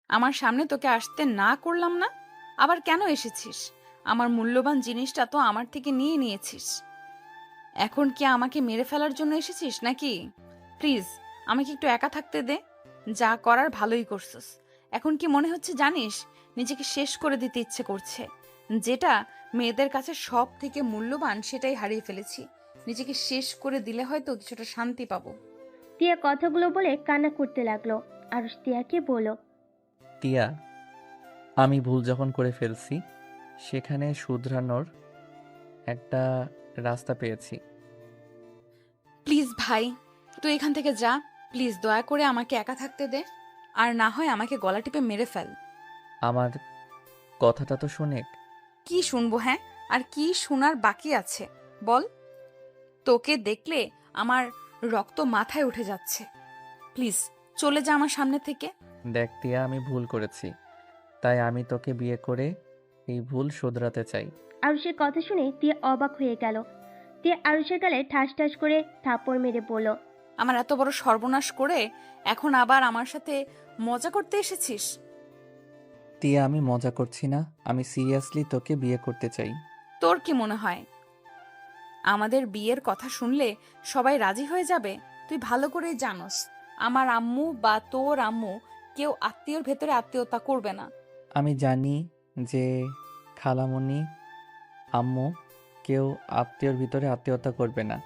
আমার সামনে তোকে আসতে না করলাম না, আবার কেন এসেছিস? আমার মূল্যবান জিনিসটা তো আমার থেকে নিয়ে নিয়েছিস। এখন কি আমাকে মেরে ফেলার জন্য এসেছিস নাকি? প্লিজ, আমাকে একটু একা থাকতে দে। যা করার ভালোই করছিস। এখন কি মনে হচ্ছে জানিস, নিজেকে শেষ করে দিতে ইচ্ছে করছে। যেটা মেয়েদের কাছে সব থেকে মূল্যবান সেটাই হারিয়ে ফেলেছি। নিজেকে শেষ করে দিলে হয়তো কিছুটা শান্তি পাবো। টিয়া কথাগুলো বলে কান্না করতে লাগলো। আরুষ টিয়াকে বলল, টিয়া, আমি ভুল যখন করে ফেলছি সেখানে শুধরানোর একটা রাস্তা পেয়েছি। প্লিজ ভাই, তুই এখান থেকে যা। প্লিজ দয়া করে আমাকে একা থাকতে দে। আর না হয় আমাকে গলা টিপে মেরে ফেল। আমার কথাটা তো শোনেক। কি শুনবো? হ্যাঁ, আর কি শোনার বাকি আছে বল। তোকে দেখলে আমার রক্ত মাথায় উঠে যাচ্ছে। প্লিজ চলে যা আমার সামনে থেকে। দেখ টিয়া, আমি ভুল করেছি, তাই আমি তোকে বিয়ে করে এই ভুল শোধরাতে চাই। আরুষের কথা শুনে টিয়া অবাক হয়ে গেল। টিয়া আরুষের গালে ঠাস ঠাস করে থাপ্পড় মেরে বলল, আমার এত বড় সর্বনাশ করে এখন আবার আমার সাথে মজা করতে এসেছিস? টিয়া, আমি মজা করছি না, আমি সিরিয়াসলি তোকে বিয়ে করতে চাই। তোর কি মনে হয় আমাদের বিয়ের কথা শুনলে সবাই রাজি হয়ে যাবে? তুই ভালো করেই জানোস আমার আম্মু বা তোর আম্মু কেউ আত্মীয়র ভেতরে আত্মীয়তা করবে না। আমি জানি যে খালামণি, আম্মু কেউ আত্মীয়র ভিতরে আত্মীয়তা করবে না,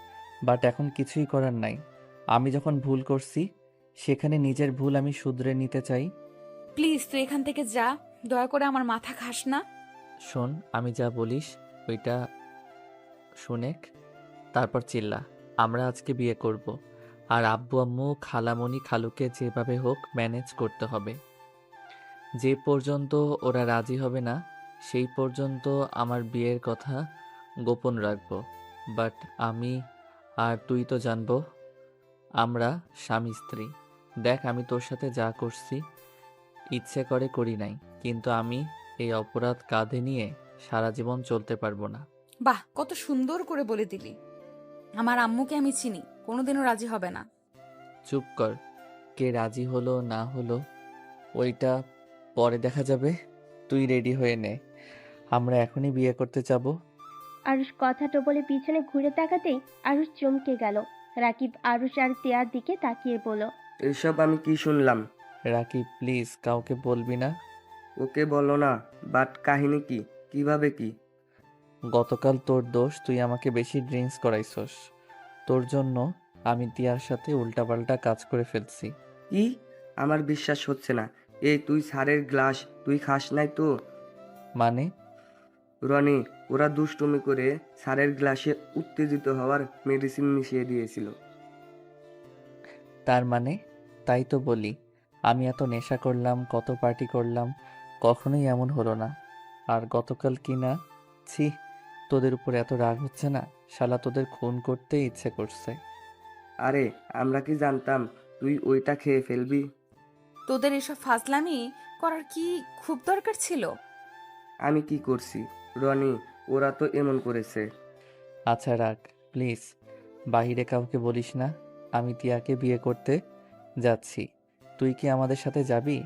বাট এখন কিছুই করার নাই। আমি যখন ভুল করছি সেখানে নিজের ভুল আমি শুধরে নিতে চাই। প্লিজ তুই এখান থেকে যা। দয়া করে আমার মাথা খাস না। শোন, আমি যা বলিস ওইটা শুনেক, তারপর চিল্লা। আমরা আজকে বিয়ে করব, আর আব্বু আম্মু খালামণি খালুকে যেভাবে হোক ম্যানেজ করতে হবে। যে পর্যন্ত ওরা রাজি হবে না সেই পর্যন্ত আমার বিয়ের কথা গোপন রাখবো। বাট আমি আর তুই তো জানবো আমরা স্বামী স্ত্রী। দেখ, আমি তোর সাথে যা করছি ইচ্ছে করে করি নাই, কিন্তু আমি এই অপরাধ কাঁধে নিয়ে সারা জীবন চলতে পারবো না। বাহ, কত সুন্দর করে বলে দিলি। আমার আম্মুকে আমি চিনি, কোনোদিনও রাজি হবে না। চুপ কর। কে রাজি হলো না হলো ওইটা পরে দেখা যাবে। তুই রেডি হয়ে নে, আমরা এখনই বিয়ে করতে যাবো। আরুষ কথাটা বলে পিছনে ঘুরে তাকাতেই আরুষ চমকে গেল। রাকিব আরুষ আর টিয়ার দিকে তাকিয়ে বলল, এসব আমি কি শুনলাম? রাকিব, প্লিজ কাউকে বলবি না। ওকে বলো না, বাট কাহিনী কি? কিভাবে কি? গতকাল তোর দোষ, তুই আমাকে বেশি ড্রিঙ্কস করাইছস। তোর জন্য আমি টিয়ার সাথে উল্টাপাল্টা কাজ করে ফেলছি। কি? আমার বিশ্বাস হচ্ছে না। এই তুই সারের গ্লাস তুই খাস নাই তো? মানে? রনি, ওরা দুষ্টুমি করে সারের গ্লাসে উত্তেজিত হওয়ার মেডিসিন মিশিয়ে দিয়েছিল। তার মানে? তাই তো বলি, আমি এত নেশা করলাম, কত পার্টি করলাম, কখনোই এমন হলো না। আর গতকাল কি না, ছি, তোদের উপর এত রাগ হচ্ছে না? শালা তোদের খুন করতে ইচ্ছে করছে। আরে, আমরা কি জানতাম তুই ওইটা খেয়ে ফেলবি? তোদের এসব ফাজলামি করার কি খুব দরকার ছিল? আমি কি করছি? রনি, ওরা তো এমন করেছে। আচ্ছা রাখ, প্লিজ। বাহিরে কাউকে বলিস না আমি টিয়াকে বিয়ে করতে যাচ্ছি। তুই কি আমাদের সাথে যাবি?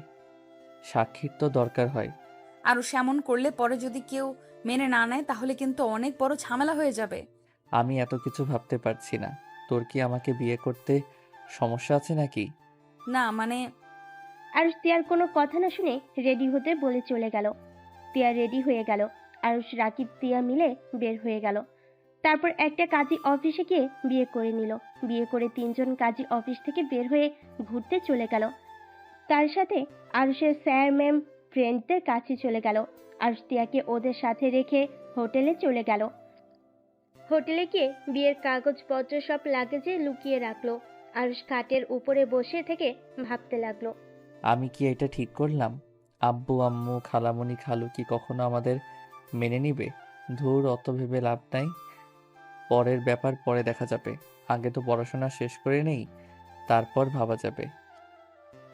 সাক্ষীর তো দরকার হয়। আরো সেমন করলে পরে যদি কেউ মেনে না নেয় তাহলে কিন্তু অনেক বড় ঝামেলা হয়ে যাবে। আমি এত কিছু ভাবতে পারছি না। তোর কি আমাকে বিয়ে করতে সমস্যা আছে নাকি? না মানে, আরুষ টিয়ার কোনো কথা না শুনে রেডি হতে বলে চলে গেল। টিয়া রেডি হয়ে গেল। আরুষ রাকিব টিয়া মিলে বের হয়ে গেল। তারপর একটা কাজী অফিসে গিয়ে বিয়ে করে নিল। বিয়ে করে তিনজন কাজী অফিস থেকে বের হয়ে ঘুরতে চলে গেল। তার সাথে আরুষের স্যার ম্যাম ফ্রেন্ডদের কাছে চলে গেল। আরুষ টিয়াকে ওদের সাথে রেখে হোটেলে চলে গেল। হোটেলে গিয়ে বিয়ের কাগজপত্র সব লাগেজে লুকিয়ে রাখলো। আরুষ খাটের উপরে বসে থেকে ভাবতে লাগলো। আমি কি এটা ঠিক করলাম? আব্বু আম্মু খালামণি খালু কি কখনো আমাদের মেনে নিবে? ধুর, অত ভেবে লাভ নাই। পরের ব্যাপার পরে দেখা যাবে। আগে তো পড়াশোনা শেষ করে নেই, তারপর ভাবা যাবে।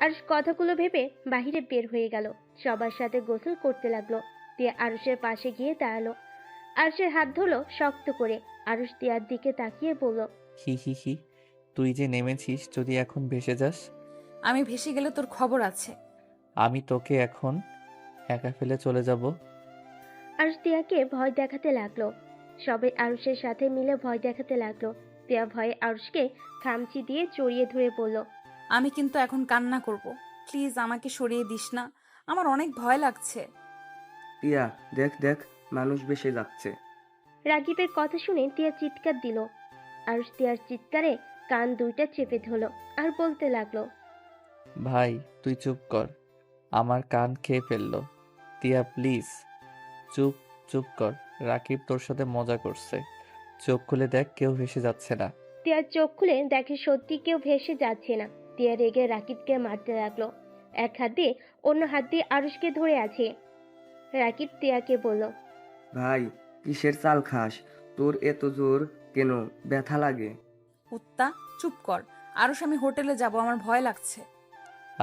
আরুষ কথাগুলো ভেবে বাহিরে বের হয়ে গেল। সবার সাথে গোসল করতে লাগলো। টিয়া আরুষের পাশে গিয়ে দাঁড়ালো। আরুষের হাত ধরলো শক্ত করে। আরুষ টিয়ার দিকে তাকিয়ে বলল, হি হি হি, তুই যে নেমেছিস, যদি এখন ভেসে যাস। আমি ভেসে গেলে তোর খবর আছে। আমি তোকে এখন একা ফেলে চলে যাব। আরুষ তিয়াকে ভয় দেখাতে লাগলো। সবাই আরুষের সাথে মিলে ভয় দেখাতে লাগলো। তিয়া ভয়ে আরুষকে খামচি দিয়ে জড়িয়ে ধরে বলল, আমি কিন্তু এখন কান্না করব। প্লিজ আমাকে সরিয়ে দিস না, আমার অনেক ভয় লাগছে। টিয়া, দেখ দেখ, মানুষ বেশি যাচ্ছে। রাগিবের কথা শুনে তিয়া চিৎকার দিল। আরুষ তিয়ার চিৎকারে কান দুইটা চেপে ধরলো আর বলতে লাগলো, ভাই তুই চুপ কর, আমার কান খেয়ে ফেললো। তিয়া প্লিজ চুপ চুপ কর, রাকিব তোর সাথে মজা করছে। চোখ খুলে দেখ, কেউ ভেসে যাচ্ছে না। তিয়ার চোখ খুলে দেখে সত্যি কেউ ভেসে যাচ্ছে না। তিয়া রেগে রাকিবকে মারতে লাগলো। এক হাত দিয়ে অন্য হাত দিয়ে আরুষকে ধরে আছে। রাকিব তিয়াকে বলল, ভাই, কিসের চাল খাস? তোর এত জোর কেন? ব্যথা লাগে? কুত্তা, চুপ কর। আরুষ, আমি হোটেলে যাব, আমার ভয় লাগছে।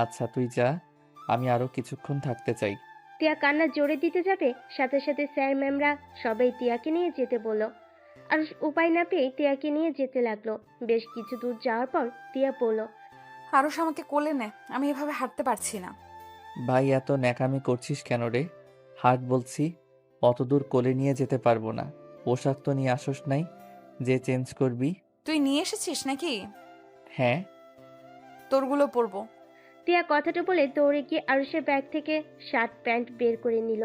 আচ্ছা তুই যা, আমি আরো কিছুক্ষণ থাকতে চাই। তিয়া কান্না জোরে দিতে যাবে, সাথে সাথে স্যার ম্যামরা সবাই তিয়াকে নিয়ে যেতে বলল। আরুষ উপায় না পেয়ে তিয়াকে নিয়ে যেতে লাগলো। বেশ কিছু দূর যাওয়ার পর তিয়া বলল, আরুষ, আমাকে কোলে নে, আমি এভাবে হাঁটতে পারছি না। ভাই এত ন্যাকামি করছিস কেন রে? হাট বলছি, অত দূর কোলে নিয়ে যেতে পারবো না। পোশাক তো নিয়ে আসোস নাই যে চেঞ্জ করবি? তুই নিয়ে এসেছিস নাকি? হ্যাঁ। তোরগুলো পরবো। তিয়া কথাটা বলে দৌড়ে গিয়ে আরুষের ব্যাগ থেকে শার্ট প্যান্ট বের করে নিল।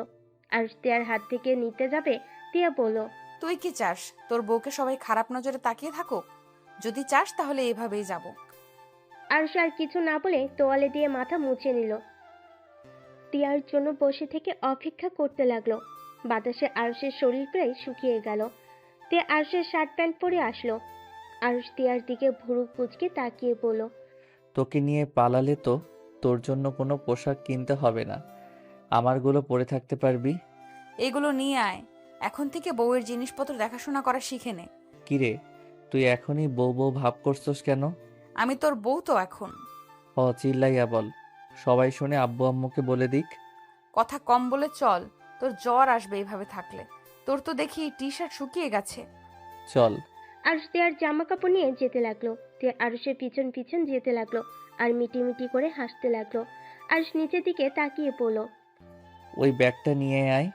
আরুষ তিয়ার হাত থেকে নিতে যাবে, তিয়া বলল, তুই কি চাস তোর বউকে সবাই খারাপ নজরে তাকিয়ে থাকুক? যদি চাস তাহলে এভাবেই যাব। আরুষ আর কিছু না বলে তোয়ালে দিয়ে মাথা মুছে নিল। তিয়ার জন্য বসে থেকে অপেক্ষা করতে লাগলো। বাতাসে আরুষের শরীর প্রায় শুকিয়ে গেল। তিয়া আরুষের শার্ট প্যান্ট পরে আসলো। আরুষ তিয়ার দিকে ভুরু কুচকে তাকিয়ে বলল, তোকে নিয়ে পালালে তো তোর জন্য কোনো পোশাক কিনতে হবে না, আমারগুলো পরে থাকতে পারবি। এগুলো নিয়ে আয়, এখন থেকে বউয়ের জিনিসপত্র দেখাশোনা করা শিখে নে। কিরে, তুই এখনই বউ বউ ভাব করছস কেন? আমি তোর বউ তো এখন। চিল্লাইয়া বল, সবাই শুনে আব্বু আম্মুকে বলে দিক। কথা কম বলে চল, তোর জ্বর আসবে এইভাবে থাকলে। তোর তো দেখি টি শার্ট শুকিয়ে গেছে। চল। আরুষ তিয়ার জামা কাপড় নিয়ে যেতে লাগলো। তিয়া আরুষের পিছন পিছন যেতে লাগলো আর মিটি মিটি করে হাসতে লাগলো। আরুষ নিচের দিকে তাকিয়ে পড়ল। ওই ব্যাগটা নিয়ে আয়।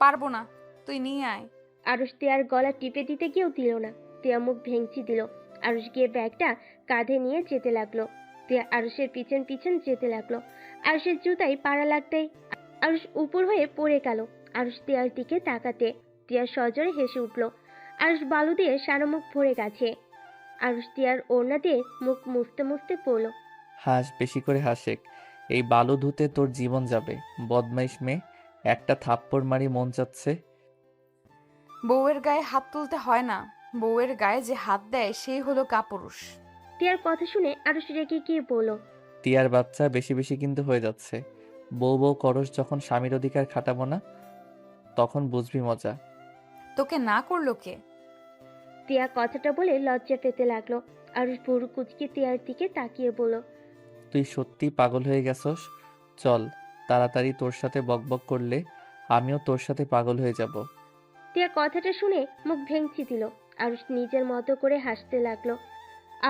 পারবো না, তুই নিয়ে আয়। আরুষ তিয়ার গলা টিপে দিতে গিয়েও দিল না। তিয়া মুখ ভেঙচি দিল। আরুষ গিয়ে ব্যাগটা কাঁধে নিয়ে যেতে লাগলো। তিয়া আরুষের পিছন পিছন যেতে লাগলো। আরুষের জুতায় পাড়া লাগতেই আরুষ উপর হয়ে পড়ে গেল। আরুষ তিয়ার দিকে তাকাতে তিয়া সজোরে হেসে উঠল। আরুষ বালু দিয়ে সারা মুখ ভরে গেছে। আরুষ তিয়ার ওড়না দিয়ে মুখ মুছতে মুছতে পড়ল। হাস, বেশি করে হাসেক, এই বালু ধুতে তোর জীবন যাবে। বদমাইশ মেয়ে, একটা থাপ্পড় মারি মন চাচ্ছে। বউয়ের গায়ে হাত তুলতে হয় না, বউয়ের গায়ে যে হাত দেয় সেই হলো কাপুরুষ। তিয়ার কথা শুনে আরুষ রেগে গিয়ে বলল, টিয়ার বাচ্চা, বেশি বেশি কিন্তু হয়ে যাচ্ছে। বউ বউ করস যখন স্বামীর অধিকার খাটাবো না, তখন বুঝবি মজা। তোকে না করলো কে? তিয়া কথাটা বলে লজ্জা পেতে লাগলো। আরুষ ভুরু কুচকে তিয়ার দিকে তাকিয়ে বলল, তুই সত্যি পাগল হয়ে গেছস। চল, তাড়াতাড়ি, তোর সাথে বকবক করলে আমিও তোর সাথে পাগল হয়ে যাব। তিয়া কথাটা শুনে মুখ ভেঙচি দিল। আরুষ নিজের মতো করে হাসতে লাগলো।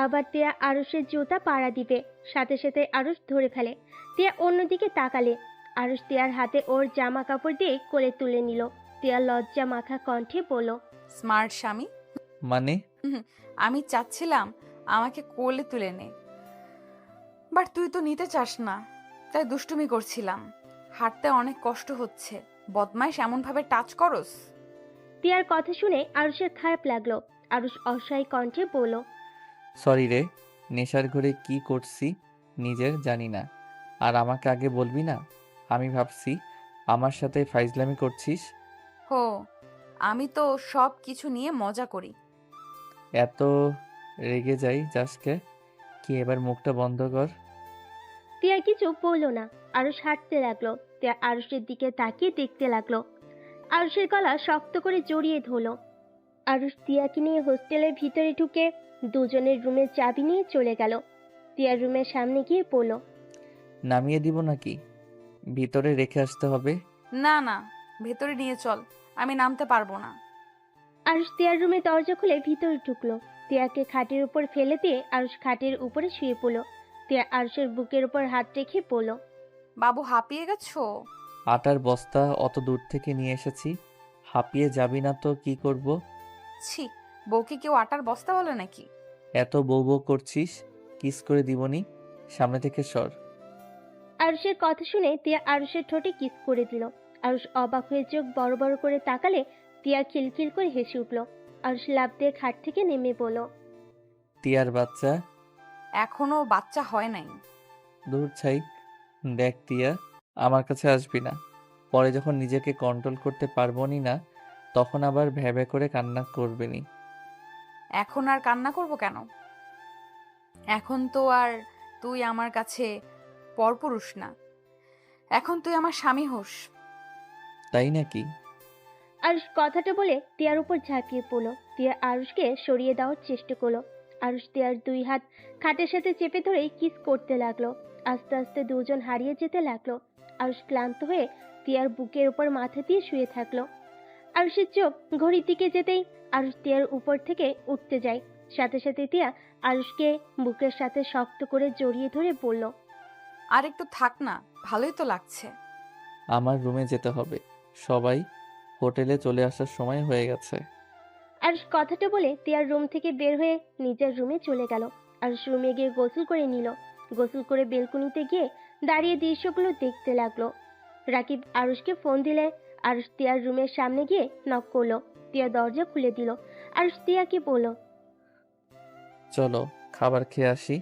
আবার তিয়া আরুষের জুতা পাড়া দিবে, সাথে সাথে আরুষ ধরে ফেলে। তিয়া অন্যদিকে তাকালে আরুষ তিয়ার হাতে ওর জামা কাপড় দিয়ে কোলে তুলে নিল। তিয়া লজ্জা মাখা কণ্ঠে বলল, স্মার্ট স্বামী। মানে? আমি চাচ্ছিলাম আমাকে কোলে তুলে নে, বাট তুই তো নিতে চাস না, তাই দুষ্টুমি করছিলাম। হাঁটতে অনেক কষ্ট হচ্ছে, বদমাইশ এমন ভাবে টাচ করস। তিয়ার কথা শুনে আরুষের খারাপ লাগলো। আরুষ অসহায় কণ্ঠে বলল, সরি রে, নেশার ঘরে কি করছি নিজের জানি না, আর আমাকে আগে বলবি না? আমি ভাবছি আমার সাথে ফাইজলামি করছিস। হো, আমি তো সব কিছু নিয়ে মজা করি। এত রেগে যাই জাসকে, কি এবার মুখটা বন্ধ কর। তিয়া কিছু বলল না। আরুষ হাঁটতে লাগলো। তিয়া আরুষের দিকে তাকিয়ে দেখতে লাগলো। আরুষের গলা শক্ত করে জড়িয়ে ধরলো। আরুষ তিয়াকে নিয়ে হোস্টেলের ভিতরে ঢুকে দুজনের রুমের চাবি নিয়ে চলে গেল। তিয়ার রুমের সামনে গিয়ে পড়ল। নামিয়ে দিব নাকি ভিতরে রেখে আসতে হবে? না না, ভেতরে নিয়ে চল, আমি নামতে পারবো না। আরুষ তিয়ার রুমে দরজা খুলে ভিতরে ঢুকলো। তিয়াকে খাটের উপর ফেলে দিয়ে আরুষ খাটের উপরে শুয়ে পড়ল। তিয়া আরুষের বুকের উপর হাত রেখে বলল, বাবু হাঁপিয়ে গেছো? আটার বস্তা অত দূর থেকে নিয়ে এসেছি, হাঁপিয়ে যাবি না তো কি করব? ছি, বউকে কেউ আটার বস্তা বলে নাকি? এত বউ বউ করছিস, কিস করে দিবনি, সামনে থেকে সর। আরুষের কথা শুনে তিয়া আরুষের ঠোঁটে কিস করে দিল। আরুষ অবাক হয়ে চোখ বড় বড় করে তাকালে তিয়া খিলখিল করে হেসে উঠল। আরুষ লাফ দিয়ে খাট থেকে নেমে বলল, টিয়ার বাচ্চা, এখনো বাচ্চা হয় নাই। দূর ছাই। দেখ টিয়া, আমার কাছে আসবি না। পরে যখন নিজেকে কন্ট্রোল করতে পারবনি না, তখন আবার ভ্যাবে করে কান্না করবিনি। এখন আর কান্না করব কেন? এখন তো আর তুই আমার কাছে পরপুরুষ না, এখন তুই আমার স্বামী হোস। তাই নাকি? আরুষ কথাটা বলে তিয়ার উপর ঝাঁপিয়ে পড়ল। তিয়া আরুষকে সরিয়ে দেওয়ার চেষ্টা করলো। আরুষ তিয়ার দুই হাত খাটের সাথে চেপে ধরে কিস করতে লাগলো। আস্তে আস্তে দুজন হারিয়ে যেতে লাগলো। আরুষ ক্লান্ত হয়ে তিয়ার বুকের উপর মাথা দিয়ে শুয়ে থাকলো। আরুষের চোখ ঘড়ির দিকে যেতেই আরুষ তিয়ার উপর থেকে উঠতে যায়। সাথে সাথে তিয়া আরুষকে বুকের সাথে শক্ত করে জড়িয়ে ধরে বলল, আর একটু থাক না, ভালোই তো লাগছে। আমার রুমে যেতে হবে, সবাই হোটেলে চলে আসার সময় হয়ে গেছে। আরুষ কথাটা বলে তিয়ার রুম থেকে বের হয়ে নিজের রুমে চলে গেল। আরুষ রুমে গিয়ে গোসল করে নিল। গোসল করে বেলকুনিতে গিয়ে দাঁড়িয়ে দৃশ্যগুলো দেখতে লাগলো। রাকিব আরুষকে ফোন দিলে আরুষ তিয়ার রুমের সামনে গিয়ে নক করলো। তিয়া দরজা খুলে দিল। আরুষ তিয়াকে বলল, চলো খাবার খেয়ে আসি।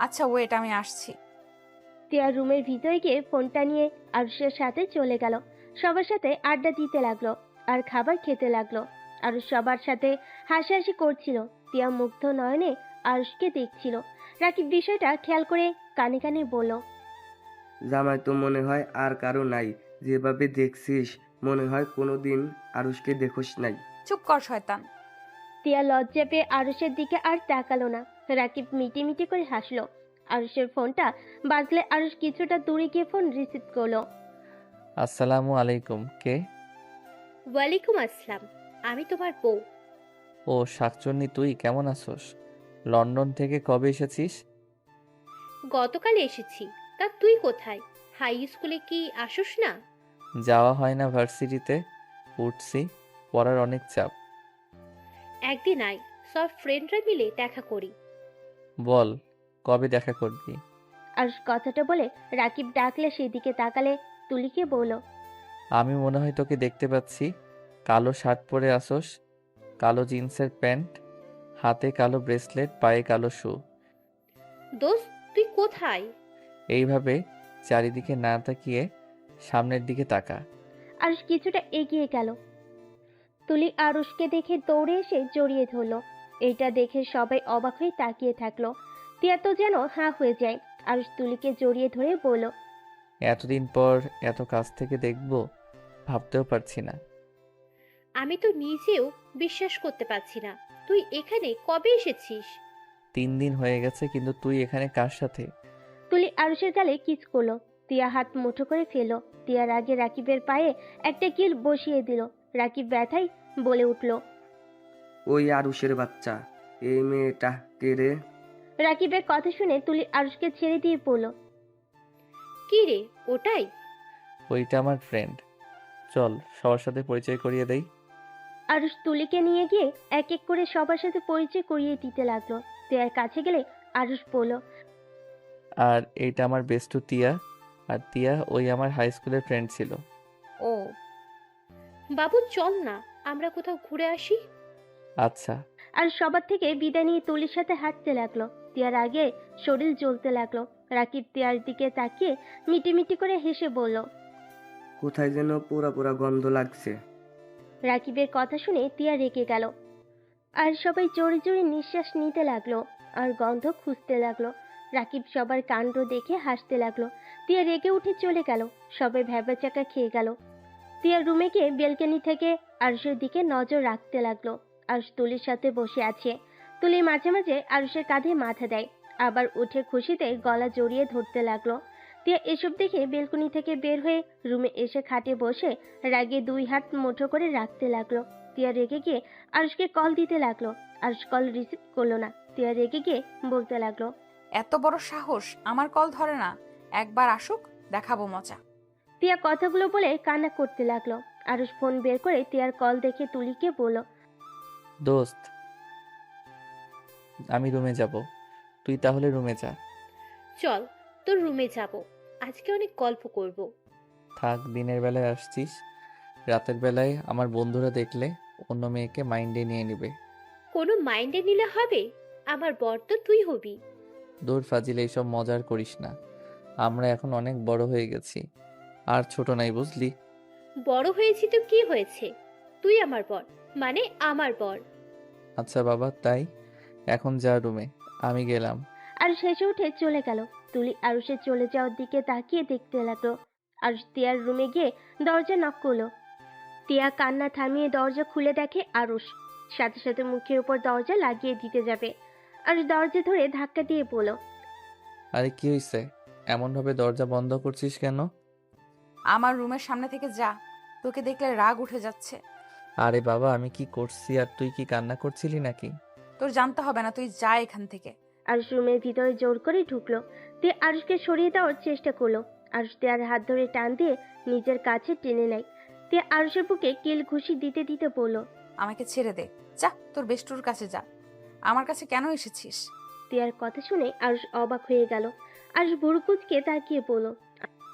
আচ্ছা ওয়েট, আমি আসছি। তিয়া রুমের ভিতরে গিয়ে ফোনটা নিয়ে আরুষের সাথে চলে গেল। সবার সাথে আড্ডা দিতে লাগলো আর খাবার খেতে লাগলো। আরুষ সবার সাথে হাসাহাসি করছিল। তিয়া মুগ্ধ নয়নে আরুষকে দেখছিল। রাকিব বিষয়টা খেয়াল করে কানে কানে বলল, জামাই তো মনে হয় আর কারো নাই, যেভাবে দেখছিস মনে হয় কোনোদিন আরুষকে দেখোস নাই। চুপ কর শয়তান। তিয়া লজ্জা পেয়ে আরুষের দিকে আর তাকালো না। রাকিব মিটি মিটি করে হাসলো। আরুষের ফোনটা বাজলে আরুষ কিছুটা দূরে গিয়ে ফোন রিসিভ করলো। আসসালামু আলাইকুম, কে? ওয়ালাইকুম আসসালাম, আমি তোমার বউ। ও শাকচুন্নি, তুই কেমন আছোস? লন্ডন থেকে কবে এসেছিস? গতকাল এসেছি। তা তুই কোথায়? হাই স্কুলে কি আসোস না? যাওয়া হয় না ভার্সিটিতে, উঠছি, পড়ার অনেক চাপ। একদিন আয়, সব ফ্রেন্ডরা মিলে দেখা করি। বল, কবে দেখা করবি? আরুষ কথাটা বলে রাকিব ডাকলে সেদিকে তাকালে তুলিকে বলল, আমি মনে হয় তোকে দেখতে পাচ্ছি। কালো শার্ট পরে আসোস, কালো জিন্সের প্যান্ট, হাতে কালো ব্রেসলেট, পায়ে কালো শু। দোস্ত, তুই কোথায়? এইভাবে চারিদিকে না তাকিয়ে সামনের দিকে তাকা। আরুষ কিছুটা এগিয়ে গেল। তুলি আরুষকে দেখে দৌড়ে এসে জড়িয়ে ধরলো। এইটা দেখে সবাই অবাক হয়ে তাকিয়ে থাকলো। তিয়া তো যেন হাঁ হয়ে যায়। আরুষ তুলিকে জড়িয়ে ধরে বলল, এতদিন পর এত কাছ থেকে দেখবো ভাবতেও পারছি না। আমি তো নিজেও বিশ্বাস করতে পারছি না। তুই এখানে কবে এসেছিস? 3 দিন হয়ে গেছে, কিন্তু তুই এখানে কার সাথে? তুলি আরুষের গালে কিস করলো। তিয়া হাত মুঠো করে ফেললো। তিয়ার আগে রাকিবের পায়ে একটা কিল বসিয়ে দিল। রাকিব ব্যথায় বলে উঠল, ওই আরুষের বাচ্চা, এই মেয়েটা কে রে? রাকিবের কথা শুনে তুলি আরুষকে ছেড়ে দিয়ে বলল, কি রে, ওটাই? ওইটা আমার ফ্রেন্ড, চল সবার সাথে পরিচয় করিয়ে দেই। আরুষ তুলিকে নিয়ে গিয়ে এক এক করে সবার সাথে পরিচয় করিয়ে দিতে লাগলো। তিয়ার কাছে গেলে আরুষ বলল, আর এইটা আমার বেস্টু টিয়া, আর টিয়া ওই আমার হাই স্কুলের ফ্রেন্ড ছিল। ও, বাবু চল না, আমরা কোথাও ঘুরে আসি। আচ্ছা। আর সবার থেকে বিদায় নিয়ে তুলির সাথে হাঁটতে লাগলো। তিয়ার আগে শরীর জ্বলতে লাগলো। রাকিব তিয়ার দিকে তাকিয়ে মিটি মিটি করে হেসে বলল, কোথায় যেন পোড়া পোড়া গন্ধ লাগছে। রাকিবের কথা শুনে তিয়া রেগে গেল। আর সবাই জোরে জোরে নিঃশ্বাস নিতে লাগলো আর গন্ধ খুঁজতে লাগলো। রাকিব সবার কাণ্ড দেখে হাসতে লাগলো। তিয়া রেগে উঠে চলে গেল। সবাই ভ্যাবাচাকা খেয়ে গেল। তিয়া রুমে গিয়ে বেলকনি থেকে আরুষের দিকে নজর রাখতে লাগলো। আরুষ তুলির সাথে বসে আছে। তুলি মাঝে মাঝে আরুষের কাঁধে মাথা দেয়, আবার উঠে খুশিতে গলা জড়িয়ে ধরতে লাগলো। তিয়া এসব দেখে বেলকনি থেকে বের হয়ে রুমে এসে খাটে বসে রাগে দুই হাত মুঠো করে রাখতে লাগলো। তিয়া রেগে গিয়ে আরুষকে কল দিতে লাগলো। আরুষ কল রিসিভ করলো না। তিয়া রেগে গিয়ে বলতে লাগলো, এত বড় সাহস, আমার কল ধরে না। একবার আসুক, দেখাবো মজা। তিয়া কথাগুলো বলে কান্না করতে লাগলো। আরুষ ফোন বের করে তিয়ার কল দেখে তুলিকে বলল, দোস্ত, আমি রুমে যাব, তুই তাহলে রুমে যা। চল, তোর রুমে যাব। আজকে অনেক গল্প করব। থাক, দিনের বেলায় আসছিস, রাতের বেলায় আমার বন্ধুরা দেখলে অন্য মেয়েকে মাইন্ডে নিয়ে নেবে। কোনো মাইন্ডে নিলে হবে? আমার বর তো তুই হবি। দূর ফাজিল, এইসব মজার করিস না। আমরা এখন অনেক বড় হয়ে গেছি, আর ছোট নাই, বুঝলি? বড় হয়েছি তো কি হয়েছে? তুই আমার বর, মানে আমার বর। আচ্ছা বাবা, তাই এখন যা রুমে, আমি গেলাম। আরুষ হেসে উঠে চলে গেল। তুলি আরুষের চলে যাওয়ার দিকে তাকিয়ে দেখতে লাগলো। আরুষ তিয়ার রুমে গিয়ে দরজা নক করলো। তিয়া কান্না থামিয়ে দরজা খুলে দেখে আরুষ। সাথে সাথে মুখের উপর দরজা লাগিয়ে দিতে যাবে। আরুষ দরজা ধরে ধাক্কা দিয়ে বলল, আরে কি হয়েছে, এমনভাবে দরজা বন্ধ করছিস কেন? আমার রুমের সামনে থেকে যা, তোকে দেখলে রাগ উঠে যাচ্ছে। আরে বাবা, আমি কি করছি আর তুই কি কান্না করছিলি নাকি? তোর জানতে হবে না, তুই যা এখান থেকে। আরুষ রুমের ভিতরে জোর করে ঢুকলো। তিয়া আরুষকে সরিয়ে দেওয়ার চেষ্টা করলো। আরুষ তিয়ার হাত ধরে টান দিয়ে নিজের কাছে টেনে নেয়। তিয়া আরুষের বুকে কিল ঘুষি দিতে দিতে বলল, আমাকে ছেড়ে দে, যা তোর বেষ্টুর কাছে যা। আমার কাছে কেন এসেছিস? তিয়ার কথা শুনে আরুষ অবাক হয়ে গেল। আরুষ ভুরুকুচকে তাকিয়ে বলল,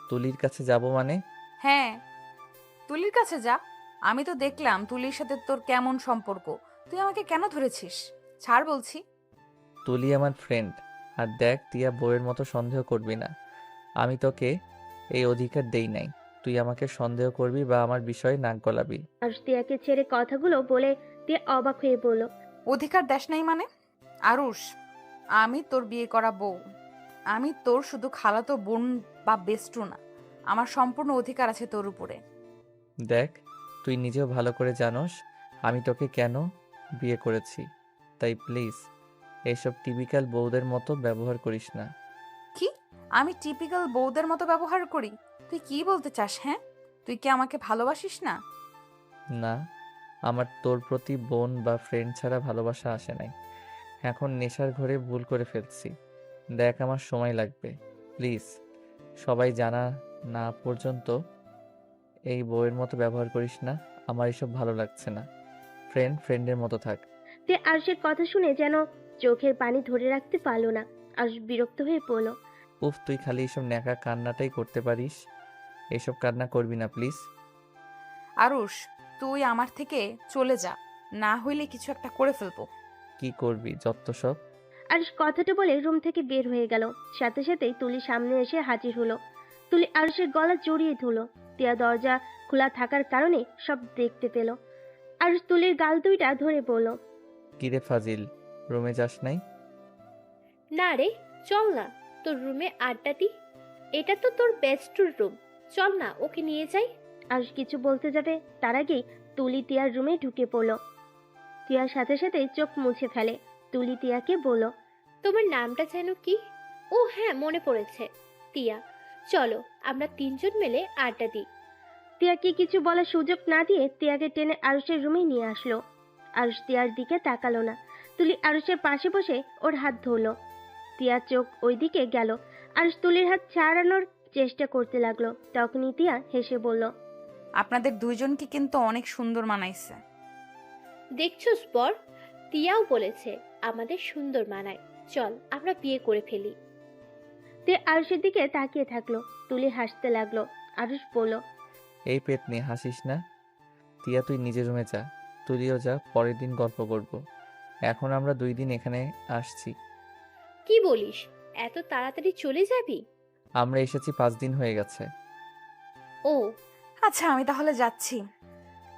তুলির কাছে যাব মানে? হ্যাঁ, তুলির কাছে যা। আমি তো দেখলাম তুলির সাথে তোর কেমন সম্পর্ক। তুই আমাকে কেন ধরেছিস? ছাড় বলছি। তুলি আমার ফ্রেন্ড, আর দেখ, তিয়া বউয়ের মতো সন্দেহ করবি না। আমি তোকে এই অধিকার দেই নাই তুই আমাকে সন্দেহ করবি বা আমার বিষয়ে নাক গলাবি। আরুষ তিয়াকে ছেড়ে কথাগুলো বলে তিয়া অবাক হয়ে বলল, অধিকার দেশ নাই মানে? আরুষ, আমি তোর বিয়ে করা বউ। আমি তোর শুধু খালাতো বোন বা বেস্টু না। আমার সম্পূর্ণ অধিকার আছে তোর উপরে। দেখ, তুই নিজেও ভালো করে জানোস আমি তোকে কেন বিয়ে করেছি, তাই প্লিজ এইসব টিপিক্যাল বউদের মতো ব্যবহার করিস না। কি? আমি টিপিক্যাল বউদের মতো ব্যবহার করি? তুই কি বলতে চাস? হ্যাঁ, তুই কি আমাকে ভালোবাসিস না? না, আমার তোর প্রতি বোন বা ফ্রেন্ড ছাড়া ভালোবাসা আসে নাই। এখন নেশার ঘরে ভুল করে ফেলছি। দেখ, আমার সময় লাগবে, প্লিজ। সবাই জানা না পর্যন্ত এই বউয়ের মতো ব্যবহার করিস না। আমার এসব ভালো লাগছে না। ফ্রেন্ডের মতো থাক। তিয়া আরুষের কথা শুনে যেন চোখের পানি ধরে রাখতে পারল না। আরুষ বিরক্ত হয়ে পড়ল। উফ, তুই খালি এসব ন্যাকা কান্নাটাই করতে পারিস। এসব কান্না করবি না প্লিজ। আরুষ, তুই আমার থেকে চলে যা, না হইলে কিছু একটা করে ফেলবো। কি করবি যত সব? আরুষ কথাটা বলে রুম থেকে বের হয়ে গেল। সাথে সাথেই তুলি সামনে এসে হাজির হলো। তুলি আরুষের গলা জড়িয়ে ধরলো। তিয়া দরজা খোলা থাকার কারণে সব দেখতে পেল। আরুষ তুলির গাল দুইটা ধরে বলল, কিরে ফাজিল, রুমে যাস নাই? না রে, চল না, তোর রুমে আড্ডা দি। এটা তো তোর বেস্টুর রুম। চল না, ওকে নিয়ে যাই। আরুষ কিছু বলতে যাবে, তার আগেই তুলি তিয়ার রুমে ঢুকে পড়ল। তিয়ার সাথে সাথে চোখ মুছে ফেলে। তুলি তিয়াকে বলল, তোমার নামটা যেন কি? ও হ্যাঁ, মনে পড়েছে, তিয়া। চলো, আমরা তিনজন মিলে আড্ডা দিই। তিয়াকে কিছু বলার সুযোগ না দিয়ে তিয়াকে টেনে আরুষের রুমে নিয়ে আসলো। আরুষ তিয়ার দিকে তাকালো না। তুলি আরুষের পাশে বসে ওর হাত ধরলো। তিয়ার চোখ ওই দিকে গেল। আরুষ তুলির হাত ছাড়ানোর চেষ্টা করতে লাগলো। তখনই তিয়া হেসে বলল, আপনাদের দুইজনকে কিন্তু অনেক সুন্দর মানাইছে। দেখছোস বর, তিয়াও বলেছে আমাদের সুন্দর মানায়। চল, আমরা বিয়ে করে ফেলি। তিয়া আরুষের দিকে তাকিয়ে থাকলো। তুলি হাসতে লাগলো। আরুষ বলল, এই পেট নিয়ে হাসিস না। তিয়া, তুই নিজের রুমে যা, তুলিও যা, পরের দিন গল্প করব। এখন আমরা 2 দিন এখানে আসছি। কি বলিস? এত তাড়াতাড়ি চলে যাবি? আমরা এসেছি 5 দিন হয়ে গেছে। ও আচ্ছা, আমি তাহলে যাচ্ছি।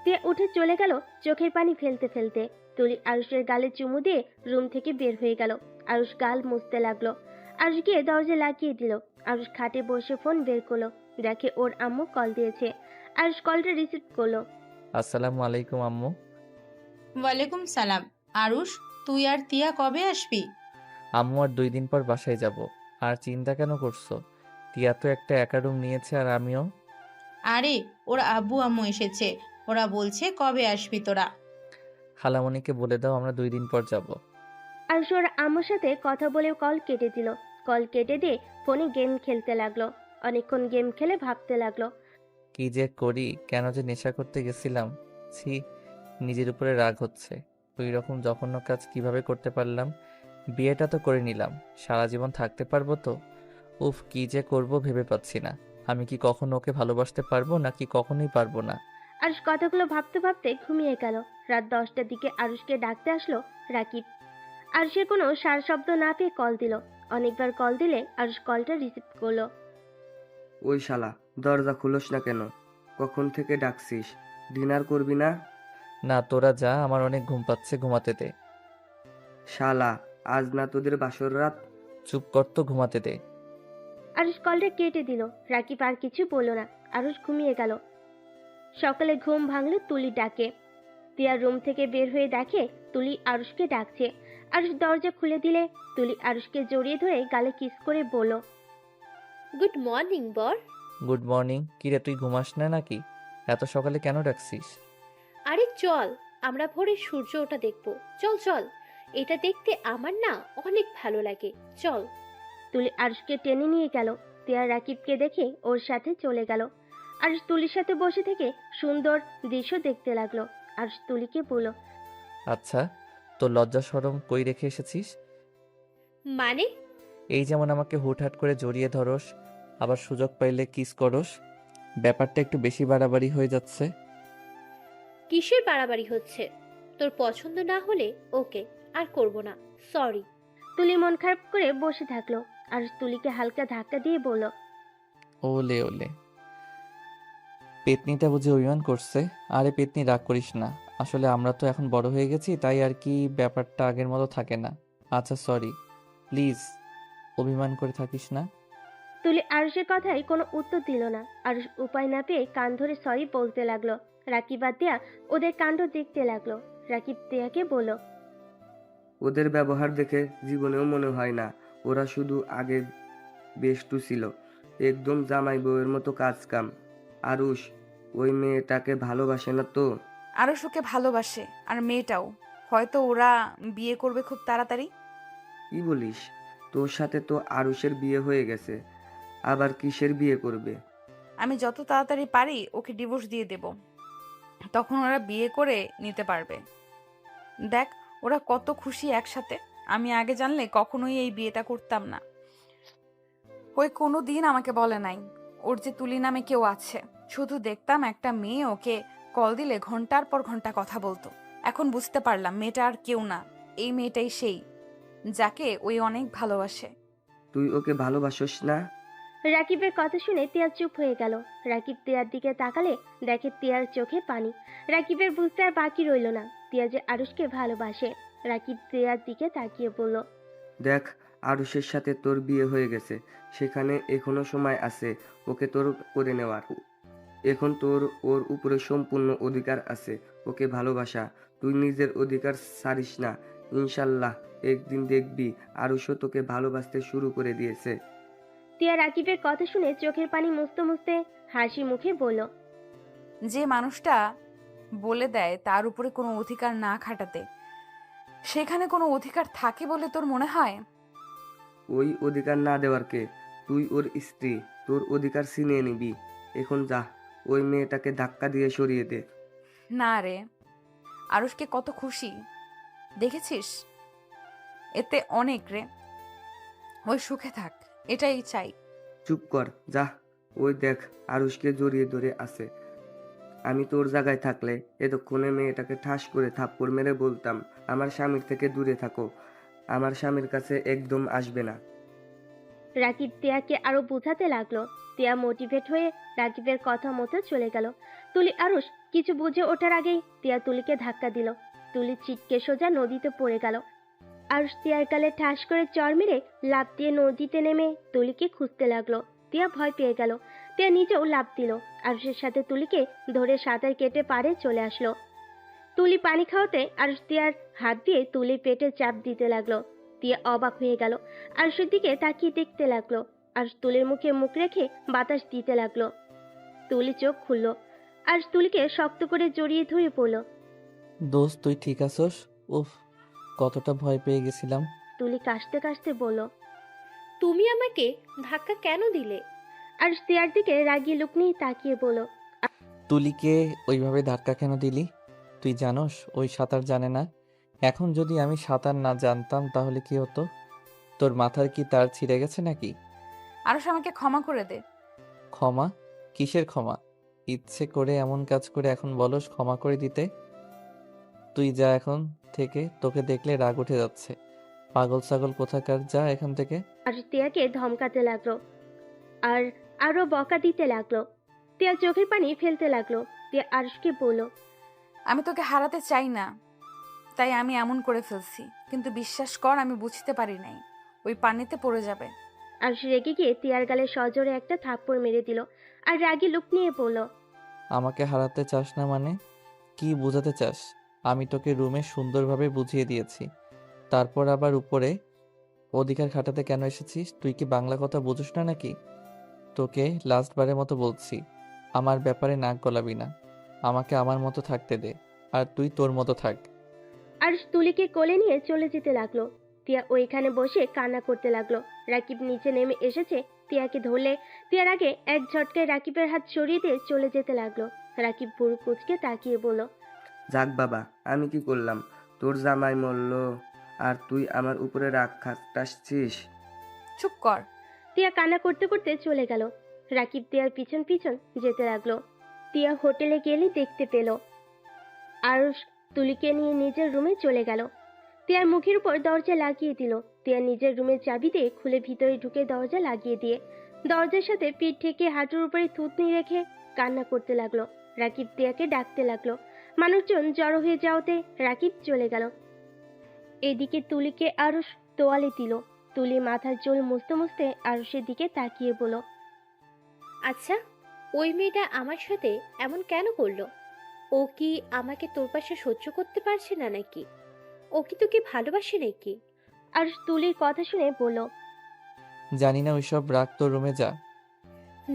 তিয়া উঠে চলে গেল চোখের পানি ফেলতে ফেলতে। তুলি আরুষের গালে চুমু দিয়ে রুম থেকে বের হয়ে গেল। আরুষ গাল মুছতে লাগলো। আরুষ গিয়ে দরজা লাগিয়ে দিল। আরুষ খাটে বসে ফোন বের করলো। দেখে ওর আম্মু কল দিয়েছে। আরুষ কলটা রিসিভ করলো। আসসালামু আলাইকুম আম্মু। ওয়ালাইকুম সালাম। আরুষ, তুই আর তিয়া কবে আসবি? আম্মু আর 2 দিন পর বাসায় যাব। আর চিন্তা কেন করছো? তিয়া তো একটা একা রুম নিয়েছে, আর আমিও। আরে, ওর আব্বু আম্মু এসেছে, ওরা বলছে কবে আসবি তোরা। খালামণিকে বলে দাও আমরা 2 দিন পর যাব। আরুষ ওর আম্মুর সাথে কথা বলে কল কেটে দিল। কল কেটে দিয়ে ফোনে গেম খেলতে লাগলো। অনেকক্ষণ গেম খেলে ভাবতে লাগলো। কি যে করি, কেন যে নেশা করতে গেছিলাম। ছি, নিজের উপরে রাগ হচ্ছে। ওই রকম জঘন্য কাজ কিভাবে করতে পারলাম। বিয়েটা তো করে নিলাম, সারা জীবন থাকতে পারবো তো। উফ, কি যে করব ভেবে পাচ্ছি না। আমি কি কখনো ওকে ভালোবাসতে পারবো, নাকি কখনোই পারবো না। আরুষ কথাগুলো ভাবতে ভাবতে ঘুমিয়ে গেল। রাত 10টার দিকে আরুষকে ডাকতে আসলো রাকিব। আরুষের কোনো সার শব্দ না পেয়ে কল দিল। অনেকবার কল দিলে আরুষ কলটা রিসিভ করলো। ওই শালা, দরজা খুলোস না কেন? কখন থেকে ডাকছিস? ডিনার করবি না? না, তোরা যা, আমার অনেক ঘুম পাচ্ছে, ঘুমাতে দে। শালা, আজ না তোদের বাসর রাত? চুপ কর তো, ঘুমাতে দে। আরুষ কলটা কেটে দিল। রাকিব আর কিছু বলল না। আরুষ ঘুমিয়ে গেল। সকালে ঘুম ভাঙলো তুলি ডাকে। তিয়া রুম থেকে বের হয়ে দেখে তুলি আরুষকে ডাকছে। আরুষ দরজা খুলে দিলে তুলি আরুষকে জড়িয়ে ধরে গালে কিস করে বলল, গুড মর্নিং বর। Good morning. কিরে, তুই ঘুমাস না নাকি? এত সকালে কেন ডাকছিস? আরে চল, আমরা ভোরে সূর্য ওঠা দেখবো। চল চল, এটা দেখতে আমার না অনেক ভালো লাগে। চল। তুলি আরুষকে টেনে নিয়ে গেল। তিয়া রাকিবকে দেখে ওর সাথে চলে গেল। আরুষ তুলির সাথে বসে থেকে সুন্দর দৃশ্য দেখতে লাগলো। আরুষ তুলিকে বলল, আচ্ছা, তোর লজ্জা শরম কই রেখে এসেছিস? মানে? এই যেমন আমাকে হুটহাট করে জড়িয়ে ধরস, আবার সুযোগ পাইলে কিস করস। ব্যাপারটা একটু বেশি বাড়াবাড়ি হয়ে যাচ্ছে। কিসের বাড়াবাড়ি হচ্ছে? তোর পছন্দ না হলে ওকে, আর করব না, সরি। তুলি মন খারাপ করে বসে থাকলো। আরুষ তুলিকে হালকা ধাক্কা দিয়ে বলল, ওলে ওলে, পেতনিটা বুঝে অভিমান করছে। আরে পেতনি, রাগ করিস না। আসলে আমরা তো এখন বড় হয়ে গেছি, তাই আর কি ব্যাপারটা আগের মতো থাকে না। আচ্ছা সরি, প্লিজ অভিমান করে থাকিস না। তুলি আরুষের কথায় কোনো উত্তর দিল না। আরুষ উপায় না পেয়ে কান ধরে সরি বলতে লাগলো। রাকিব আর তিয়া ওদের কাণ্ড দেখতে লাগলো। রাকিব তিয়াকে বলল, ওদের ব্যবহার দেখে জীবনেও মনে হয় না ওরা শুধু আগে বেষ্টু ছিল, একদম জামাই বউয়ের মতো কাজ কাম। আরুষ ওই মেয়েটাকে ভালোবাসে না তো? আরও ওকে ভালোবাসে, আর মেয়েটাও। হয়তো ওরা বিয়ে করবে খুব তাড়াতাড়ি। কি বলিস? তোর সাথে তো আরুষের বিয়ে হয়ে গেছে, আবার কিসের বিয়ে করবে? আমি যত তাড়াতাড়ি পারি ওকে ডিভোর্স দিয়ে দেব, তখন ওরা বিয়ে করে নিতে পারবে। দেখ ওরা কত খুশি একসাথে। আমি আগে জানলে কখনোই এই বিয়েটা করতাম না। ওই কোনো দিন আমাকে বলে নাই ওর যে তুলি নামে কেউ আছে। শুধু দেখতাম একটা মেয়ে ওকে কল দিলে ঘন্টার পর ঘন্টা কথা বলতো। এখন বুঝতে পারলাম মেয়েটা আর কেউ না, এই মেয়েটাই সেই যাকে ওই অনেক ভালোবাসে। তুই ওকে ভালোবাসোস না? রাকিবের কথা শুনে তিয়া চুপ হয়ে গেল। রাকিব তিয়ার দিকে তাকালে দেখে তিয়ার চোখে পানি। রাকিবের বুঝতে আর বাকি রইল না তিয়া যে আরুষকে ভালোবাসে। রাকিব তিয়ার দিকে তাকিয়ে বলল, দেখ, আরুষের সাথে তোর বিয়ে হয়ে গেছে, সেখানে এখনো সময় আছে ওকে তোর করে নেওয়ার। এখন তোর ওর উপরে সম্পূর্ণ অধিকার আছে ওকে ভালোবাসা। তুই নিজের অধিকার ছাড়িস না। ইনশাল্লাহ একদিন দেখবি আরুষও তোকে ভালোবাসতে শুরু করে দিয়েছে। তিয়া রাকিবের কথা শুনে চোখের পানি মুছতে মুছতে হাসি মুখে বলল, যে মানুষটা বলে দেয় তার উপরে কোনো অধিকার না খাটাতে, সেখানে কোনো অধিকার থাকে বলে তোর মনে হয়? ওই অধিকার না দেওয়ার কে? তুই ওর স্ত্রী, তোর অধিকার ছিনিয়ে নিবি। এখন যা, ওই মেয়েটাকে ধাক্কা দিয়ে সরিয়ে দে। না রে, আরুষকে কত খুশি দেখেছিস? এতে অনেক রে। ওই সুখে থাক, এটাই চাই। চুপ কর, যা। ওই দেখ, আরুষকে জড়িয়ে ধরে আছে। আমি তোর জায়গায় থাকলে এতক্ষণে মেয়েটাকে ঠাস করে থাপ্পড় মেরে বলতাম, আমার স্বামীর থেকে দূরে থাকো, আমার স্বামীর কাছে একদম আসবে না। রাকিব তিয়াকে আরো বোঝাতে লাগলো। তিয়া মোটিভেট হয়ে রাকিবের কথা মতো চলে গেল। তুলি আরুষ কিছু বুঝে ওঠার আগেই তিয়া তুলিকে ধাক্কা দিল। তুলি ছিটকে সোজা নদীতে পড়ে গেল। আরুষ তিয়ার গালে ঠাস করে চড় মেরে লাফ দিয়ে নদীতে নেমে তুলিকে খুঁজতে লাগলো। তিয়া ভয় পেয়ে গেল। তিয়া নিজেও লাফ দিল। আরুষের সাথে তুলিকে ধরে সাঁতার কেটে পাড়ে চলে আসলো। তুলি পানি খাওয়াতে আরুষ তিয়ার হাত দিয়ে তুলির পেটে চাপ দিতে লাগলো। তিয়া অবাক হয়ে গেল। আরুষের দিকে তাকিয়ে দেখতে লাগলো। আরুষ তুলির মুখে মুখ রেখে বাতাস দিতে লাগলো। তুলি চোখ খুললো। আরুষ তুলিকে শক্ত করে জড়িয়ে ধরে পড়ল। দোস্ত, তুই ঠিক আছোস? উফ, কতটা ভয় পেয়ে গেছিলাম। তুলি কাশতে কাশতে বলল, তুমি আমাকে ধাক্কা কেন দিলে? আরুষ তিয়ার দিকে রাগী লুক নিয়ে তাকিয়ে বলল, তুলিকে ওইভাবে ধাক্কা কেন দিলি? তুই জানোস ওই সাঁতার জানে না। এখন যদি আমি সাঁতার না জানতাম তাহলে কি হতো? তোর মাথার কি তার ছিঁড়ে গেছে নাকি? আরশ আমাকে ক্ষমা করে দে। ক্ষমা? কিসের ক্ষমা? ইচ্ছে করে এমন কাজ করে এখন বলস ক্ষমা করে দিতে? তুই যা এখন থেকে, তোকে দেখলে রাগ উঠে যাচ্ছে। পাগল ছাগল কোথাকার, যা এখান থেকে। আরুষ তিয়াকে ধমকাতে লাগলো আর আরো বকা দিতে লাগলো। তিয়া চোখের পানি ফেলতে লাগলো। তিয়া আরুষকে বলল, আমি তোকে হারাতে চাই না, তাই আমি এমন করে ফেলছি, কিন্তু বিশ্বাস কর আমি বুঝতে পারি নাই ওই পানিতে পড়ে যাবে। আরুষ রেগে গিয়ে তিয়ার গালে সজোরে একটা থাপ্পড় মেরে দিল আর রাগী লুক নিয়ে বলল, আমাকে হারাতে চাস না মানে? কি বোঝাতে চাস? আমি তোকে রুমে সুন্দরভাবে বুঝিয়ে দিয়েছি, তারপর আবার উপরে অধিকার খাটাতে কেন এসেছিস? তুই কি বাংলা কথা বুঝোস না নাকি? তোকে লাস্টবারের মতো বলছি, আমার ব্যাপারে নাক গলাবি না। আমাকে আমার মতো থাকতে দে, আর তুই তোর মতো থাক। আরুষ তুলিকে কোলে নিয়ে চলে যেতে লাগলো। তিয়া ওইখানে বসে কান্না করতে লাগলো। রাকিব নিচে নেমে এসেছে, তিয়াকে ধরলে তিয়ার আগে এক ঝটকায় রাকিবের হাত সরিয়ে দিয়ে চলে যেতে লাগলো। রাকিব ভুরু কুচকে তাকিয়ে বলল, যাক বাবা, আমি কি করলাম? তোর জামাই মরল আর তুই আমার উপরে রাগ খাটাচ্ছিস? চুপ কর। তিয়া কান্না করতে করতে চলে গেল। রাকিব তিয়ার পিছন পিছন যেতে লাগলো। তিয়া হোটেলে গেলে দেখতে পেল আরুষ তুলিকে নিয়ে নিজের রুমে চলে গেল। তিয়ার মুখের উপর দরজা লাগিয়ে দিল। তিয়া নিজের রুমের চাবি দিয়ে খুলে ভিতরে ঢুকে দরজা লাগিয়ে দিয়ে দরজার সাথে পিঠ ঠেকে হাঁটুর উপরে থুতনি রেখে কান্না করতে লাগলো। রাকিব তিয়াকে ডাকতে লাগলো। মানুষজন জড়ো হয়ে যাওয়াতে রাকিব চলে গেল। এদিকে তুলিকে আরুষ তোয়ালে দিল। তুলি মাথার চুল মুছতে মুছতে আরুষের দিকে তাকিয়ে বলল, আচ্ছা, ওই মেয়েটা আমার সাথে এমন কেন করলো? ও কি আমাকে তোর পাশে সহ্য করতে পারছে না নাকি? ও কি তোকে ভালোবাসে নাকি? আরুষ তুলির কথা শুনে বলল, জানি না, ওইসব রাগ, তোর রুমে যা।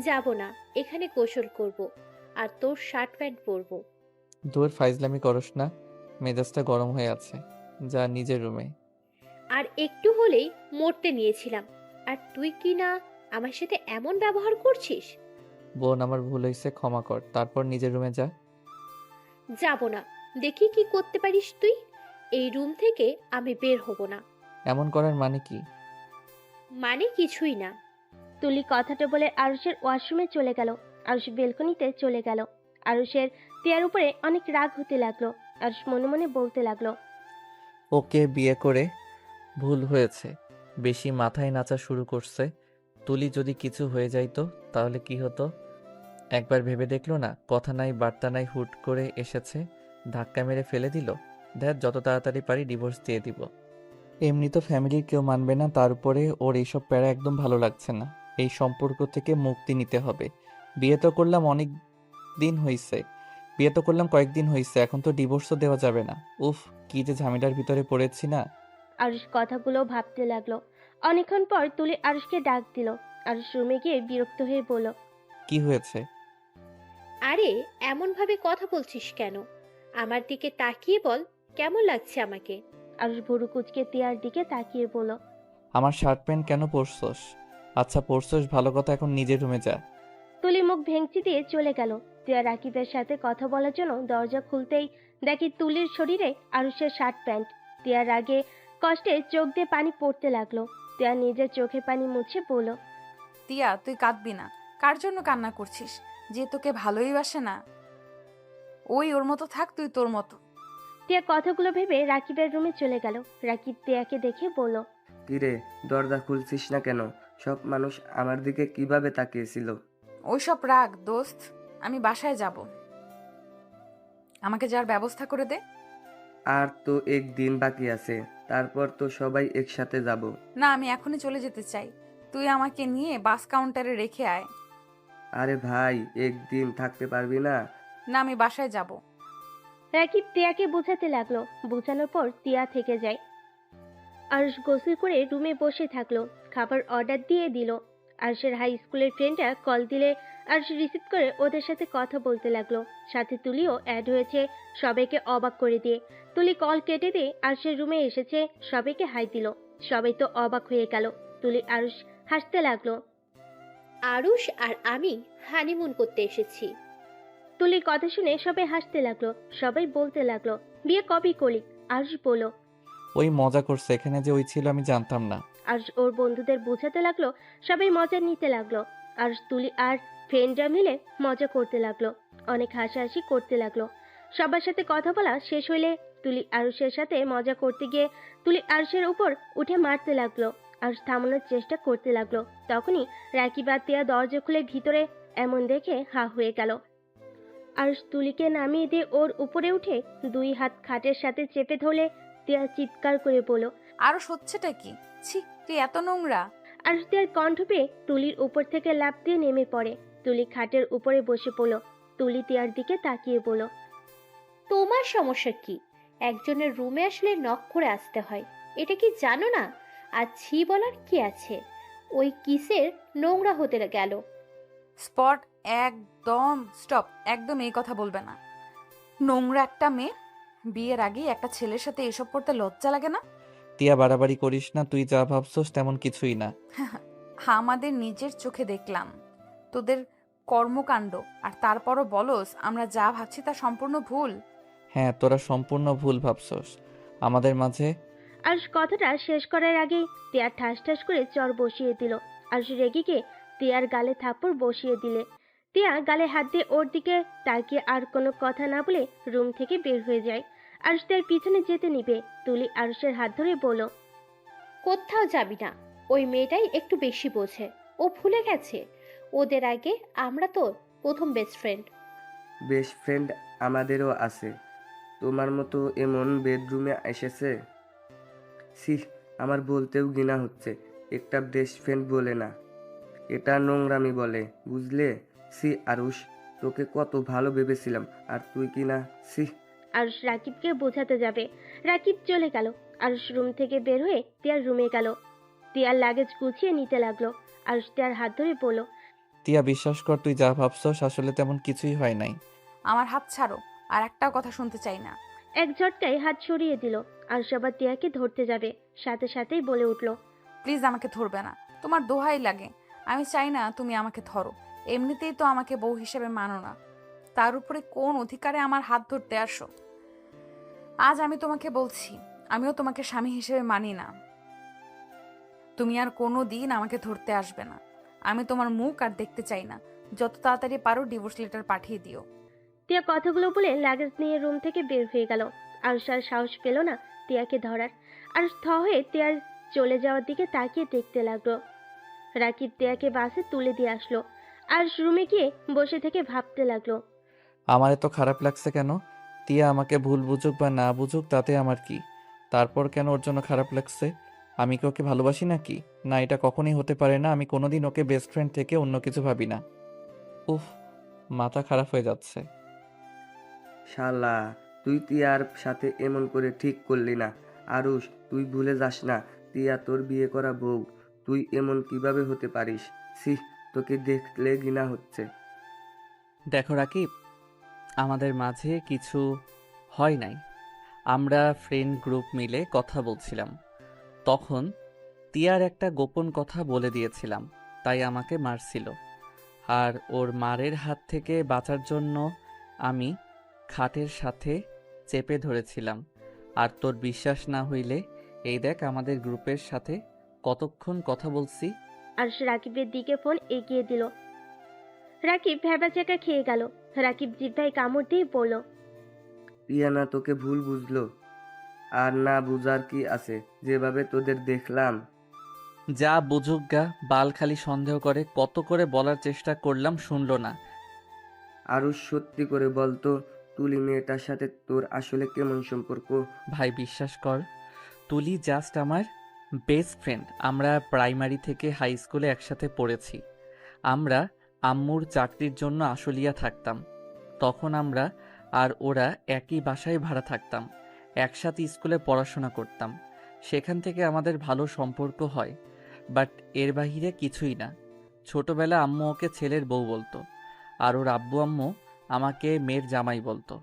যাব না, এখানে গোসল করব আর তোর শার্ট প্যান্ট পরবো। দূর ফাইজলামি করস না, মেজাজটা গরম হয়ে আছে। যা নিজের রুমে। আর একটু হলেই মরতে নিয়েছিলাম, আর তুই কি না আমার সাথে এমন ব্যবহার করছিস? বোন, আমার ভুল হয়েছে, ক্ষমা কর। তারপর নিজের রুমে যা। যাব না, দেখি কি করতে পারিস তুই। এই রুম থেকে আমি বের হব না। এমন করার মানে কি? মানে কিছুই না। তুলি কথাটা বলে আরুষের ওয়াশরুমে চলে গেল। আরুষ বেলকনিতে চলে গেল। আরুষের তিয়ার উপরে অনেক রাগ হতে লাগলো। আরুষ মনে মনে বলতে লাগলো, ওকে বিয়ে করে ভুল হয়েছে, বেশি মাথায় নাচা শুরু করছে। তুলি যদি কিছু হয়ে যাইতো তাহলে কি হতো? একবার ভেবে দেখলো না? কথা নাই বার্তা নাই, হুট করে এসেছে, ধাক্কা মেরে ফেলে দিল। দেখ, যত তাড়াতাড়ি পারি ডিভোর্স দিয়ে দিব। এমনি তো ফ্যামিলির কেউ মানবে না, তার উপরে ওর এইসব প্যারা একদম ভালো লাগছে না। এই সম্পর্ক থেকে মুক্তি নিতে হবে। বিয়ে তো করলাম অনেক দিন হইছে, বিয়ে তো করলাম কয়েকদিন হইছে, এখন তো ডিভোর্সও দেওয়া যাবে না। উফ, কি যে ঝামেলার ভিতরে পড়েছি না। আরুষ কথাগুলো ভাবতে লাগলো। অনেকক্ষণ পর তুলি আরুষকে ডাক দিল। আরুষ রুমে গিয়ে বিরক্ত হয়ে বলল, কি হয়েছে? আরে এমন ভাবে কথা বলছিস কেন? আমার দিকে তাকিয়ে বল, কেমন লাগছে আমাকে? আরুষ ভুরু কুচকে তিয়ার দিকে তাকিয়ে বলল, আমার শার্ট প্যান্ট কেন পরছস? আচ্ছা পরছস, ভালো কথা, এখন নিজের রুমে যা। তুলি মুখ ভেঙচি দিয়ে চলে গেল। তিয়া রাকিবের সাথে কথা বলার জন্য দরজা খুলতেই দেখি তুলির শরীরে আরুষের শার্ট প্যান্ট। তিয়ার রাগে কষ্টে চোখ দিয়ে পানি পড়তে লাগলো। তিয়া নিজের চোখে পানি মুছে বলল, তিয়া, তুই কাঁদবি না। কার জন্য কান্না করছিস? যে তোকে ভালোই বাসে না। ওই ওর মতো থাক, তুই তোর মতো। তিয়া কথাগুলো ভেবে রাকিবের রুমে চলে গেল। রাকিব তিয়াকে দেখে বলল, কিরে, দরজা খুলছিস না কেন? সব মানুষ আমার দিকে কিভাবে তাকিয়েছিল? ওইসব রাগ দোস্ত, আমি বাসায় যাব। আমাকে যার ব্যবস্থা করে দে। আর তো একদিন বাকি আছে, তারপর তো সবাই একসাথে যাব। না, আমি এখনই চলে যেতে চাই। তুই আমাকে নিয়ে বাস কাউন্টারে রেখে আয়। আরে ভাই, একদিন থাকতে পারবি না? না, আমি বাসায় যাব। রাকিব তিয়াকে বোঝাতে লাগলো। বোঝানোর পর তিয়া থেকে যায়। আরুষ গোসল করে রুমে বসে থাকলো। খাবার অর্ডার দিয়ে দিল। আরুষের হাই স্কুলের ফ্রেন্ডরা কল দিলে আরুষ রিসিভ করে ওদের সাথে কথা বলতে লাগলো। সাথে তুলিও অ্যাড হয়েছে, সবাইকে অবাক করে দিয়ে। তুলি কল কেটে দিয়ে আরুষের রুমে এসেছে, সবাইকে হাই দিল। সবাই তো অবাক হয়ে গেল। তুলি আরুষ হাসতে লাগলো। আরুষ আর আমি হানিমুন করতে এসেছি। তুলির কথা শুনে সবাই হাসতে লাগলো। সবাই বলতে লাগলো, বিয়ে কবে করলি? আরুষ বলল। ওই মজা করছে, এখানে যে ওই ছিল আমি জানতাম না। আরুষ ওর বন্ধুদের বোঝাতে লাগলো। সবাই মজা নিতে লাগলো। আরুষ, তুলি আর ফ্রেন্ডরা মিলে মজা করতে লাগলো। অনেক হাসাহাসি করতে লাগলো। সবার সাথে কথা বলা শেষ হইলে তুলি আরুষের সাথে মজা করতে গিয়ে তুলি আরুষের উপর উঠে মারতে লাগলো। আরুষ থামানোর চেষ্টা করতে লাগলো। তখনই রাকিব আর তিয়া দরজা খুলে ভিতরে এমন দেখে হা হয়ে গেল। আরুষ তুলিকে নামিয়ে দিয়ে ওর উপরে উঠে 2 হাত খাটের সাথে চেপে ধরলে তিয়া চিৎকার করে বলল। আরো হচ্ছেটা কি? ছি, তুই এত নোংরা। আরুষ তিয়ার কণ্ঠ পেয়ে তুলির উপর থেকে লাফ দিয়ে নেমে পড়ে। তুলি খাটের উপরে বসে পড়ল। তুলি তিয়ার দিকে তাকিয়ে বলল। তোমার সমস্যা কি? একজনের রুমে আসলে নক করে আসতে হয়, এটা কি জানো না? আর ছি বলার কি আছে? ওই কিসের নোংরা হতে গেল। স্পট, একদম স্টপ, একদম এই কথা বলবে না। নোংরা একটা মেয়ে, বিয়ের আগে একটা ছেলের সাথে এসব করতে লজ্জা লাগে না? তিয়া বাড়াবাড়ি করিস না, তুই যা ভাবছস তেমন কিছুই না। আমাদের নিজের চোখে দেখলাম তোদের কর্মকাণ্ড, আর তারপরও বলস আমরা যা ভাবছি তা সম্পূর্ণ ভুল। হ্যাঁ, তোরা সম্পূর্ণ ভুল ভাবছস। আমাদের মাঝে আরুষ কথাটা শেষ করার আগেই তিয়ার ঠাস ঠাস করে চর বসিয়ে দিল। আরুষ রেগে গিয়ে তিয়ার গালে থাপ্পড় বসিয়ে দিলে তিয়া গালে হাত দিয়ে ওর দিকে তাকিয়ে আর কোনো কথা না বলে রুম থেকে বের হয়ে যায়। আরুষ তার পিছনে যেতে নিবে। তুলি আরুষের হাত ধরে বলল। কোথাও যাবি না, ওই মেয়েটাই একটু বেশি বোঝে। ও ভুলে গেছে ওদের আগে আমরা তো প্রথম বেস্ট ফ্রেন্ড। বেস্ট ফ্রেন্ড আমাদেরও আছে, তোমার মতো এমন বেডরুমে এসেছে। সি, আমার বলতেও ঘৃণা হচ্ছে। একটা বেস্ট ফ্রেন্ড বলে না, এটা নোংরামি বলে, বুঝলে? সি আরুষ, তোকে কত ভালো ভেবেছিলাম, আর তুই কি না, সি। আরুষ রাকিবকে বোঝাতে যাবে। রাকিব চলে গেল। আরুষ রুম থেকে বের হয়ে তিয়ার রুমে গেল। তিয়ার লাগেজ গুছিয়ে নিতে লাগলো। আরুষ তিয়ার হাত ধরে বলল। তিয়া বিশ্বাস কর, তুই যা ভাবছস আসলে তেমন কিছুই হয় নাই। আমার হাত ছাড়ো, আর একটাও কথা শুনতে চাই না। এক ঝটকায় হাত সরিয়ে দিল। আরুষ আবার তিয়াকে ধরতে যাবে, সাথে সাথেই বলে উঠল। প্লিজ আমাকে ধরবে না, তোমার দোহাই লাগে। আমি চাই না তুমি আমাকে ধরো। এমনিতেই তো আমাকে বউ হিসেবে মানো না, তার উপরে কোন অধিকারে আমার হাত ধরতে আসো? আজ আমি তোমাকে বলছি, আমিও তোমাকে স্বামী হিসেবে মানি না। তুমি আর কোনো দিন আমাকে ধরতে আসবে না। আমি তোমার মুখ আর দেখতে চাই না। যত তাড়াতাড়ি পারো ডিভোর্স লেটার পাঠিয়ে দিও। তিয়া কথাগুলো বলে লাগেজ নিয়ে রুম থেকে বের হয়ে গেল। আরুষ আর সাহস পেল না তিয়াকে ধরার। আরুষ থ হয়ে তিয়ার চলে যাওয়ার দিকে তাকিয়ে দেখতে লাগলো। রাকিব তিয়াকে বাসে তুলে দিয়ে আসলো। আরুষ রুমে গিয়ে বসে থেকে ভাবতে লাগলো। আমার এত খারাপ লাগছে কেন? তিয়া আমাকে ভুল বুঝুক বা না বুঝুক তাতে আমার কি? তারপর কেন ওর জন্য খারাপ লাগছে? আমি কি ওকে ভালোবাসি নাকি? না, এটা কখনোই হতে পারে না। আমি কোনোদিন ওকে বেস্ট ফ্রেন্ড থেকে অন্য কিছু ভাবি না। উফ, মাথা খারাপ হয়ে যাচ্ছে। শালা, তুই তিয়ার সাথে এমন করে ঠিক করলি না। আরুষ, তুই ভুলে যাস না, তিয়া তোর বিয়ে করা বউ। তুই এমন কিভাবে হতে পারিস? সি, তোকে দেখলে ঘৃণা হচ্ছে। দেখো রাকিব, আমাদের মাঝে কিছু হয় নাই। আমরা ফ্রেন্ড গ্রুপ মিলে কথা বলছিলাম, তখন তিয়ার একটা গোপন কথা বলে দিয়েছিলাম, তাই আমাকে মারছিল। আর ওর মারের হাত থেকে বাঁচার জন্য আমি খাটের সাথে চেপে ধরেছিলাম। আর তোর বিশ্বাস না হইলে এই দেখ আমাদের গ্রুপের সাথে কতক্ষণ কথা বলছি। আরুষ রাকিবের দিকে ফোন এগিয়ে দিল। রাকিব ভ্যাবাচাকা খেয়ে গেল। রাকিব জিহ্বায় কামড় দিয়ে বলল। টিয়ানা তোকে ভুল বুঝলো, আর না বুঝার কি আছে, যেভাবে তোদের দেখলাম। যা বুঝুক গা, বাল খালি সন্দেহ করে। কত করে বলার চেষ্টা করলাম, শুনলো না। আরুষ, সত্যি করে বলতো, তুলি মেয়েটার সাথে তোর আসলে কেমন সম্পর্ক? ভাই বিশ্বাস কর, তুলি জাস্ট আমার বেস্ট ফ্রেন্ড। আমরা প্রাইমারি থেকে হাই স্কুলে একসাথে পড়েছি। আমরা আম্মুর চাকরির জন্য আশুলিয়া থাকতাম। তখন আমরা আর ওরা একই বাসায় ভাড়া থাকতাম, একসাথে স্কুলে পড়াশোনা করতাম। সেখান থেকে আমাদের ভালো সম্পর্ক হয়, বাট এর বাহিরে কিছুই না। ছোটবেলা আম্মু ওকে ছেলের বউ বলতো, আর ওর আব্বু আম্মু আমাকে মেয়ের জামাই বলতো।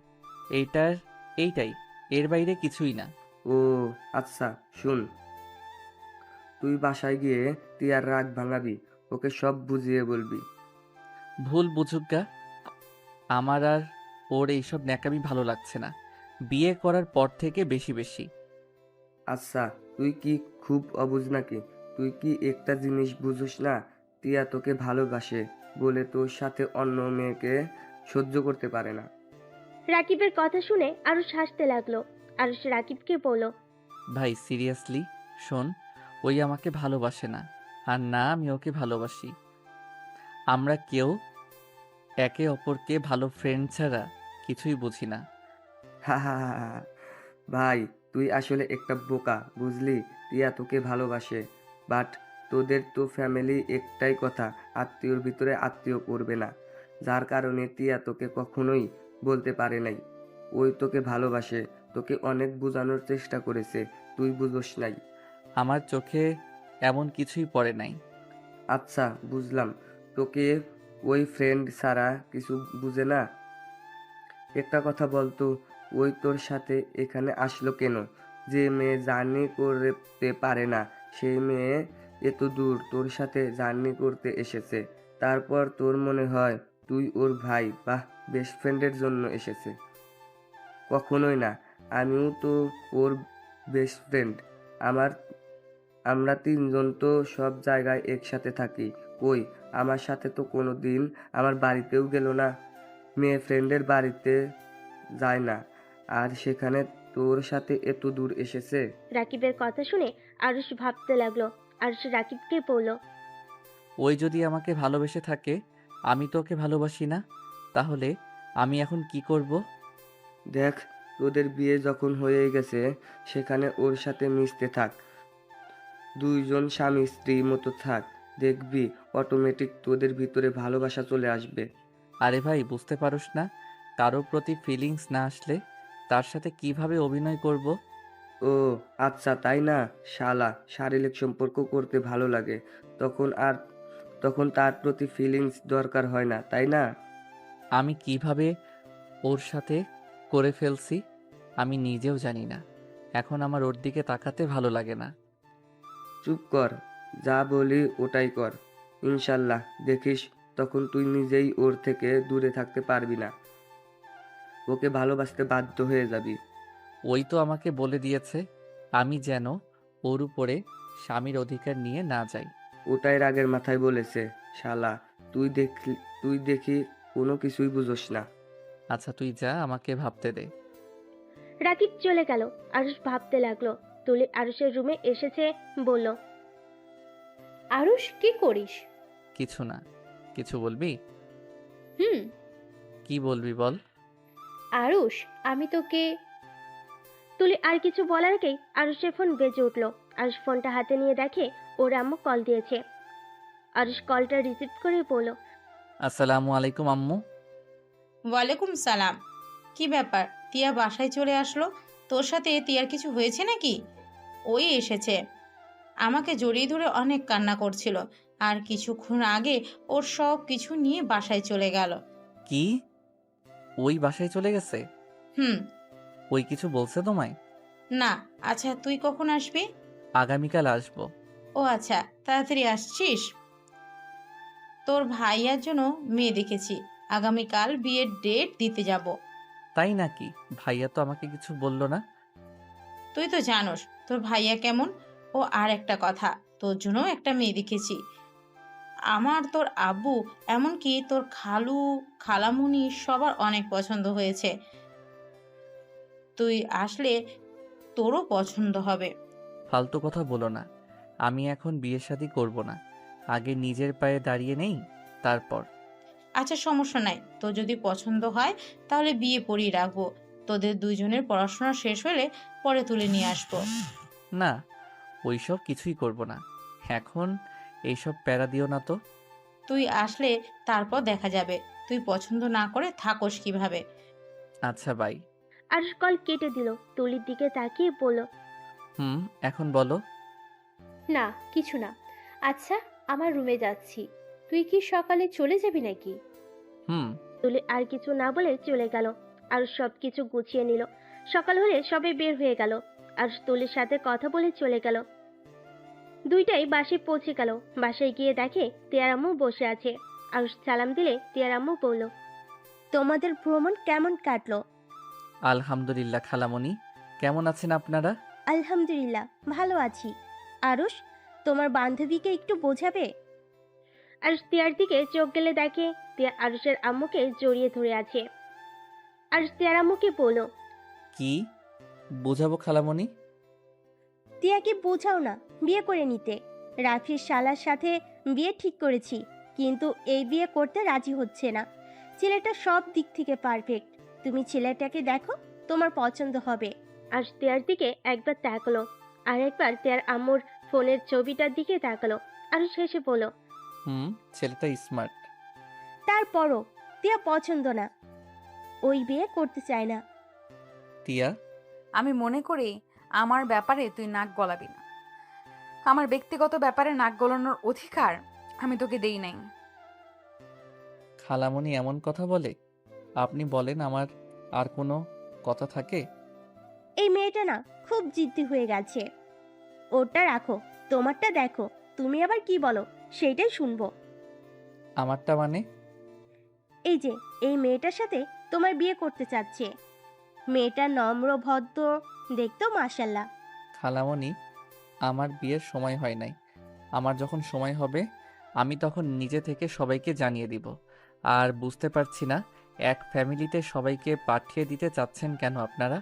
এইটাই, এর বাইরে কিছুই না। ও আচ্ছা, শুন, তুই বাসায় গিয়ে তিয়ার রাগ ভাঙাবি, ওকে সব বুঝিয়ে বলবি। ভুল বুঝুক গা, আমার আর ওর এইসব ন্যাকামি ভালো লাগছে না, বিয়ে করার পর থেকে বেশি বেশি। আচ্ছা, তুই কি খুব অবুঝ নাকি? তুই কি একটা জিনিস বুঝিস না? তিয়া তোকে ভালোবাসে বলে তোর সাথে অন্য মেয়েকে সহ্য করতে পারে না। রাকিবের কথা শুনে আরুষ হাসতে লাগলো। আরুষ রাকিবকে বলল, ভাই সিরিয়াসলি শোন, ওই আমাকে ভালোবাসে না, আর না আমি ওকে ভালোবাসি। আমরা কেউ একে অপরকে ভালো ফ্রেন্ড ছাড়া কিছুই বুঝি না। হা হা হা হা। ভাই, তুই আসলে একটা বোকা, বুঝলি? তিয়া তোকে ভালোবাসে, বাট তোদের তো ফ্যামিলি একটাই কথা, আত্মীয়র ভিতরে আত্মীয় করবে না, যার কারণে তিয়া তোকে কখনোই বলতে পারে নাই ওই তোকে ভালোবাসে। তোকে অনেক বোঝানোর চেষ্টা করেছে, তুই বুঝোস নাই। আমার চোখে এমন কিছুই পড়ে নাই। আচ্ছা, বুঝলাম, তোকে ওই ফ্রেন্ড ছাড়া কিছু বুঝে না। একটা কথা বলতো, ওই তোর সাথে এখানে আসলো কেন? যে মেয়ে জার্নি করতে পারে না, সেই মেয়ে এত দূর তোর সাথে জার্নি করতে এসেছে, তারপর তোর মনে হয় তুই ওর ভাই বা বেস্ট ফ্রেন্ডের জন্য এসেছে? কখনোই না। আমিও তো ওর বেস্ট ফ্রেন্ড। আমার আমরা তিনজন তো সব জায়গায় একসাথে থাকি। কই, আমার সাথে তো কোনো দিন আমার বাড়িতেও গেল না, মেয়ে ফ্রেন্ডের বাড়িতে যায় না, আর সেখানে তোর সাথে এত দূর এসেছে। রাকিবের কথা শুনে আরুষ ভাবতে লাগলো। আরুষ রাকিবকে বলল, ওই যদি আমাকে ভালোবেসে থাকে, আমি তো ওকে ভালোবাসি না, তাহলে আমি এখন কি করব? দেখ, তোদের বিয়ে যখন হয়ে গেছে, সেখানে ওর সাথে মিশতে থাক, দুইজন স্বামী স্ত্রী মতো থাক, দেখবি অটোমেটিক তোদের ভিতরে ভালোবাসা চলে আসবে। আরে ভাই বুঝতে পারোস না, কারোর প্রতি ফিলিংস না আসলে তার সাথে কিভাবে অভিনয় করব? ও আচ্ছা, তাই না? শালা, শারীরিক সম্পর্ক করতে ভালো লাগে, তখন আর তখন তার প্রতি ফিলিংস দরকার হয় না, তাই না? আমি কিভাবে ওর সাথে করে ফেলছি আমি নিজেও জানি না, এখন আমার ওর দিকে তাকাতে ভালো লাগে না। চুপ কর, যা বলি ওটাই কর। ইনশাল্লাহ দেখিস, তখন তুই নিজেই ওর থেকে দূরে থাকতে পারবি না, ওকে ভালোবাসতে বাধ্য হয়ে যাবি। ওই তো আমাকে বলে দিয়েছে আমি যেন ওর উপরে স্বামীর অধিকার নিয়ে না যাই। ওটাই রাগের মাথায় বলেছে। শালা, তুই দেখি কোনো কিছুই বুঝোস না। আচ্ছা তুই যা, আমাকে ভাবতে দে। রাকিব চলে গেল। আরুষ ভাবতে লাগলো। তুলি আরুষের রুমে এসেছে, বলল, আরুষ, কি করিস? কিছু না। কিছু বলবি? হুম। কি বলবি বল। আরুষ, আমি তোকে। তুলি আর কিছু বলার আগেই আরুষের ফোন বেজে উঠলো। আরুষ ফোনটা হাতে নিয়ে দেখে ওর আম্মু কল দিয়েছে। আরুষ কলটা রিসিভ করে বলল, আসসালামু আলাইকুম আম্মু। ওয়ালাইকুম সালাম। কি ব্যাপার, তিয়া বাসায় চলে আসলো? তোর সাথে তিয়ার কিছু হয়েছে নাকি? ওই এসেছে, আমাকে জড়িয়ে ধরে অনেক কান্না করছিল, আর কিছুক্ষণ আগে ওর সব কিছু নিয়ে বাসায় চলে গেল। কি? ওই বাসায় চলে গেছে? হুম। ওই কিছু বলছে তোমায়? না। আচ্ছা তুই কখন আসবি? আগামীকাল আসবো। ও আচ্ছা, তাড়াতাড়ি আসছিস? তোর ভাইয়ার জন্য মেয়ে দেখেছি, আগামীকাল বিয়ের ডেট দিতে যাব। তাই নাকি? ভাইয়া তো আমাকে কিছু বললো না। তুই তো জানোস তোর ভাইয়া কেমন। ও আর একটা কথা, তোর জন্য একটা মেয়ে দেখেছি। আমার, তোর আব্বু, এমনকি তোর খালু, খালামুনি সবার অনেক পছন্দ হয়েছে। তুই আসলে তোরও পছন্দ হবে। ফালতু কথা বলো না, আমি এখন বিয়ে শাদী করব না, আগে নিজের পায়ে দাঁড়িয়ে নেই তারপর। আচ্ছা সমস্যা নাই, তোর যদি পছন্দ হয় তাহলে বিয়ে পড়িয়ে রাখবো। তোদের দুইজনের পড়াশোনা শেষ হলে পরে তুলে নিয়ে আসবো। না, ওইসব কিছুই করব না, এখন এইসব প্যারা দিও না তো। তুই আসলে তারপর দেখা যাবে তুই পছন্দ না করে থাকোস কিভাবে। আচ্ছা বাই। আরুষ কল কেটে দিল। তুলির দিকে তাকিয়ে বলল, এখন বলো। না, কিছু না। আচ্ছা, আমার রুমে যাচ্ছি। তুই কি সকালে চলে যাবি নাকি? হুম। তুলি আর কিছু না বলে চলে গেল। আরুষ সবকিছু গুছিয়ে নিল। সকাল হলে সবাই বের হয়ে গেল। আরুষ তুলির সাথে কথা বলে চলে গেল। দুইটাই বাসায় পৌঁছে গেল। বাসায় গিয়ে দেখে তিয়ার আম্মু বসে আছে। আরুষ সালাম দিলে তিয়ার আম্মু বলল, তোমাদের ভ্রমণ কেমন কাটলো? আলহামদুলিল্লাহ খালামণি, কেমন আছেন আপনারা? আলহামদুলিল্লাহ, ভালো আছি। আরুষ, তোমার বান্ধবীকে একটু বোঝাবে? আরুষ তিয়ার দিকে চোখ গেলে দেখে তিয়া আরুষের আম্মুকে জড়িয়ে ধরে আছে। আরুষ তিয়ার আম্মুকে বলল, কি বোঝাবো খালামণি? তিয়াকে বোঝাও না বিয়ে করে নিতে। রাফির শালার সাথে বিয়ে ঠিক করেছি, কিন্তু এই বিয়ে করতে রাজি হচ্ছে না। ছেলেটা সব দিক থেকে পারফেক্ট। তুমি ছেলেটাকে দেখো, তোমার পছন্দ হবে। আর তিয়ার দিকে একবার তাকালো, আর একবার তিয়ার আম্মুর ফোনের ছবিটার দিকে তাকালো। আর শেষে বলল, ছেলেটা স্মার্ট। তারপরও তিয়া পছন্দ না, ওই বিয়ে করতে চায় না। টিয়া, আমি মনে করি আমার ব্যাপারে তুই নাক গলাবি না। আমার ব্যক্তিগত ব্যাপারে নাক গলানোর অধিকার আমি তোকে দেই নাই। খালামণি এমন কথা বলে? আপনি বলেন, আমার আর কোনো কথা থাকে? এই মেয়েটা না খুব জিদ্দি হয়ে গেছে। ওটা রাখো, তোমারটা দেখো। তুমি আবার কি বলো সেইটাই শুনবো। আমারটা মানে? এই যে এই মেয়েটার সাথে তোমার বিয়ে করতে চাচ্ছে। মেয়েটা নম্র ভদ্র, দেখতো মাশাল্লাহ। খালামণি, আমার বিয়ের সময় হয় নাই। আমার যখন সময় হবে আমি তখন নিজে থেকে সবাইকে জানিয়ে দিব। আর বুঝতে পারছি না, এক ফ্যামিলিতে সবাইকে পাঠিয়ে দিতে চাচ্ছেন কেন আপনারা?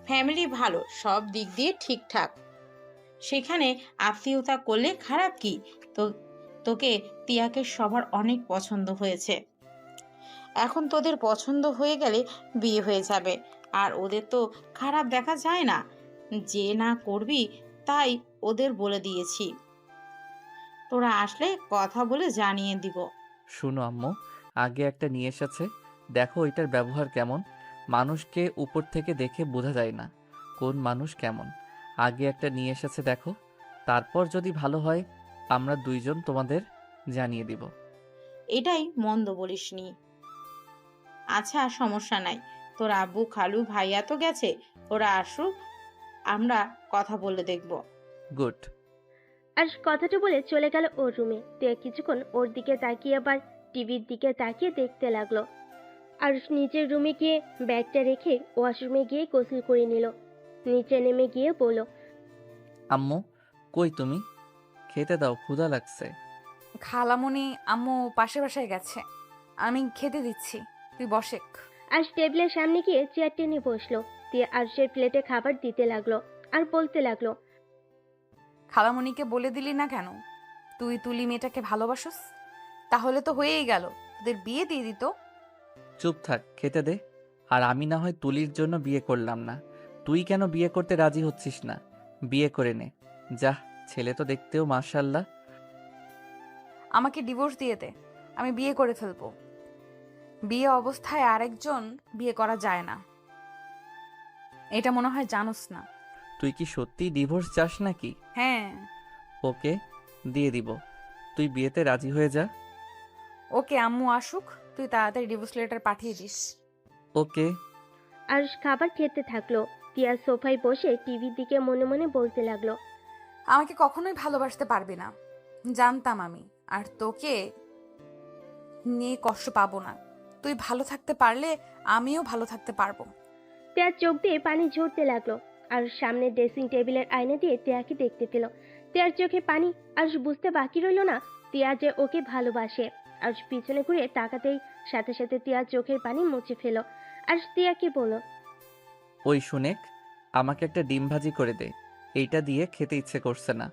ফ্যামিলি ভালো, সব দিক দিয়ে ঠিকঠাক, সেখানে আত্মীয়তা করলে খারাপ কি? তো তোকে তিয়াকে সবার অনেক পছন্দ হয়েছে। এখন তোদের পছন্দ হয়ে গেলে বিয়ে হয়ে যাবে। আর ওদের তো খারাপ দেখা যায় না, যে না করবি তাই ওদের বলে দিয়েছি। তোরা আসলে কথা বলে জানিয়ে দিব। শুনো আম্মু, আগে একটা নিয়ে এসেছে, দেখো এটার ব্যবহার কেমন। মানুষকে উপর থেকে দেখে বোঝা যায় না কোন মানুষ কেমন। আগে একটা নিয়ে এসেছে দেখো, তারপর যদি ভালো হয় আমরা দুইজন তোমাদের জানিয়ে দিব। এটাই মন্দ বলিসনি। আচ্ছা, সমস্যা নাই। তোর আব্বু খালু ভাইয়া তো গেছে, ওরা আসুক, আমরা কথা বলে দেখব। গুড। আর কথাটা বলে চলে গেল ওর রুমে। তে কিছুক্ষণ ওর দিকে তাকিয়ে আবার টিভির দিকে তাকিয়ে দেখতে লাগলো। আর নিচের রুমে গিয়ে ব্যাগটা রেখে ওয়াশরুমে গিয়ে গোসল করে নিল। নিচে নেমে গিয়ে বলল, আম্মু কই তুমি? খেতে দাও, ক্ষুধা লাগছে। খালামণি আম্মু পাশে বাসায় গেছে, আমি খেতে দিচ্ছি, তুই বসেক। আজ টেবিলের সামনে গিয়ে চেয়ার টেনে বসলো। দিয়ে আরশের প্লেটে খাবার দিতে লাগলো আর বলতে লাগলো, খালামণিকে বলে দিলি না কেন তুই তুলি মেয়েটাকে ভালোবাসস? তাহলে তো হয়েই গেল, তোদের বিয়ে দিয়ে দিত। চুপ থাক, খেতে দে। আর আমি না হয় তুলির জন্য বিয়ে করলাম না, তুই কেন বিয়ে করতে রাজি হচ্ছিস না? বিয়ে করে নে যা, ছেলে তো দেখতেও মাশাআল্লাহ। আমাকে ডিভোর্স দিয়ে দে, আমি বিয়ে করে ফেলবো। বিয়ে অবস্থায় আরেকজন বিয়ে করা যায় না, এটা মনে হয় জানোস না। তুই কি সত্যি ডিভোর্স চাস নাকি? হ্যাঁ। ওকে, দিয়ে দিব, তুই বিয়েতে রাজি হয়ে যা। ওকে, আম্মু আসুক, তুই তাড়াতাড়ি ডিভোর্স লেটার পাঠিয়ে দিস। ওকে। আরশ খাবার খেতে থাকলো। টিয়া সোফায় বসে টিভির দিকে মনে মনে বলতে লাগলো, আমাকে কখনোই ভালোবাসতে পারবি না, জানতাম আমি। আর তোকে নিয়ে কষ্ট পাবো না। তুই ভালো থাকতে পারলে আমিও ভালো থাকতে পারবো। টিয়ার চোখ দিয়ে পানি ঝরতে লাগলো। আর সামনে ড্রেসিং টেবিলের আয়না দিয়ে টিয়াকে দেখতে পেল। টিয়ার চোখে পানি। আরশ বুঝতে বাকি রইল না টিয়া যে ওকে ভালোবাসে। আরশ পিছনে ঘুরে তাকাতেই সাথে সাথে টিয়ার চোখের পানি মুছে ফেল। আরশ টিয়াকে বলল, ওই শুনেক, আমাকে একটা ডিম ভাজি করে দে, এইটা দিয়ে খেতে ইচ্ছে করছে না।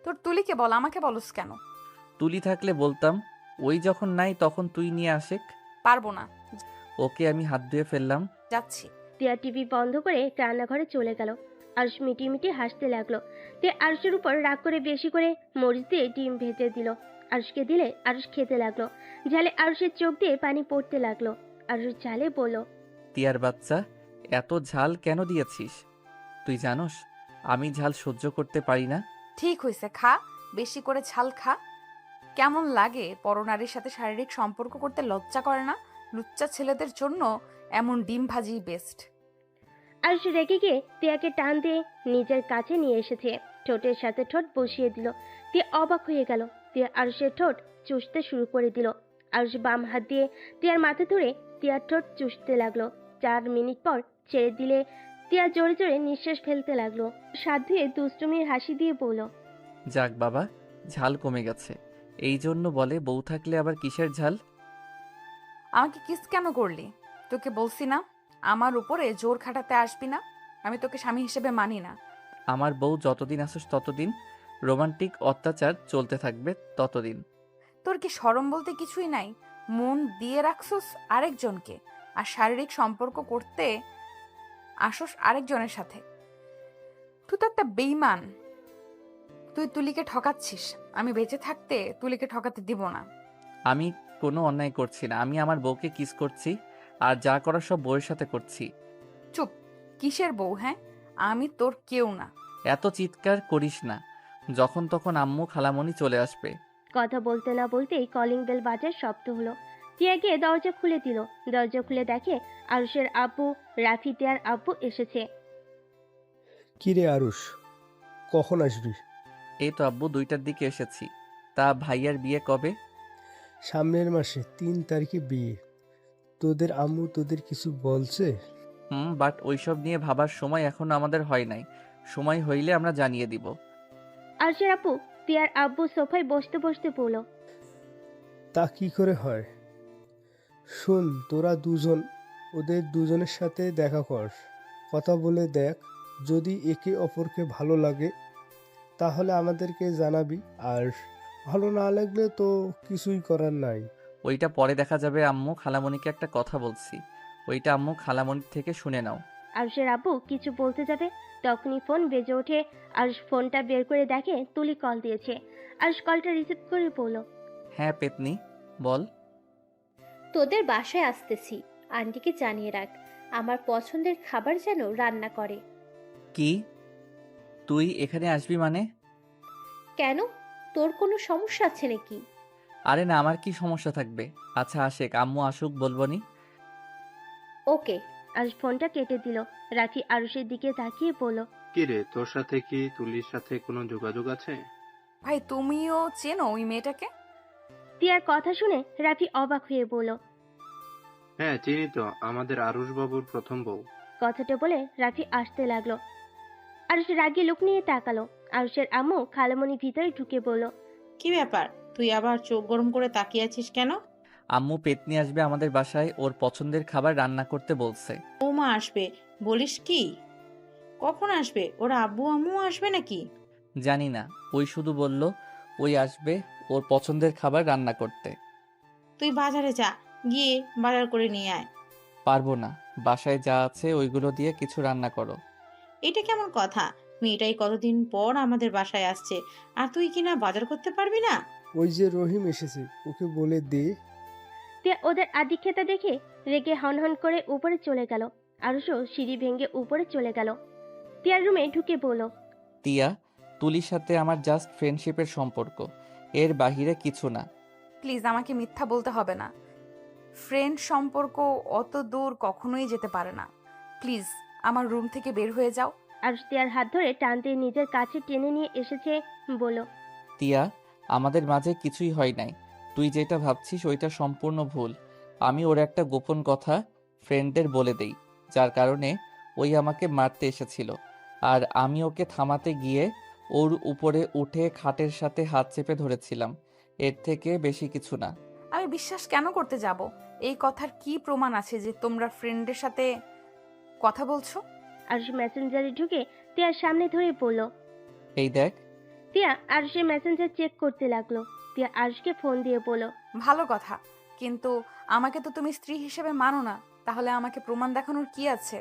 তোর তুলিকে বল, আমাকে বলস কেন? তুলি থাকলে বলতাম, ওই যখন নাই তখন তুই নিয়ে আসেক। পারবো না, ওকে, আমি হাত ধুয়ে ফেললাম। যাচ্ছি। টিয়া টিভি বন্ধ করে রান্নাঘরে চলে গেল। আরশ মিটি মিটি হাসতে লাগলো। তে আরশের উপর রাগ করে বেশি করে মরিচ দিয়ে ডিম ভেজে দিল। আরশকে দিলে আরশ খেতে লাগলো। ঝালে আরশের চোখ দিয়ে পানি পড়তে লাগলো। আরশ ঝালে বলল, টিয়ার বাচ্চা, এত ঝাল কেন দিয়েছিস? তুই জানোস আমি ঝাল সহ্য করতে পারি না। ঠিক হয়েছে, খা, বেশি করে ঝাল খা। কেমন লাগে পরনারীর সাথে শারীরিক সম্পর্ক করতে? লজ্জা করে না? লুচ্চা ছেলেদের জন্য এমন ডিম ভাজি বেস্ট। আরশ রেগে গিয়ে টিয়াকে টান দিয়ে নিজের কাছে নিয়ে এসেছে। ঠোঁটের সাথে ঠোঁট বসিয়ে দিল। তিয়া অবাক হয়ে গেল। তিয়া আরুষের ঠোঁট চুষতে শুরু করে দিল। আরুষ বাম হাত দিয়ে তিয়ার মাথা ধরে তিয়ার ঠোঁট চুষতে লাগলো। 4 মিনিট পর ছেড়ে দিলে তিয়া জোরে জোরে নিঃশ্বাস ফেলতে লাগলো। সাধ ধুয়ে দুষ্টুমির হাসি দিয়ে বলল, যাক বাবা, ঝাল কমে গেছে। এই জন্য বলে বউ থাকলে আবার কিসের ঝাল। আমাকে কিস কেন করলি? তোকে বলছি না আমার উপরে জোর খাটাতে আসবি না। আমি তোকে স্বামী হিসেবে মানি না। আমার বউ যতদিন আসুস ততদিন রোমান্টিক অত্যাচার চলতে থাকবে ততদিন। তোর কি শরম বলতে কিছুই নাই? মন দিয়ে রাখছস আরেকজনকে, আর শারীরিক সম্পর্ক করতে আসস আরেকজনের সাথে। তুই তো একটা বেইমান। তুই তুলিকে ঠকাচ্ছিস। আমি বেঁচে থাকতে তুলিকে ঠকাতে দিব না। আমি কোনো অন্যায় করছি না। আমি আমার বউকে কিস করছি, আর যা করার সব বউয়ের সাথে করছি। চুপ। কিসের বউ? হ্যাঁ, আমি তোর কেউ না। এত চিৎকার করিস না, যখন তখন আম্মু খালামণি চলে আসবে। কথা বলতে না বলতেই কলিং বেল বাজার শব্দ হলো। টিয়া গিয়ে দরজা খুলে দিল। দরজা খুলে দেখে আরুষের আব্বু, রাফি টিয়ার আব্বু এসেছে। কি রে আরুষ, কখন আসবি? এই তো আব্বু 2টার দিকে এসেছি। তা ভাইয়ার বিয়ে কবে? সামনের মাসে 3 তারিখে বিয়ে। তোদের আম্মু তোদের কিছু বলছে? বাট ওইসব নিয়ে ভাবার সময় এখনো আমাদের হয় নাই। সময় হইলে আমরা জানিয়ে দিব। আরুষের আব্বু টিয়ার আব্বু সোফায় বসতে বসতে বলল, তা কি করে হয়? শোন, তোরা দুজন ওদের দুজনের সাথে দেখা কর, কথা বলে দেখ। যদি একে অপরকে ভালো লাগে তাহলে আমাদেরকে জানাবি, আর ভালো না লাগলে তো কিছুই করার নাই। ওইটা পরে দেখা যাবে আম্মু। খালামণিকে একটা কথা বলছি, ওইটা আম্মু খালামণির থেকে শুনে নাও। আরুষের আব্বু কিছু বলতে যাবে, তখনই ফোন বেজে ওঠে। আরুষ ফোনটা বের করে দেখে তুলি কল দিয়েছে। আরুষ কলটা রিসিভ করে বলল, হ্যাঁ পেতনি, বল। তোদের বাসায় আসতেছি, আন্টিকে জানিয়ে রাখ আমার পছন্দের খাবার যেন রান্না করে। কি? তুই এখানে আসবি মানে? কেন, তোর কোনো সমস্যা আছে নাকি? আরে না, আমার কি সমস্যা থাকবে? আচ্ছা আশেক, আম্মু আসুক বলবনি। ওকে। আরুষ ফোনটা কেটে দিল। রাফি আরুষের দিকে তাকিয়ে বলল, কি রে, তোর সাথে কি তুলির সাথে কোনো যোগাযোগ আছে? ভাই, তুমিও চেনো ওই মেয়েটাকে? টিয়ার কথা শুনে রাফি অবাক হয়ে বলল, হ্যাঁ চিনি তো, আমাদের আরুষ বাবুর প্রথম বউ। কথাটা বলে রাফি আসতে লাগলো। আরুষ রাগে লুক নিয়ে তাকালো। আরুষের আম্মু খালামণি ভিতরে ঢুকে বলল, কি ব্যাপার, তুই আবার চোখ গরম করে তাকিয়ে আছিস কেন? আম্মু পেতনি আসবে আমাদের বাসায়, ওর পছন্দের খাবার রান্না করতে বলছে। বৌমা আসবে বলিস কি? কখন আসবে? ওরা আব্বু আম্মু আসবে নাকি? জানি না, ওই শুধু বলল ওই আসবে ওর পছন্দের খাবার রান্না করতে। তুই বাজারে যা, গিয়ে বাজার করে নিয়ে আয়। পারবো না, বাসায় যা আছে ওইগুলো দিয়ে কিছু রান্না করো। এটা কেমন কথা? মেয়েটাই কতদিন পর আমাদের বাসায় আসছে, আর তুই কিনা বাজার করতে পারবি না? ওই যে রহিম এসেছে, ওকে বলে দে। টিয়া ওদের আদিক্ষেতা দেখে রেগে হনহন করে উপরে চলে গেল। আরুষও সিঁড়ি ভেঙে উপরে চলে গেল। টিয়ার রুমে ঢুকে বলল, টিয়া, তুলির সাথে আমার জাস্ট ফ্রেন্ডশিপের সম্পর্ক, এর বাহিরে কিছু না। প্লিজ, আমাকে মিথ্যা বলতে হবে না। ফ্রেন্ড সম্পর্ক অত দূর কখনোই যেতে পারে না। প্লিজ, আমার রুম থেকে বের হয়ে যাও। আরুষ টিয়ার হাত ধরে টানতে নিজের কাছে টেনে নিয়ে এসেছে। বলল, টিয়া, আমাদের মাঝে কিছুই হয় নাই। তুই যেটা ভাবছিস ওইটা সম্পূর্ণ ভুল। আমি ওর একটা গোপন কথা ফ্রেন্ডদের বলে দেই, যার কারণে ওই আমাকে মারতে এসেছিল। আর আমি ওকে থামাতে গিয়ে ওর উপরে উঠে খাটের সাথে হাত চেপে ধরেছিলাম। এর থেকে বেশি কিছু না। আমি বিশ্বাস কেন করতে যাব? এই কথার কি প্রমাণ আছে যে তোমরা ফ্রেন্ডের সাথে কথা বলছো? আরুষ মেসেঞ্জারে ঢুকে টিয়ার সামনে ধরে বলল। এই দেখ। টিয়া আরুষের মেসেঞ্জার চেক করতে লাগলো। টিয়া আরুষকে ফোন দিয়ে বলল, ভালো কথা, কিন্তু আমাকে তো তুমি স্ত্রী হিসেবে মানো না। তাহলে আমাকে প্রমাণ দেখানোর কি আছে?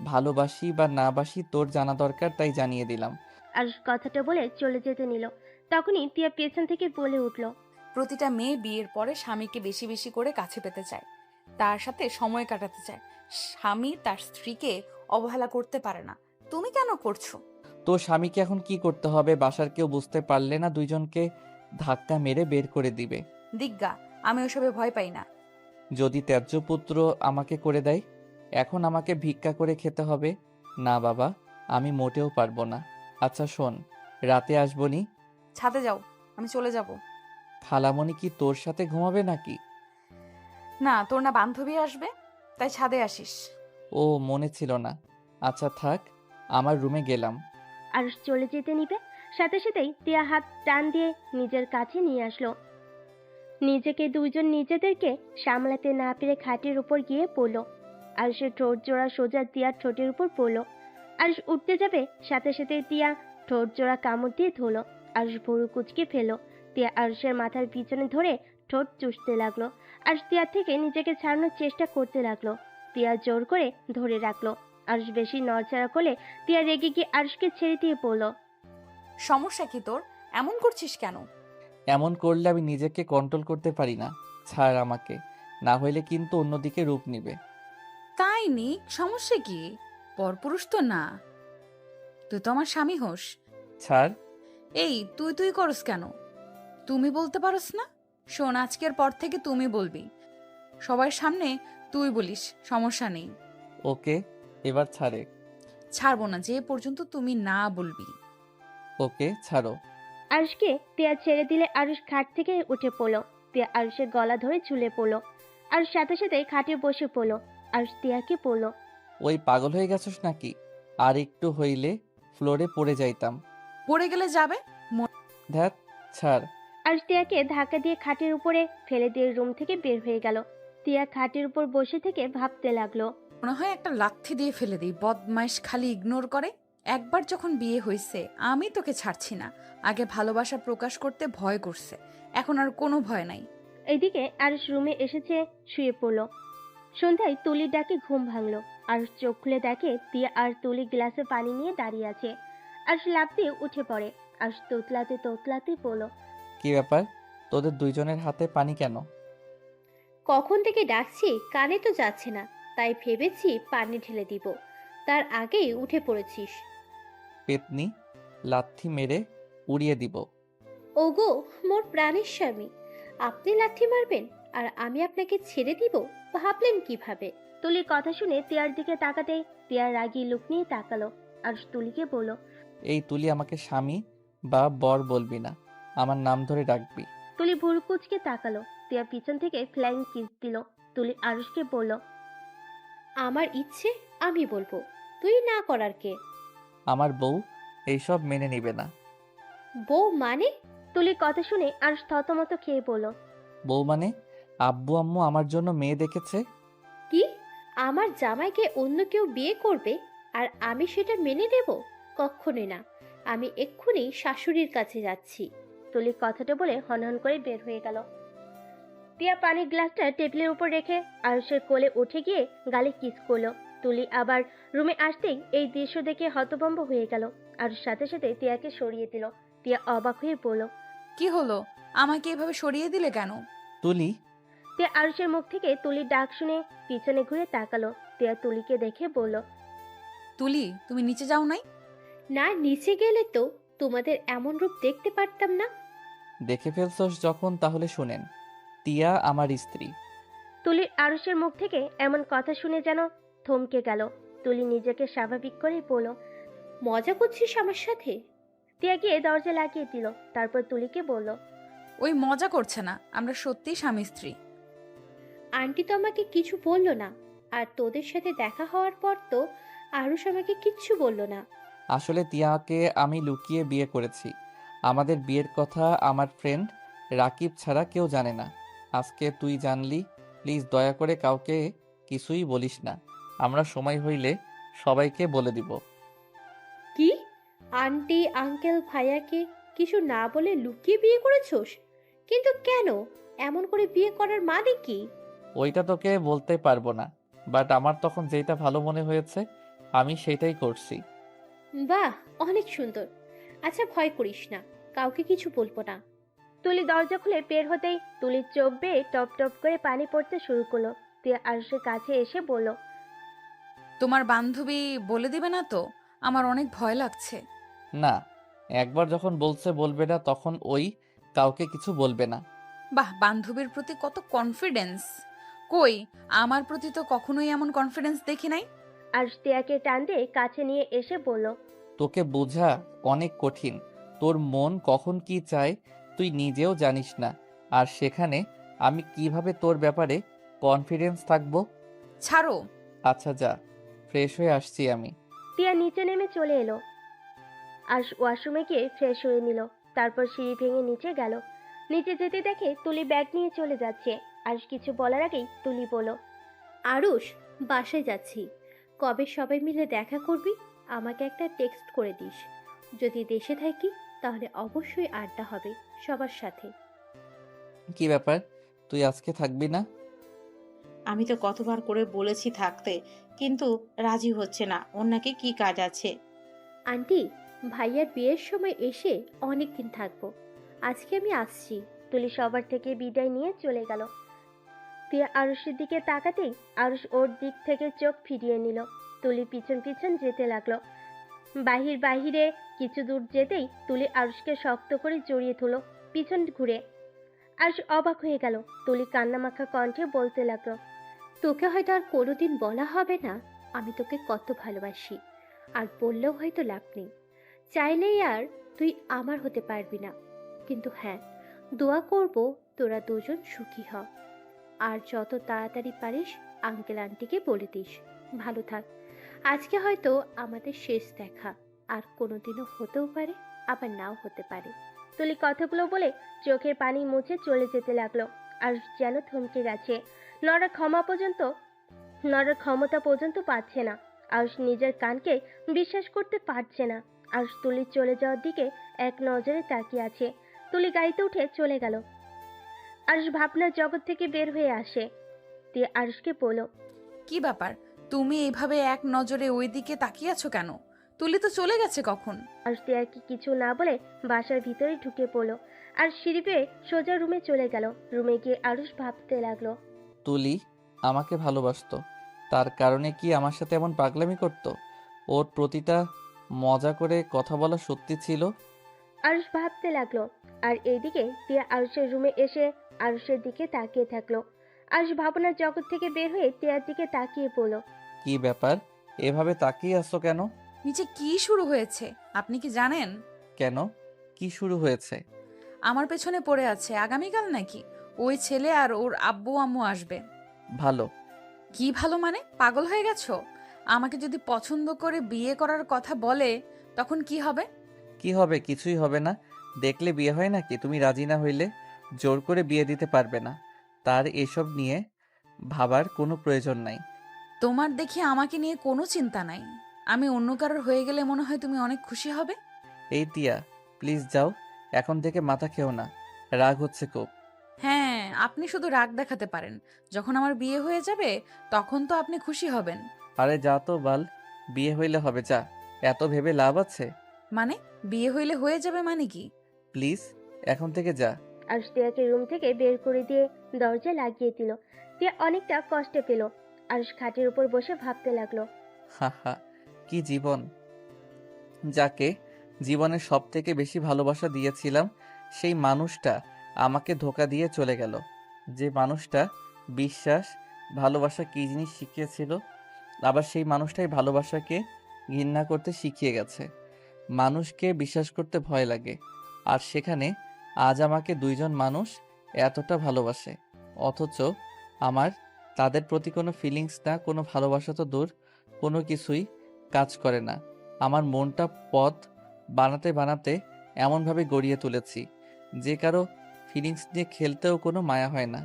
ভালোবাসি বা না বাসি তোর জানা দরকার, তাই জানিয়ে দিলাম। আরুষ কথাটা বলে চলে যেতে নিল। তখনই টিয়া পেছন থেকে বলে উঠল, প্রতিটা মেয়ে বিয়ের পরে স্বামীকে বেশি বেশি করে কাছে পেতে চায়, তার সাথে সময় কাটাতে চায়। স্বামী তার স্ত্রীকে অবহেলা করতে পারে না। তুমি কেন করছো? তোর স্বামীকে এখন কি করতে হবে? বাসার কেউ বুঝতে পারলে না দুইজনকে ধাক্কা মেরে বের করে দিবে। দিগ্গা, আমি ওসবে ভয় পাই না। যদি ত্যায্য পুত্র আমাকে করে দেয়, এখন আমাকে ভিক্ষা করে খেতে হবে? না বাবা, আমি মোটেও পারবো না। আচ্ছা শোন, রাতে আসবনি। ছাদে যাও, আমি চলে যাব। খালামণি কি তোর সাথে ঘুমাবে নাকি? না, তোর না বান্ধবী আসবে, তাই ছাদে আসিস। ও, মনে ছিল না। আচ্ছা থাক, আমার রুমে গেলাম। আরুষ চলে যেতে নিবে, সাথে সাথেই টিয়া হাত টান দিয়ে নিজের কাছে নিয়ে আসলো। নিজেকে দুইজন নিজেদেরকে সামলাতে না পেরে খাটের উপর গিয়ে পড়ল। আরুষের ঠোঁট জোড়া সোজা টিয়ার ঠোঁটের উপর পড়ল। আরুষ উঠতে যাবে, সাথে সাথে টিয়া ঠোঁট জোড়া কামড় দিয়ে ধরল। আরুষ ভুরু কুচকে ফেলল। টিয়া আরুষের মাথার পিছনে ধরে ঠোঁট চুষতে লাগলো। আরুষ টিয়ার থেকে নিজেকে ছাড়ানোর চেষ্টা করতে লাগলো। টিয়া জোর করে ধরে রাখলো। আরুষ বেশি নড়চড়া করলে টিয়া রেগে গিয়ে আরুষকে ছেড়ে দিয়ে পড়ল। সমস্যা কি তোর? এমন করছিস কেন? এমন করলে আমি নিজেকে কন্ট্রোল করতে পারি না। ছাড় আমাকে, না হইলে কিন্তু অন্যদিকে রূপ নিবে। তাই নি, সমস্যা কি? পরপুরুষ তো না, তুই তো আমার স্বামী হোস। ছাড়। এই তুই তুই করস কেন? তুমি বলতে পারস না? শোন, আজকের পর থেকে তুমি বলবি, সবার সামনে তুই বলিস, সমস্যা নেই। ওকে, এবার ছাড়ে। ছাড়বো না যে পর্যন্ত তুমি না বলবি। ওকে, ছাড়ো। আরুষকে টিয়া ছেড়ে দিলে আরুষ খাট থেকে উঠে পড়ল। টিয়া আরুষের গলা ধরে ঝুলে পড়ল। আরুষ সাথে সাথে খাটে বসে পড়ল। আরুষ টিয়াকে পড়ল। ওই পাগল হয়ে গেছস নাকি? আর একটু হইলে ফ্লোরে পড়ে যাইতাম। পড়ে গেলে যাবে। ধ্যাত, ছাড়। আরুষ টিয়াকে ধাক্কা দিয়ে খাটের উপরে ফেলে দিয়ে রুম থেকে বের হয়ে গেল। টিয়া খাটের উপর বসে থেকে ভাবতে লাগলো। মনে হয় একটা লাথি দিয়ে ফেলে দিই, বদমাইশ খালি ইগনোর করে। একবার যখন বিয়ে হয়েছে আমি তোকে ছাড়ছি না। আগে ভালোবাসা প্রকাশ করতে ভয় করছে, এখন আর কোনো ভয় নাই। এদিকে আরুষ রুমে এসেছে, শুয়ে পড়ল। সন্ধ্যায় তুলির ডাকে ঘুম ভাঙলো। আরুষ চোখ খুলে দেখে টিয়া আর তুলি গ্লাসে পানি নিয়ে দাঁড়িয়ে আছে। আরুষ লাফ দিয়ে উঠে পড়ে। আরুষ তোতলাতে তোতলাতে পড়ল। কি ব্যাপার, তোদের দুইজনের হাতে পানি কেন? কখন থেকে ডাকছি, কানে তো যাচ্ছে না, তাই ভেবেছি পানি ঢেলে দিব, তার আগেই উঠে পড়েছিস। পেতনি, লাথি মেরে উড়িয়ে দিব। ওগো মোর প্রাণের স্বামী, আপনি লাথি মারবেন আর আমি আপনাকে ছেড়ে দিব? ভাবলেন কিভাবে? তুলির কথা শুনে টিয়ার দিকে তাকাতেই টিয়ার রাগী লুক নিয়ে তাকালো। আরুষ তুলিকে বলল। এই তুলি, আমাকে স্বামী বা বর বলবি না, আমার নাম ধরে ডাকবি। তুলি ভুরু কুচকে তাকালো। টিয়া পিছন থেকে ফ্লাইং কিস দিল। তুলি আরুষকে বলল। আমার ইচ্ছে আমি বলবো, তুই না করার কে? আমার বউ এইসব মেনে নিবে না। বউ মানে? তুলির কথা শুনে আরুষ থতমত খেয়ে বলল। বউ মানে আব্বু আম্মু আমার জন্য মেয়ে দেখেছে। কি? আমার জামাইকে অন্য কেউ বিয়ে করবে আর আমি সেটা মেনে নেব? কখনোই না। আমি এক্ষুনি শাশুড়ির কাছে যাচ্ছি। তুলি কথাটা বলে হনহন করে বের হয়ে গেল। টিয়া পানির গ্লাসটা টেবিলের উপর রেখে আরুষের কোলে উঠে গিয়ে গালে কিস করলো। তুলি আবার রুমে আসতেই এই দৃশ্য দেখে হতভম্ব হয়ে গেল। আরুষ সাথে সাথে টিয়াকে সরিয়ে দিল। টিয়া অবাক হয়ে বলল। কি হলো? আমাকে এভাবে সরিয়ে দিলে কেন? তুলি, টিয়া আরুষের মুখ থেকে তুলির ডাক শুনে পিছনে ঘুরে তাকালো। টিয়া তুলিকে দেখে বলল। তুলি, তুমি নিচে যাও নাই? না, নিচে গেলে তো তোমাদের এমন রূপ দেখতে পারতাম না। দেখে ফেলছস যখন, তাহলে শুনেন, টিয়া আমার স্ত্রী। তুলির আরুষের মুখ থেকে এমন কথা শুনে যেন থমকে গেল। তুলি নিজেকে স্বাভাবিক করে বলল। মজা করছিস আমার সাথে? টিয়া গিয়ে দরজা লাগিয়ে দিল। তারপর তুলিকে বলল। ওই মজা করছে না, আমরা সত্যিই স্বামী স্ত্রী। আন্টি তো আমাকে কিছু বললো না, আর তোদের সাথে দেখা হওয়ার পর তো আরুষ আমাকে কিচ্ছু বললো না। আসলে টিয়াকে আমি লুকিয়ে বিয়ে করেছি। আমাদের বিয়ের কথা আমার ফ্রেন্ড রাকিব ছাড়া কেউ জানে না। আজকে তুই জানলি, প্লিজ দয়া করে কাউকে কিছুই বলিস না। আমরা সময় হইলে সবাইকে বলে দিব। কি? আন্টি আঙ্কেল ভাইয়াকে কিছু না বলে লুকিয়ে বিয়ে করেছোস? কিন্তু কেন? এমন করে বিয়ে করার মানে কি? ওইটা তোকে বলতে পারবো না, বাট আমার তখন যেটা ভালো মনে হয়েছে আমি সেটাই করছি। বাহ, অনেক সুন্দর। আচ্ছা, ভয় করিস না, কাউকে কিছু বলবো না। তুলি দরজা খুলে বের হতেই তুলির চোখ বেয়ে টপ টপ করে পানি পড়তে শুরু করলো। টিয়া আরুষের কাছে এসে বলল। তোমার বান্ধবী বলে দিবে না তো? আমার অনেক ভয় লাগছে। না, একবার যখন বলছে বলবে না, তখন ওই কাউকে কিছু বলবে না। বাহ, বান্ধবীর প্রতি কত কনফিডেন্স! কই, আমার প্রতি তো কখনোই এমন কনফিডেন্স দেখি নাই। আরুষ টিয়াকে টান দিয়ে কাছে নিয়ে এসে বলল। তোকে বোঝা অনেক কঠিন। তোর মন কখন কি চায় তুই নিজেও জানিস না, আর সেখানে আমি কিভাবে তোর ব্যাপারে কনফিডেন্স থাকবো? ছাড়ো। আচ্ছা যা, ফ্রেশ হয়ে আসছি আমি। টিয়া নিচে নেমে চলে এলো আর ওয়াশরুমে গিয়ে ফ্রেশ হয়ে নিল। তারপর সিঁড়ি ভেঙে নিচে গেল। নিচে যেতে দেখে তুলি ব্যাগ নিয়ে চলে যাচ্ছে। আর কিছু বলার আগেই তুলি বলল, আরুষ, বাসায় যাচ্ছি। কবে সবাই মিলে দেখা করবি? আমাকে একটা টেক্সট করে দিস। যদি দেশে থাকি তাহলে অবশ্যই আড্ডা হবে সবার সাথে। কি ব্যাপার, তুই আজকে থাকবি না? আমি তো কতবার করে বলেছি থাকতে, কিন্তু রাজি হচ্ছে না। ওর নাকি কি কাজ আছে। আন্টি, ভাইয়ার বিয়ের সময় এসে অনেক দিন থাকবো। আজকে আমি আসছি। তুলি সবার থেকে বিদায় নিয়ে চলে গেল। টিয়া আরুষের দিকে তাকাতেই আরুষ ওর দিক থেকে চোখ ফিরিয়ে নিল। তুলি পিছন পিছন যেতে লাগলো। বাহিরে কিছু দূর যেতেই তুলি আরুষকে শক্ত করে জড়িয়ে ধরল পিছন ঘুরে। আরুষ অবাক হয়ে গেল। তুলি কান্নামাখা কণ্ঠে বলতে লাগলো, তোকে হয়তো আর কোনোদিন বলা হবে না আমি তোকে কত ভালোবাসি, আর বললেও হয়তো লাভ নেই। চাইলেই আর তুই আমার হতে পারবি না, কিন্তু হ্যাঁ, দোয়া করব তোরা দুজন সুখী হ। আর যত তাড়াতাড়ি পারিস আঙ্কেল আন্টিকে বলে দিস ভালো থাক। আজকে হয়তো আমাদের শেষ দেখা, আর কোনোদিনও হতেও পারে, আবার নাও হতে পারে। তুলি কথাগুলো বলে চোখের পানি মুছে চলে যেতে লাগলো। আর যেন থমকে গেছে। নড়ার ক্ষমতা পর্যন্ত পাচ্ছে না। আরুষ নিজের কানকে বিশ্বাস করতে পারছে না। আরুষ তুলির চলে যাওয়ার দিকে এক নজরে তাকিয়ে আছে। তুলি গাড়িতে উঠে চলে গেল। আরুষ ভাবনার জগৎ থেকে বের হয়ে আসে। দিয়ে আরুষকে বলল, কি ব্যাপার, তুমি এইভাবে এক নজরে ওই দিকে তাকিয়ে আছো কেন? তুলি তো চলে গেছে কখন। আরুষ তিয়াকে কিছু না বলে বাসার ভিতরে ঢুকে পড়লো। আর সিঁড়ি পেয়ে সোজা রুমে চলে গেল। রুমে গিয়ে আরুষ ভাবতে লাগলো, তুলি আমাকে ভালোবাসতো, তার কারণে কি আমার সাথে এমন পাগলামি করতো? ওর প্রতিটা মজা করে কথা বলা সত্যি ছিল? আরুষ ভাবতে লাগলো। আর এইদিকে টিয়া আরুষের রুমে এসে আরুষের দিকে তাকিয়ে থাকলো। আরুষ ভাবনার জগৎ থেকে বের হয়ে টিয়ার দিকে তাকিয়ে পড়লো। কি ব্যাপার, এভাবে তাকিয়ে আসছো কেন? নিচে কি শুরু হয়েছে আপনি কি জানেন? কেন, কি শুরু হয়েছে? আমার পেছনে পড়ে আছে আগামীকাল নাকি ওই ছেলে আর ওর আব্বু আম্মু আসবে। ভালো। কি ভালো মানে, পাগল হয়ে গেছো? আমাকে যদি পছন্দ করে বিয়ে করার কথা বলে তখন কি হবে? কি হবে? কিছুই হবে না। দেখলে বিয়ে হয় নাকি? তুমি রাজি না হইলে জোর করে বিয়ে দিতে পারবে না। তার এসব নিয়ে ভাবার কোনো প্রয়োজন নাই। তোমার দেখি আমাকে নিয়ে কোনো চিন্তা নাই। আমি অন্য কারোর হয়ে গেলে মনে হয় তুমি অনেক খুশি হবে। এই টিয়া, প্লিজ যাও, এখন থেকে মাথা খেও না, রাগ হচ্ছে খুব। হ্যাঁ, আপনি শুধু রাগ দেখাতে পারেন। যখন আমার বিয়ে হয়ে যাবে তখন তো আপনি খুশি হবেন। আরে যা তো বাল, বিয়ে হইলে হবে, যা, এত ভেবে লাভ আছে? মানে বিয়ে হইলে হয়ে যাবে মানে কি? প্লিজ এখন থেকে যা। আরুষ টিয়াকে রুম থেকে বের করে দিয়ে দরজা লাগিয়ে দিল। টিয়া অনেকটা কষ্টে পেল। আরুষ খাটের উপর বসে ভাবতে লাগলো, হা হা, কি জীবন! যাকে জীবনের সব থেকে বেশি ভালোবাসা দিয়েছিলাম সেই মানুষটা আমাকে ধোঁকা দিয়ে চলে গেল। যে মানুষটা বিশ্বাস, ভালোবাসা কি জিনিস শিখিয়েছিল, আবার সেই মানুষটাই ভালোবাসাকে ঘৃণা করতে শিখিয়ে গেছে। মানুষকে বিশ্বাস করতে ভয় লাগে, আর সেখানে আজ আমাকে দুইজন মানুষ এতটা ভালোবাসে, অথচ আমার তাদের প্রতি কোনো ফিলিংস না, কোনো ভালোবাসা তো দূর, কোনো কিছুই কাজ করে না। আমার মনটা পথ বানাতে বানাতে এমনভাবে গড়িয়ে তুলেছি যে কারো ফিলিংস নিয়ে খেলতেও কোনো মায়া হয় না।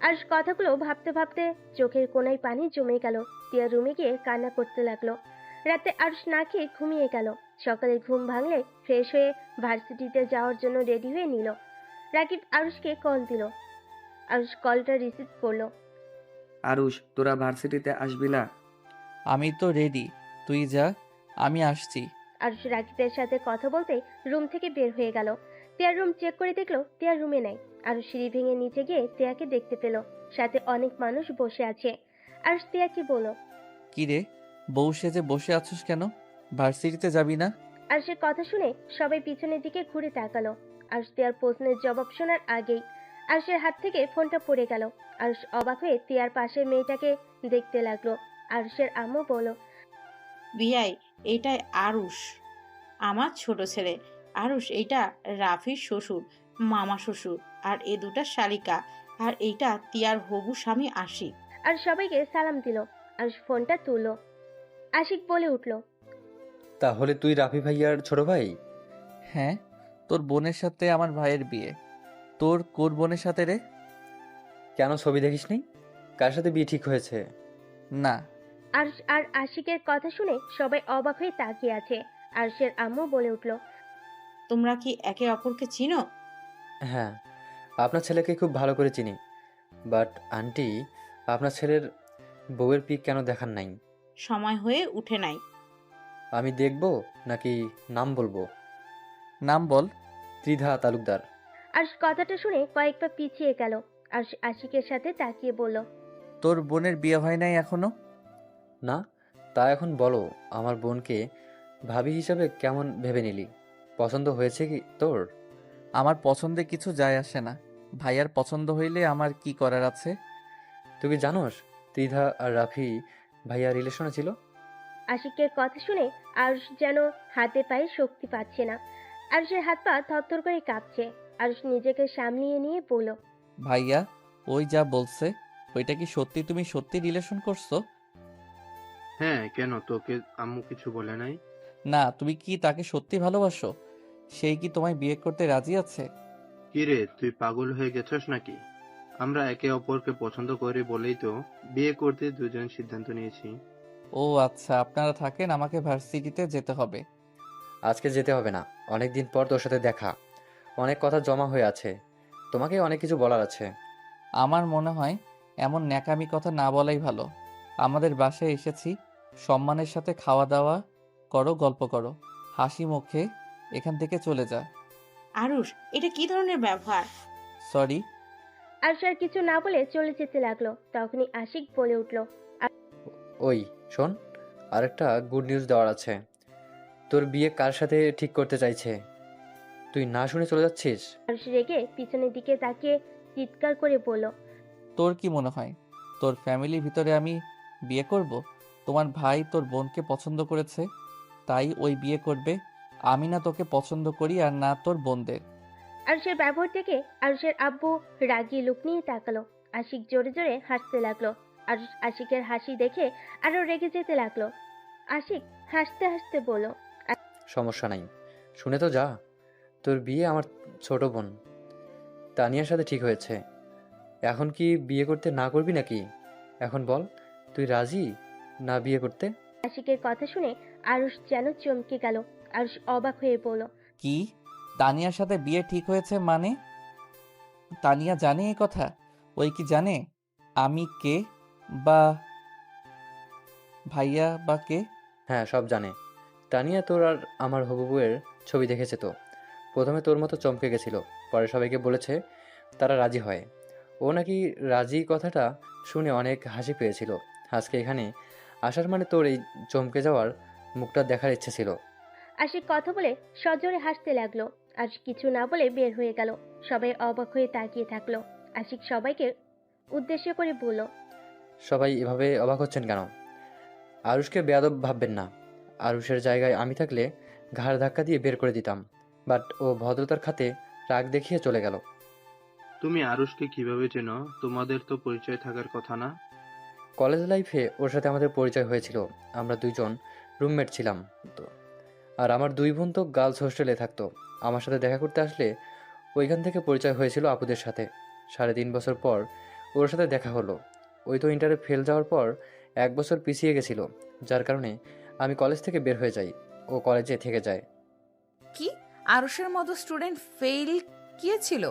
আরুষ কথাগুলো ভাবতে ভাবতে চোখের কোণায় পানি জমে গেল। টিয়া রুমে গিয়ে কান্না করতে লাগলো। রাতে আরুষ না খেয়ে ঘুমিয়ে গেল। সকালে ঘুম ভাঙলে ফ্রেশ হয়ে ভার্সিটিতে যাওয়ার জন্য রেডি হয়ে নিল। রাকিব আরুষকে কল দিল। আরুষ কলটা রিসিভ করলো। আরুষ, তোরা ভার্সিটিতে আসবি না? আমি তো রেডি, তুই যা, আমি আসছি। আরুষ রাকিবের সাথে কথা বলতে রুম থেকে বের হয়ে গেল। টিয়ার রুম চেক করে দেখলো টিয়ার রুমে নাই। আরুষ সিঁড়ি ভেঙে নিচে গিয়ে টিয়াকে দেখতে পেল। সাথে অনেক মানুষ বসে আছে। আরুষ টিয়াকে বলল, কি রে, বউ সেজে বসে আছিস কেন? ভার্সিটিতে যাবি না? আরুষের কথা শুনে সবাই পিছনের দিকে ঘুরে তাকালো। আরুষ টিয়ার প্রশ্নের জবাব শোনার আগেই আরুষের হাত থেকে ফোনটা পড়ে গেল। আরুষ অবাক হয়ে টিয়ার পাশের মেয়েটাকে দেখতে লাগলো। আরুষের আম্মু বলল, বিয়াই, এটাই আরুষ, আমার ছোট ছেলে। আরুষ, এইটা রাফির শ্বশুর, মামা শ্বশুর, আর এ দুটা শালিকা, আর এইটা তিয়ার হবু স্বামী আশিক। আর সবাইকে সালাম দিল। আর ফোনটা তুললো। আশিক বলে উঠল, তাহলে তুই রাফি ভাইয়ার ছোট ভাই? হ্যাঁ, তোর বোনের সাথে আমার ভাইয়ের বিয়ে। তোর কোন বোনের সাথে রে? কেন ছবি দেখিসনি? কার সাথে বিয়ে ঠিক হয়েছে? না। আর আর আশিকের কথা শুনে সবাই অবাক হয়ে তাকিয়ে আছে। আরশের আম্মু বলে উঠল, তোমরা কি একে অপরকে চিনো? হ্যাঁ, আপনার ছেলেকে খুব ভালো করে চিনি। বাট আন্টি, আপনার ছেলের বউয়ের পিক কেন দেখান নাই? সময় হয়ে উঠে নাই। আমি দেখব নাকি নাম বলবো? নাম বল। ত্রিধা তালুকদার। আর কথাটা শুনে কয়েক পা পিছিয়ে গেল। আর আশিকের সাথে তাকিয়ে বলল, তোর বোনের বিয়ে হয় নাই এখনো? না, তা এখন বলো, আমার বোনকে ভাবি হিসাবে কেমন ভেবে নিলি? পছন্দ হয়েছে কি তোর? আমার পছন্দে কিছু যায় আসে না। ভাইয়ার পছন্দ হইলে আমার কি করার আছে? তুই কি জানোস ত্রিধা আর রাফি ভাইয়া রিলেশনে ছিল? আশিকের কথা শুনে আরুষ যেন হাতে পায়ে শক্তি পাচ্ছে না। আরুষের হাত পা থরথর করে কাঁপছে। আরুষ নিজেকে সামলিয়ে নিয়ে বলল, ভাইয়া ওই যা বলছে, ওইটা কি সত্যি? তুমি সত্যি রিলেশন করছো? হ্যাঁ, কেন, তোকে আম্মু কিছু বলে নাই? না, তুমি কি তাকে সত্যি ভালোবাসো? সেই কি তোমায় বিয়ে করতে রাজি আছে? কি রে, তুই পাগল হয়ে গেছস নাকি? আমরা একে অপরকে পছন্দ করি বলেই তো বিয়ে করতে দুজন সিদ্ধান্ত নিয়েছি। ও আচ্ছা, আপনারা থাকেন, আমাকে ভার্সিটিতে যেতে হবে। আজকে যেতে হবে না, অনেক দিন পর তোর সাথে দেখা, অনেক কথা জমা হয়ে আছে, তোমাকে অনেক কিছু বলার আছে। আমার মনে হয় এমন ন্যাকামি কথা না বলাই ভালো। আমাদের বাসায় এসেছি, সম্মানের সাথে খাওয়া দাওয়া করো, গল্প করো, হাসি মুখে এখান থেকে চলে যা। আরুষ, এটা কি ধরনের ব্যবহার? সরি। আরুষ আর কিছু না বলে চলে যেতে লাগলো। তখনই আশিক বলে উঠল, ওই শোন, আরেকটা গুড নিউজ দেওয়ার আছে। তোর বিয়ে কার সাথে ঠিক করতে চাইছে, তুই না শুনে চলে যাচ্ছিস? আরুষ রেগে পিছনের দিকে তাকিয়ে চিৎকার করে বলল, তোর কি মনে হয় তোর ফ্যামিলির ভিতরে আমি বিয়ে করব? তোমার ভাই তোর বোনকে পছন্দ করেছে, তাই ওই বিয়ে করবে। আমি না তোকে পছন্দ করি, আর না তোর বোনদের। আরুষের ব্যবহার থেকে আরুষের আব্বু রাগী লুক নিয়ে তাকালো। আশিক জোরে জোরে হাসতে লাগলো। আরুষ আশিকের হাসি দেখে আরো রেগে যেতে লাগলো। আশিক হাসতে হাসতে বলল, সমস্যা নাই, শুনে তো যা, তোর বিয়ে আমার ছোট বোন তানিয়ার সাথে ঠিক হয়েছে। এখন কি বিয়ে করতে না করবি নাকি? এখন বল, তুই রাজি না বিয়ে করতে? আশিকের কথা শুনে আরুষ যেন চমকে গেল। আরুষ অবাক হয়ে বলল, কি? তানিয়ার সাথে বিয়ে ঠিক হয়েছে মানে? তানিয়া জানে এই কথা? ওই কি জানে আমি কে, বা ভাইয়া বা কে? হ্যাঁ, সব জানে। তানিয়া তোর আর আমার হবু বউয়ের ছবি দেখেছে তো, প্রথমে তোর মতো চমকে গেছিল, পরে সবাইকে বলেছে, তারা রাজি হয়। ও নাকি রাজি কথাটা শুনে অনেক হাসি পেয়েছিল। আজকে এখানে আসার মানে তোর এই চমকে যাওয়ার মুখটা দেখার ইচ্ছে ছিল। আশিক কথা বলে সজোরে হাসতে লাগলো। আর কিছু না বলে বের হয়ে গেল। সবাই অবাক হয়ে তাকিয়ে থাকলো। আশিক সবাইকে উদ্দেশ্য করে বলল, সবাই এভাবে অবাক হচ্ছেন কেন? আরুষকে বেয়াদব ভাববেন না। আরুষের জায়গায় আমি থাকলে ঘাড় ধাক্কা দিয়ে বের করে দিতাম, বাট ও ভদ্রতার খাতে রাগ দেখিয়ে চলে গেল। তুমি আরুষকে কিভাবে চেনো? তোমাদের তো পরিচয় থাকার কথা না? কলেজ লাইফে ওর সাথে আমাদের পরিচয় হয়েছিল, আমরা দুইজন রুমমেট ছিলাম তো। আর আমার দুই বোন তো গার্লস হোস্টেলে থাকতো, আমার সাথে দেখা করতে আসলে ওইখান থেকে পরিচয় হয়েছিল আপুদের সাথে। 3.5 বছর পর ওর সাথে দেখা হলো। ওই তো ইন্টারে ফেল যাওয়ার পর 1 বছর পিছিয়ে গেছিল, যার কারণে আমি কলেজ থেকে বের হয়ে যাই, ও কলেজে থেকে যায়। কি? আরুষের মতো স্টুডেন্ট ফেল গিয়েছিল?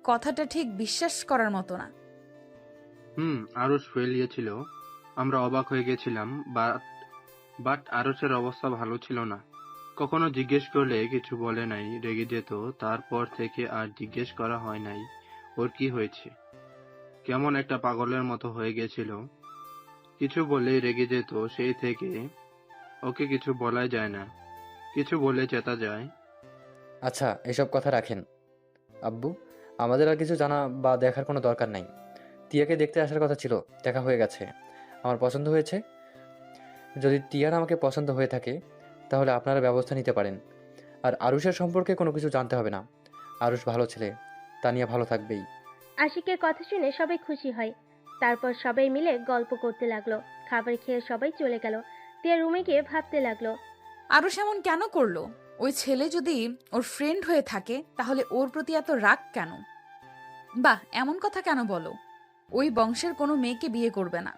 কথাটা ঠিক বিশ্বাস করার মতো না। আরুষ ফেল গিয়েছিল, আমরা অবাক হয়ে গেছিলাম। বাট আরুষের অবস্থা ভালো ছিল না। কখনো জিজ্ঞেস করলে কিছু বলে নাই, রেগে যেত। তারপর থেকে আর জিজ্ঞেস করা হয় নাই ওর কি হয়েছে। কেমন একটা পাগলের মতো হয়ে গেছিল, কিছু বললেই রেগে যেত। সেই থেকে ওকে কিছু বলাই যায় না, কিছু বলে চেতা যায়। আচ্ছা, এসব কথা রাখেন আব্বু, আমাদের আর কিছু জানা বা দেখার কোনো দরকার নাই। টিয়াকে দেখতে আসার কথা ছিল, দেখা হয়ে গেছে, আমার পছন্দ হয়েছে। যদি টিয়ার আমাকে পছন্দ হয়ে থাকে তাহলে আপনারা ব্যবস্থা নিতে পারেন। আর আরুষের সম্পর্কে কোনো কিছু জানতে হবে না। আরুষ ভালো ছেলে, তানিয়া ভালো থাকবেই। আশিকের কথা শুনে সবাই খুশি হয়। তারপর সবাই মিলে গল্প করতে লাগলো। খাবার খেয়ে সবাই চলে গেল। তিয়া রুমে গিয়ে ভাবতে লাগলো। আরও এমন কেন করলো? ওই ছেলে যদি ওর ফ্রেন্ড হয়ে থাকে তাহলে ওর প্রতি এত রাগ কেন? বাহ, এমন কথা কেন বলো? ওই বংশের কোনো মেয়েকে বিয়ে করবে না।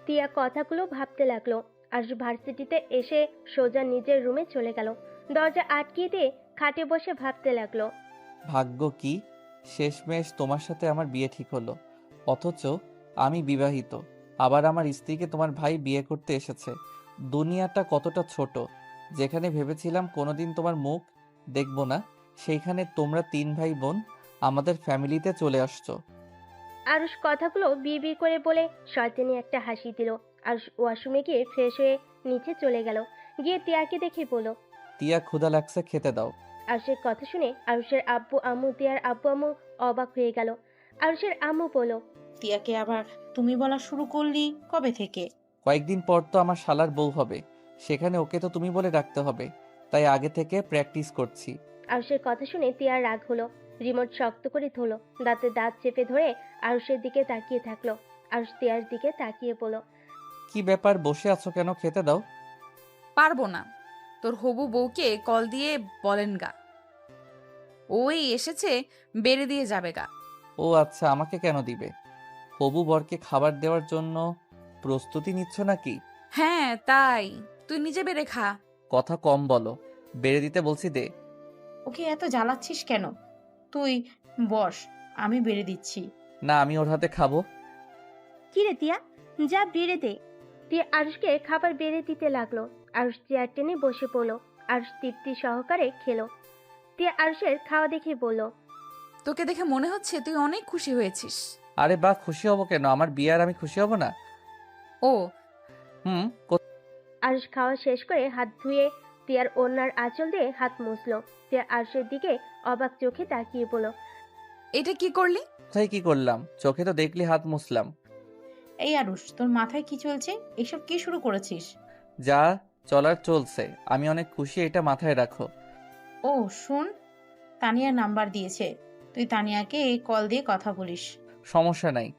তিয়া কথাগুলো ভাবতে লাগলো। আর ভার্সিটিতে এসে সোজা নিজের রুমে চলে গেল। দরজা আটকিয়ে দিয়ে খাটে বসে ভাবতে লাগলো। ভাগ্য কি, শেষমেশ তোমার সাথে আমার বিয়ে ঠিক হলো। অথচ আমি বিবাহিত, আবার আমার স্ত্রীকে তোমার ভাই বিয়ে করতে এসেছে। দুনিয়াটা কতটা ছোট। যেখানে ভেবেছিলাম কোনোদিন তোমার মুখ দেখব না, সেইখানে তোমরা 3 ভাই বোন আমাদের ফ্যামিলিতে চলে আসছো। আরুষ কথাগুলো বিড়বিড় করে বলে শয়তানি একটা হাসি দিল। আরুষ ওয়াশরুমে গিয়ে ফ্রেশ হয়ে নিচে চলে গেল। গিয়ে তিয়াকে দেখে বলল। তিয়া ক্ষুধা লাগছে, খেতে দাও। আরুষের কথা শুনে আরুষের আব্বু আম্মু তিয়ার আব্বু আম্মু অবাক হয়ে গেল। আরুষের আম্মু বলল। তিয়াকে আবার তুমি বলা শুরু করলি কবে থেকে? কয়েকদিন পর তো আমার শালার বউ হবে, সেখানে ওকে তো তুমি বলে রাখতে হবে, তাই আগে থেকে প্র্যাকটিস করছি। আরুষের কথা শুনে তিয়ার রাগ হলো। রিমোট শক্ত করে ধরলো। দাঁতে দাঁত চেপে ধরে আরুষের দিকে তাকিয়ে থাকলো। আরুষ তিয়ার দিকে তাকিয়ে বলল। কি ব্যাপার, বসে আছো কেন? খেতে দাও। পারবো না। তোর হবু বউকে কল দিয়ে বলেন গা, ওই এসেছে, বেড়ে দিয়ে যাবে গা। ও আচ্ছা, আমাকে কেন দিবে? হবু বরকে খাবার দেওয়ার জন্য প্রস্তুতি নিচ্ছ নাকি? হ্যাঁ তাই, তুই নিজে বেড়ে খা। কথা কম বলো, বেড়ে দিতে বলছি দে। ওকে এত জ্বালাচ্ছিস কেন? তুই বস, আমি বেড়ে দিচ্ছি। না, আমি ওর হাতে খাবো। কি রে তিয়া, যা বেড়ে দে। তিয়া আরুষকে খাবার বেড়ে দিতে লাগলো। আরুষ চেয়ার টেনে বসে পড়লো। আরুষ তৃপ্তি সহকারে খেলো। তিয়া আরুষের খাওয়া দেখে বলল। তোকে দেখে মনে হচ্ছে তুই অনেক খুশি হয়েছিস। আরে বাহ, খুশি হব কেন? আমার বিয়ে আর আমি খুশি হব না? ও, হুম। আরুষ খাওয়া শেষ করে হাত ধুয়ে তিয়ার ওড়নার আঁচল দিয়ে হাত মুছলো। তিয়া আরুষের দিকে অবাক চোখে তাকিয়ে বলল। এটা কি করলি? কোথায় কি করলাম? চোখে তো দেখলি হাত মুছলাম। এই আরুষ, তোর মাথায় কি চলছে? এসব কি শুরু করেছিস? যা চলার চলছে, আমি অনেক খুশি, এটা মাথায় রাখো। ও শোন, তানিয়ার নাম্বার দিয়েছে, তুই তানিয়াকে কল দিয়ে কথা বলিস। সমস্যা নাই,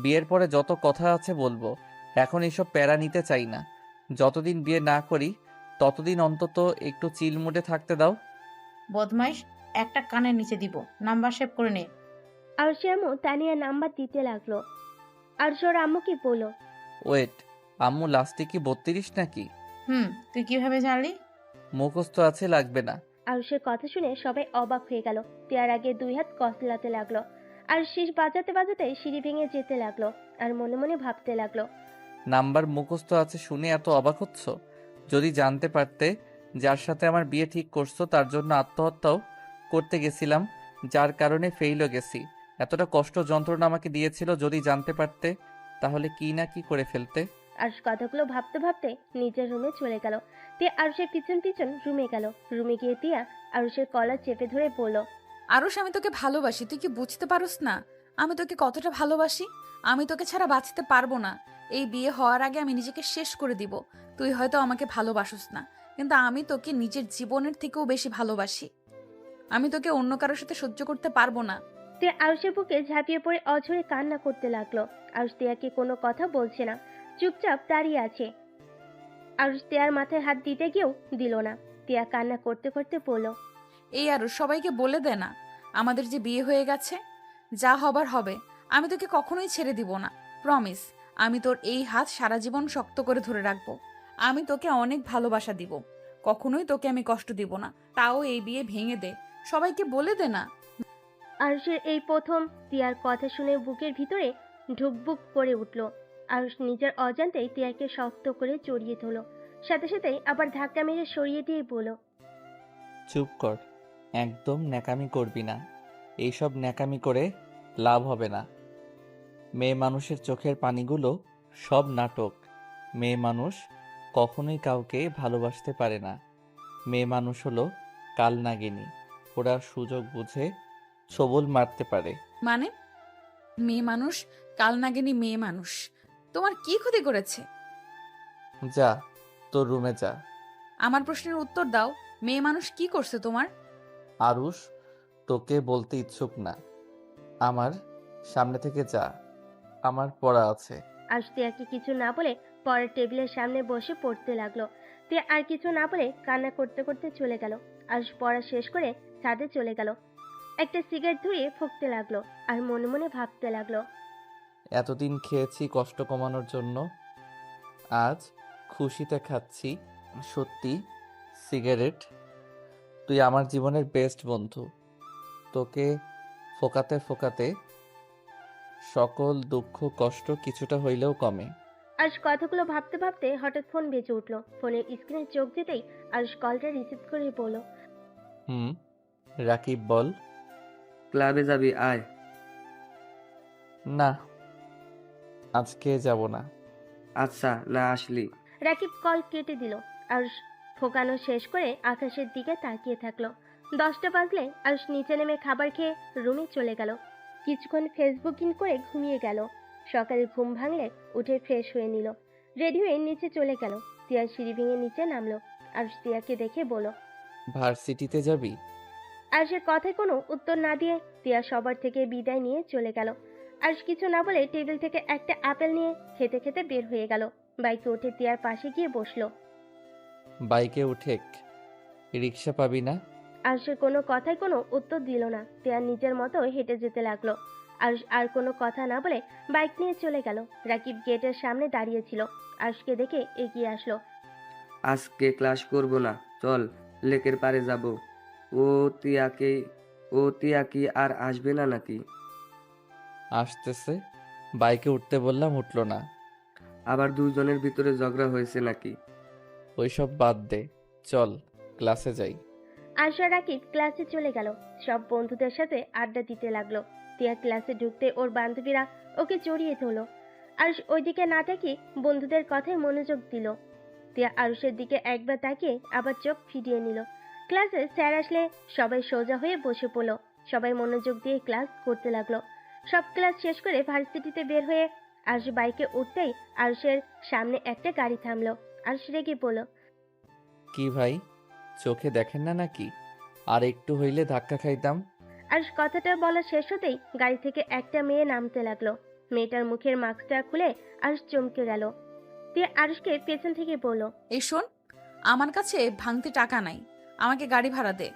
বিয়ের পরে যত কথা আছে বলবো, এখন এসব প্যারা নিতে চাই না। যতদিন বিয়ে না করি ততদিন অন্তত একটু চিল মুডে থাকতে দাও। বদমাইশ, একটা কানের নিচে দিব, নাম্বার সেভ করে নে। আরুষের আম্মু তানিয়ার নাম্বার দিতে লাগলো। আরুষ ওর আম্মুকে বলল। ওয়েট, আম্মু লাস্টে কি 32 নাকি? তুই কিভাবে জানলি? মুখস্থ আছে, লাগবে না। আরুষের কথা শুনে সবাই অবাক হয়ে গেল। তিয়ার আগে 2 হাত কসলাতে লাগলো। আর শীষ বাজাতে বাজাতে সিঁড়ি ভেঙে যেতে লাগলো। আর মনে মনে ভাবতে লাগলো। নাম্বার মুখস্থ আছে শুনে এত অবাক হচ্ছ? যদি জানতে পারতে যার সাথে আমার বিয়ে ঠিক করছো তার জন্য আত্মহত্যাও করতে গেছিলাম, যার কারণে ফেইলও গেছি, এতটা কষ্ট যন্ত্রণা আমাকে দিয়েছিল, যদি জানতে পারতে তাহলে কি না কি করে ফেলতে। আরুষ কথাগুলো ভাবতে ভাবতে নিজের রুমে চলে গেল। তিয়া আরুষের পিছন পিছন রুমে গেল। রুমে গিয়ে তিয়া আরুষের কলার চেপে ধরে বলল। আরুষ, আমি তোকে ভালোবাসি, তুই কি বুঝতে পারোস না? আমি তোকে কতটা ভালোবাসি। আমি তোকে ছাড়া বাঁচতে পারবো না। এই বিয়ে হওয়ার আগে আমি নিজেকে শেষ করে দিব। তুই হয়তো আমাকে ভালোবাসোস না, কিন্তু আমি তোকে নিজের জীবনের থেকেও বেশি ভালোবাসি। আমি তোকে অন্য কারোর সাথে সহ্য করতে পারবো না। তিয়া আরুষের বুকে ঝাঁপিয়ে পড়ে অঝরে কান্না করতে লাগলো। আরুষ তিয়াকে কোনো কথা বলছে না, চুপচাপ দাঁড়িয়ে আছে। আরুষ তিয়ার মাথায় হাত দিতে গিয়েও দিল না। তিয়া কান্না করতে করতে বলল। এই আরুষ, সবাইকে বলে দে না আমাদের যে বিয়ে হয়ে গেছে। যা হবার হবে, আমি তোকে কখনোই ছেড়ে দিব না, প্রমিস। আমি তোর এই হাত সারা জীবন শক্ত করে ধরে রাখবো। আমি তোকে অনেক ভালোবাসা দিব, কখনোই তোকে আমি কষ্ট দিব না। তাও এই বিয়ে ভেঙে দে, সবাইকে বলে দে না। আরুষের এই প্রথম তিয়ার কথা শুনে বুকের ভিতরে ঢুকবুক করে উঠল। আরুষ নিজের অজান্তেই তিয়াকে শক্ত করে জড়িয়ে ধরল। সাথে সাথেই আবার ধাক্কা মেরে সরিয়ে দিয়ে বলল। চুপ কর, একদম ন্যাকামি করবি না। এইসব ন্যাকামি করে লাভ হবে না। মেয়ে মানুষের চোখের পানিগুলো সব নাটক। মেয়ে মানুষ কখনোই কাউকে ভালোবাসতে পারে না। মেয়ে মানুষ হলো কালনাগিনী, ওরা সুযোগ বুঝে ছবল মারতে পারে। মানে? মেয়ে মানুষ কাল নাগিনী মেয়ে মানুষ তোমার কি ক্ষতি করেছে? যা তোর রুমে যা। আমার প্রশ্নের উত্তর দাও। মেয়ে মানুষ কি করছে তোমার? আরুষ, তোকে বলতে ইচ্ছুক না। আমার সামনে থেকে যা, আমার পড়া আছে। আজ তিয়াকে কিছু না বলে পরের টেবিলের সামনে বসে পড়তে লাগলো। তিয়া আর কিছু না বলে কান্না করতে করতে চলে গেল। আজ পড়া শেষ করে ছাদে চলে গেল। একটা সিগারেট ধরিয়ে ফুঁকতে লাগলো আর মনে মনে ভাবতে লাগলো। এতদিন খেয়েছি কষ্ট কমানোর জন্য, আজ খুশিতে খাচ্ছি। সত্যি সিগারেট, তুই আমার জীবনের বেস্ট বন্ধু। তোকে ফোকাতে ফোকাতে সকল দুঃখ কষ্ট কিছুটা হইলেও কমে। আজ কথাগুলো ভাবতে ভাবতে হঠাৎ ফোন বেজে উঠলো। ফোনের স্ক্রিনে চোখ যেতেই আজ কলটা রিসিভ করে বলল, হুম, রাকিব বল। ক্লাবে যাবি? আয়। না, আজকে যাব না। আচ্ছা, না আসলি? রাকিব কল কেটে দিল। আর ফোকানো শেষ করে আকাশের দিকে তাকিয়ে থাকলো। 10টা বাজলে আজ নিচে নেমে খাবার খেয়ে রুমে চলে গেল। কিছুক্ষণ ফেসবুকিং করে ঘুমিয়ে গেল। সকালে ঘুম ভাঙলে উঠে ফ্রেশ হয়ে নিল। রেডি হয়ে নিচে চলে গেল। তিয়া সিঁড়ি ভেঙে নিচে নামলো। আর তিয়াকে দেখে বলল, ভার্সিটিতে যাবি? আর সে কথায় কোনো উত্তর না দিয়ে তিয়া সবার থেকে বিদায় নিয়ে চলে গেল। আর কিছু না বলে টেবিল থেকে একটা আপেল নিয়ে খেতে খেতে বের হয়ে গেল। বাইকে উঠে তিয়ার পাশে গিয়ে বসলো। বাইকে উঠে রিক্সা পাবি না? আর সে কোনো কথায় কোনো উত্তর দিল না। তিয়া নিজের মতো হেঁটে যেতে লাগলো। আর কোনো কথা না বলে বাইক নিয়ে চলে গেল। রাকিব গেটের সামনে দাঁড়িয়েছিল। আরশকে দেখে এগিয়ে আসলো। আজকে ক্লাস করব না, চল লেকের পাড়ে যাব। ও তিয়াকে ও তিয়া কি আর আসবে না নাকি? আসতেছে। বাইকে উঠতে বললাম, উঠলো না। আবার দুজনের ভিতরে ঝগড়া হয়েছে নাকি? ওইসব বাদ দে, চল ক্লাসে যাই। আরশা রাকিব ক্লাসে চলে গেল। সব বন্ধুদের সাথে আড্ডা দিতে লাগলো। তিয়া ক্লাসে ঢুকতে ওর বান্ধবীরা ওকে জড়িয়ে ধরলো। আরশ ওইদিকে না তাকিয়ে বন্ধুদের কথায় মনোযোগ দিল। তিয়া আরুষের দিকে একবার তাকিয়ে আবার চোখ ফিরিয়ে নিল। ক্লাসে স্যার আসলে সবাই সোজা হয়ে বসে পড়লো। সবাই মনোযোগ দিয়ে ক্লাস করতে লাগলো। সব ক্লাস শেষ করে ভার্সিটিতে বের হয়ে আরুষ বাইকে উঠতেই আরুষের সামনে একটা গাড়ি থামলো। আরুষ রেগে বলল, কি ভাই, চোখে দেখেন না নাকি? আর একটু হইলে ধাক্কা খাইতাম। আরুষ কথাটা বলা শেষ হতেই গাড়ি থেকে একটা মেয়ে নামতে লাগলো। মেয়েটার মুখের মাস্কটা খুলে আরুষ চমকে গেল। তিয়া আরুষকে পেছন থেকে বলল, এই শোন, আমার কাছে ভাঙতে টাকা নাই, আমাকে গাড়ি ভাড়া দে।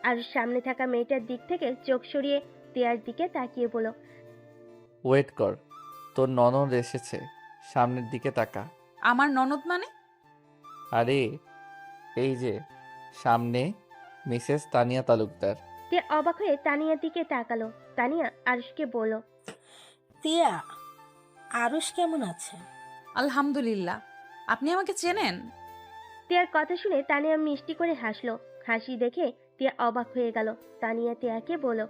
আরুষ সামনে থাকা মেয়েটার দিক থেকে চোখ সরিয়ে তিয়ার দিকে তাকিয়ে বলল, ওয়েট কর, তোর ননদ এসেছে, সামনের দিকে তাকা। আমার ননদ মানে? আরে এই যে সামনে মিসেস তানিয়া তালুকদার। তিয়া অবাক হয়ে তানিয়ার দিকে তাকালো। তানিয়া আরুষকে বলল, তিয়া, আরুষ কেমন আছে? আলহামদুলিল্লাহ। আপনি আমাকে চেনেন? তিয়ার কথা শুনে তানিয়া মিষ্টি করে হাসলো। হাসি দেখে তিয়া অবাক হয়ে গেল। তানিয়া তিয়াকে বলল,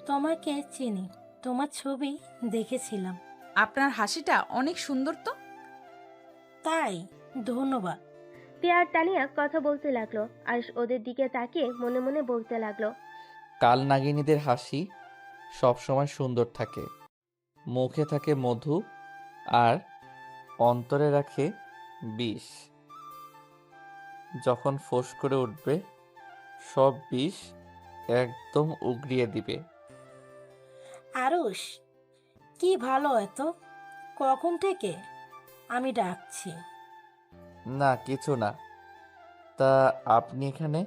তোমাকে চিনি, তোমার ছবি দেখেছিলাম। আপনার হাসিটা অনেক সুন্দর তো। তাই? ধন্যবাদ। তিয়া আর তানিয়া কথা বলতে লাগলো। আরুষ ওদের দিকে তাকিয়ে মনে মনে বলতে লাগলো, কাল নাগিনীদের হাসি সব সময় সুন্দর থাকে, মুখে থাকে মধু আর অন্তরে রাখে বিষ। যখন ফোঁস করে উঠবে সব বিষ একদম উগরিয়ে দিবে। আরুষ কি ভালো এত, কখন থেকে আমি ডাকছি। না কিছু না। তা আপনি এখানে?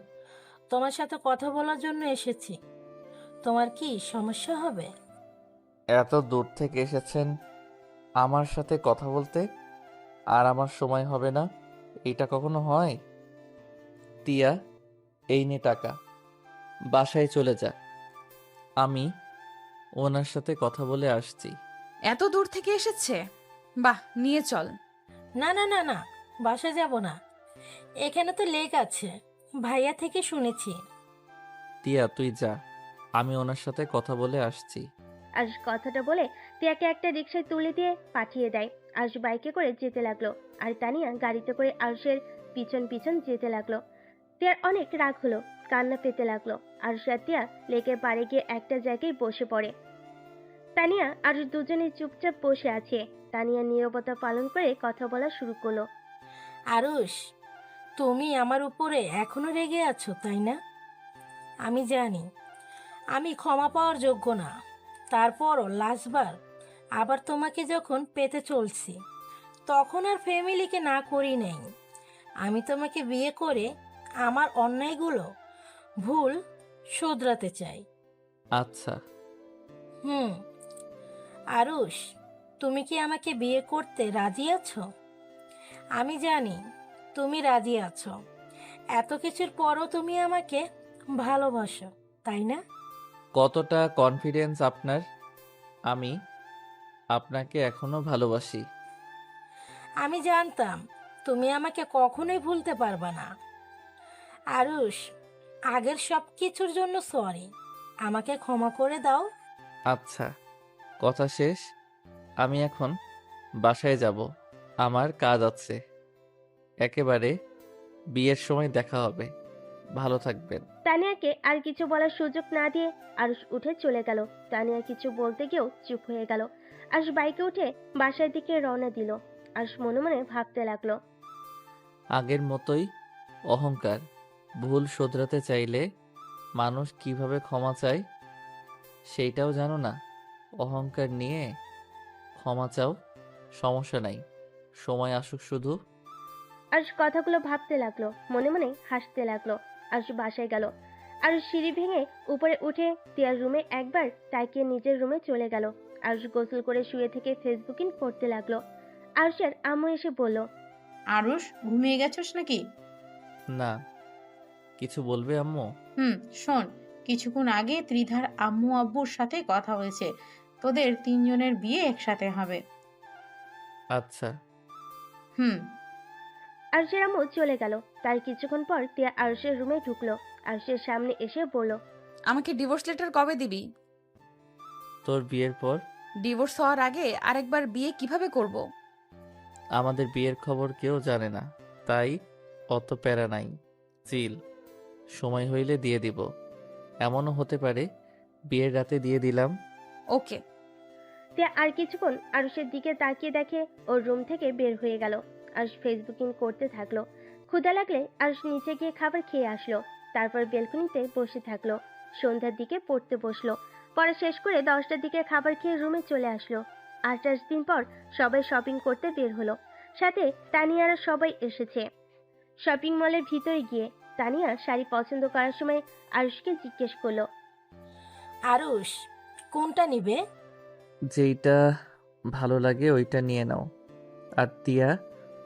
তোমার সাথে কথা বলার জন্য এসেছি। তোমার কি সমস্যা হবে? এত দূর থেকে এসেছেন আমার সাথে কথা বলতে, আর আমার সময় হবে না, এটা কখনো হয়? তিয়া, এই নে টাকা, বাসায় চলে যা, আমি ওনার সাথে কথা বলে আসছি। এত দূর থেকে এসেছে, বাহ, নিয়ে চল। না না না না, বাসা যাব না, এখানে তো লেক আছে, ভাইয়া থেকে শুনেছি। তিয়া তুই যা, আমি ওনার সাথে কথা বলে আসছি। আরুষ কথাটা বলে তিয়াকে একটা রিকশায় তুলে দিয়ে পাঠিয়ে দেয়। আরুষ বাইকে করে যেতে লাগলো। আর তানিয়া গাড়িতে করে আরুষের পিছন পিছন যেতে লাগলো। তিয়ার অনেক রাগ হলো, কান্না পেতে লাগলো। আরুষ আর তিয়া লেকের পাড়ে গিয়ে একটা জায়গায় বসে পড়ে। তানিয়া আরুষ দুজনেই চুপচাপ বসে আছে। তানিয়া নীরবতা পালন করে কথা বলা শুরু করলো। আরুষ, তুমি আমার উপরে এখনো রেগে আছো, তাই না? আমি জানি আমি ক্ষমা পাওয়ার যোগ্য না, তারপরও লাস্টবার আবার তোমাকে যখন পেতে চলছি, তখন আর ফ্যামিলিকে না করি নাই। আমি তোমাকে বিয়ে করে আমার অন্যায়গুলো, ভুল শোধরাতে চাই। আচ্ছা। হুম। আরুষ, তুমি কি আমাকে বিয়ে করতে রাজি আছো? আমি জানি তুমি রাজি আছো। এত কিছুর পরও তুমি আমাকে ভালোবাসো, তাই না? কতটা কনফিডেন্স আপনার? আমি আপনাকে এখনো ভালোবাসি। আমি জানতাম তুমি আমাকে কখনোই ভুলতে পারবা না। আরুষ, আগের সব কিছুর জন্য সরি, আমাকে ক্ষমা করে দাও। আচ্ছা, কথা শেষ। আমি এখন বাসায় যাব, আমার কাজ আছে। একেবারে বিয়ের সময় দেখা হবে। ভালো থাকবেন। তানিয়াকে আর কিছু বলার সুযোগ না দিয়ে আরুষ উঠে চলে গেল। তানিয়া কিছু বলতে গিয়েও চুপ হয়ে গেল। আরুষ বাইকে উঠে বাসার দিকে রওনা দিল। আরুষ মনে মনে ভাবতে লাগলো, আগের মতোই অহংকার। ভুল শোধরাতে চাইলে মানুষ কিভাবে ক্ষমা চায় সেইটাও জানো না। অহংকার নিয়ে ক্ষমা চাও, সমস্যা নাই, সময় আসুক শুধু। আরুষ কথাগুলো ভাবতে লাগলো, মনে মনে হাসতে লাগলো। আরুষ বাসায় গেল। আরুষ সিঁড়ি ভেঙে উপরে উঠে তিয়ার রুমে একবার তাকিয়ে নিজের রুমে চলে গেল। আরুষ গোসল করে শুয়ে থেকে ফেসবুকিং করতে লাগলো। আরুষের আম্মু এসে বলল, আরুষ, ঘুমিয়ে গেছোস নাকি? না, কিছু বলবে আম্মু? শোন, কিছুক্ষণ আগে ত্রিধার আম্মু আব্বুর সাথে কথা হয়েছে, তোদের তিনজনের বিয়ে একসাথে হবে। আচ্ছা। হুম। আরুষের আম্মু চলে গেল। তার কিছুক্ষণ পর তিয়া আরুষের রুমে ঢুকলো। আরুষের সামনে এসে বলল, আমাকে ডিভোর্স লেটার কবে দিবি? তোর বিয়ের পর। ডিভোর্স হওয়ার আগে আরেকবার বিয়ে কিভাবে করব? আমাদের বিয়ের খবর কেউ জানে না, তাই অত প্যারা নাই। চিল, সময় হইলে দিয়ে দিব। এমনও হতে পারে বিয়ের রাতে দিয়ে দিলাম। ওকে। তিয়া আর কিছুক্ষণ আরুষের দিকে তাকিয়ে দেখে ওর রুম থেকে বের হয়ে গেল। আরুষ ফেসবুকিং করতে থাকলো। ক্ষুধা লাগলে আরুষ নিচে গিয়ে খাবার খেয়ে আসলো। তারপর বেলকনিতে বসে থাকলো। সন্ধ্যার দিকে পড়তে বসলো। পড়া শেষ করে 10টার দিকে খাবার খেয়ে রুমে চলে আসলো। 8 দিন পর সবাই শপিং করতে বের হলো। সাথে তানিয়ারা সবাই এসেছে। শপিং মলের ভিতরে গিয়ে তানিয়া শাড়ি পছন্দ করার সময় আরুষকে জিজ্ঞেস করলো, আরুষ, কোনটা নিবে? যেইটা ভালো লাগে ওইটা নিয়ে নাও। আর তিয়া,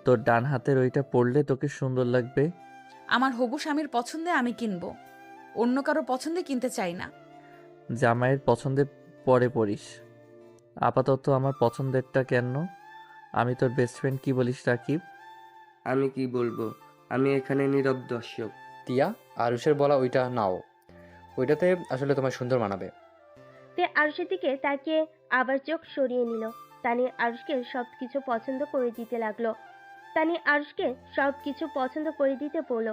তোর ডান হাতের ওইটা পরলে তোকে সুন্দর লাগবে। আমার হবু স্বামীর পছন্দে আমি কিনবো, অন্য কারো পছন্দে কিনতে চাই না। জামাইয়ের পছন্দের পরে পরিস। আপাতত আমার পছন্দেরটা কেন? আমি তোর বেস্ট ফ্রেন্ড, কি বলিস রাকিব? আমি কি বলবো, আমি এখানে নীরব দর্শক। তিয়া, আরুষের বলা ওইটা নাও, ওইটাতে আসলে তোমার সুন্দর মানাবে। তে আরুষের দিকে তাকিয়ে আবার চোখ সরিয়ে নিল। তানি আরুষকে সবকিছু পছন্দ করে দিতে লাগলো। তানি আরুষকে সবকিছু পছন্দ করে দিতে বলল,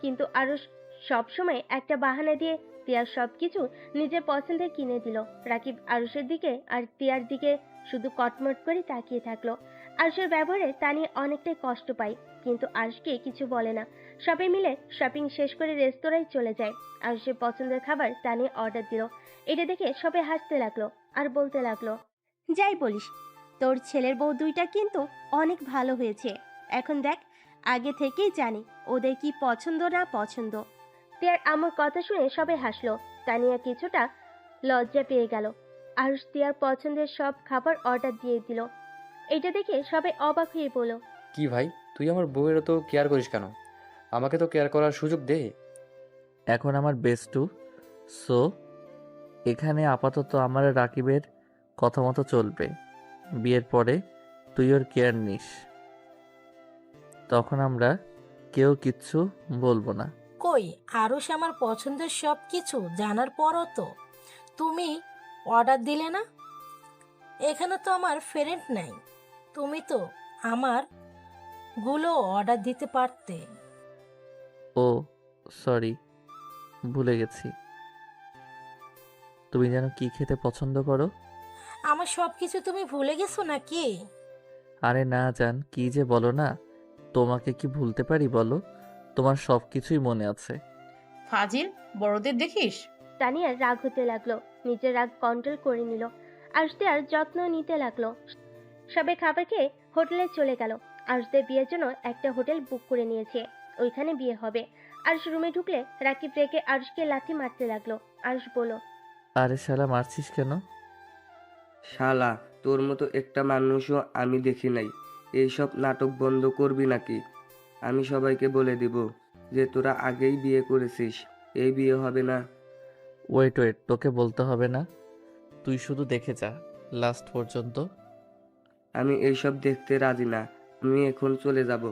কিন্তু আরুষ সবসময় একটা বাহানা দিয়ে তিয়ার সবকিছু নিজের পছন্দের কিনে দিল। রাকিব আরুষের দিকে আর তিয়ার দিকে শুধু কটমট করে তাকিয়ে থাকলো। আরুষের ব্যবহারে তানি অনেকটাই কষ্ট পায়, কিন্তু আরুষকে কিছু বলে না। সবাই মিলে শপিং শেষ করে রেস্তোরাঁয় চলে যায়। আরুষের পছন্দের খাবার তানি অর্ডার দিল। এটা দেখে সবাই হাসতে লাগলো আর বলতে লাগলো, যাই বলিস, তোর ছেলের বউ দুইটা কিন্তু অনেক ভালো হয়েছে। এখন দেখ, আগে থেকেই জানি ওদের কি পছন্দ না পছন্দ। তিয়ার আমার কথা শুনে সবাই হাসলো। তানিয়া কিছুটা লজ্জা পেয়ে গেল। আরুষ তিয়ার পছন্দের সব খাবার অর্ডার দিয়ে দিল। এটা দেখে সবাই অবাক হয়ে বলল, কি ভাই, তুই আমার বউয়ের তো কেয়ার করিস কেন? আমাকে তো কেয়ার করার সুযোগ দে। এখন আমার বেস্ট টু, সো এখানে আপাতত আমার আর রাকিবের কথা মতো চলবে। বিয়ের পরে তুই ওর কেয়ার নিস, তখন আমরা কেউ কিচ্ছু বলবো না। কই, আরুষ আমার পছন্দের সব কিছু জানার পরও তো তুমি অর্ডার দিলে না। এখানে তো আমার ফ্রেন্ড নাই, তুমি তো আমার গুলো অর্ডার দিতে পারতে। ও সরি, ভুলে গেছি। তুমি যেন কি খেতে পছন্দ করো? আমার সব কিছু তুমি ভুলে গেছো নাকি? আরে না জান, কি যে বলো না, তোমাকে কি ভুলতে পারি বলো? তোমার সব কিছুই মনে আছে। ফাজিল, বড়দের দেখিস। তানিয়ার রাগ হতে লাগলো, নিজের রাগ কন্ট্রোল করে নিল। আরশিয়ার যত্ন নিতে লাগলো। সবে খাবার খেয়ে হোটেলে চলে গেল। আরশদের বিয়ের জন্য একটা হোটেল বুক করে নিয়েছে, ওইখানে বিয়ে হবে। আরশ রুমে ঢুকলে রাকিব রেগে আরশকে লাথি মারতে লাগলো। আরশ বলল, আরে শালা মারছিস কেন? শালা, তোর মতো একটা মানুষও আমি দেখি নাই। এইসব নাটক বন্ধ করবি নাকি? আমি সবাইকে বলে দিব যে তোরা আগেই বিয়ে করেছিস, এই বিয়ে হবে না। ওয়েট ওয়েট, তোকে বলতে হবে না, তুই শুধু দেখে যা লাস্ট পর্যন্ত। আমি এইসব দেখতে রাজি না, আমি এখন চলে যাব।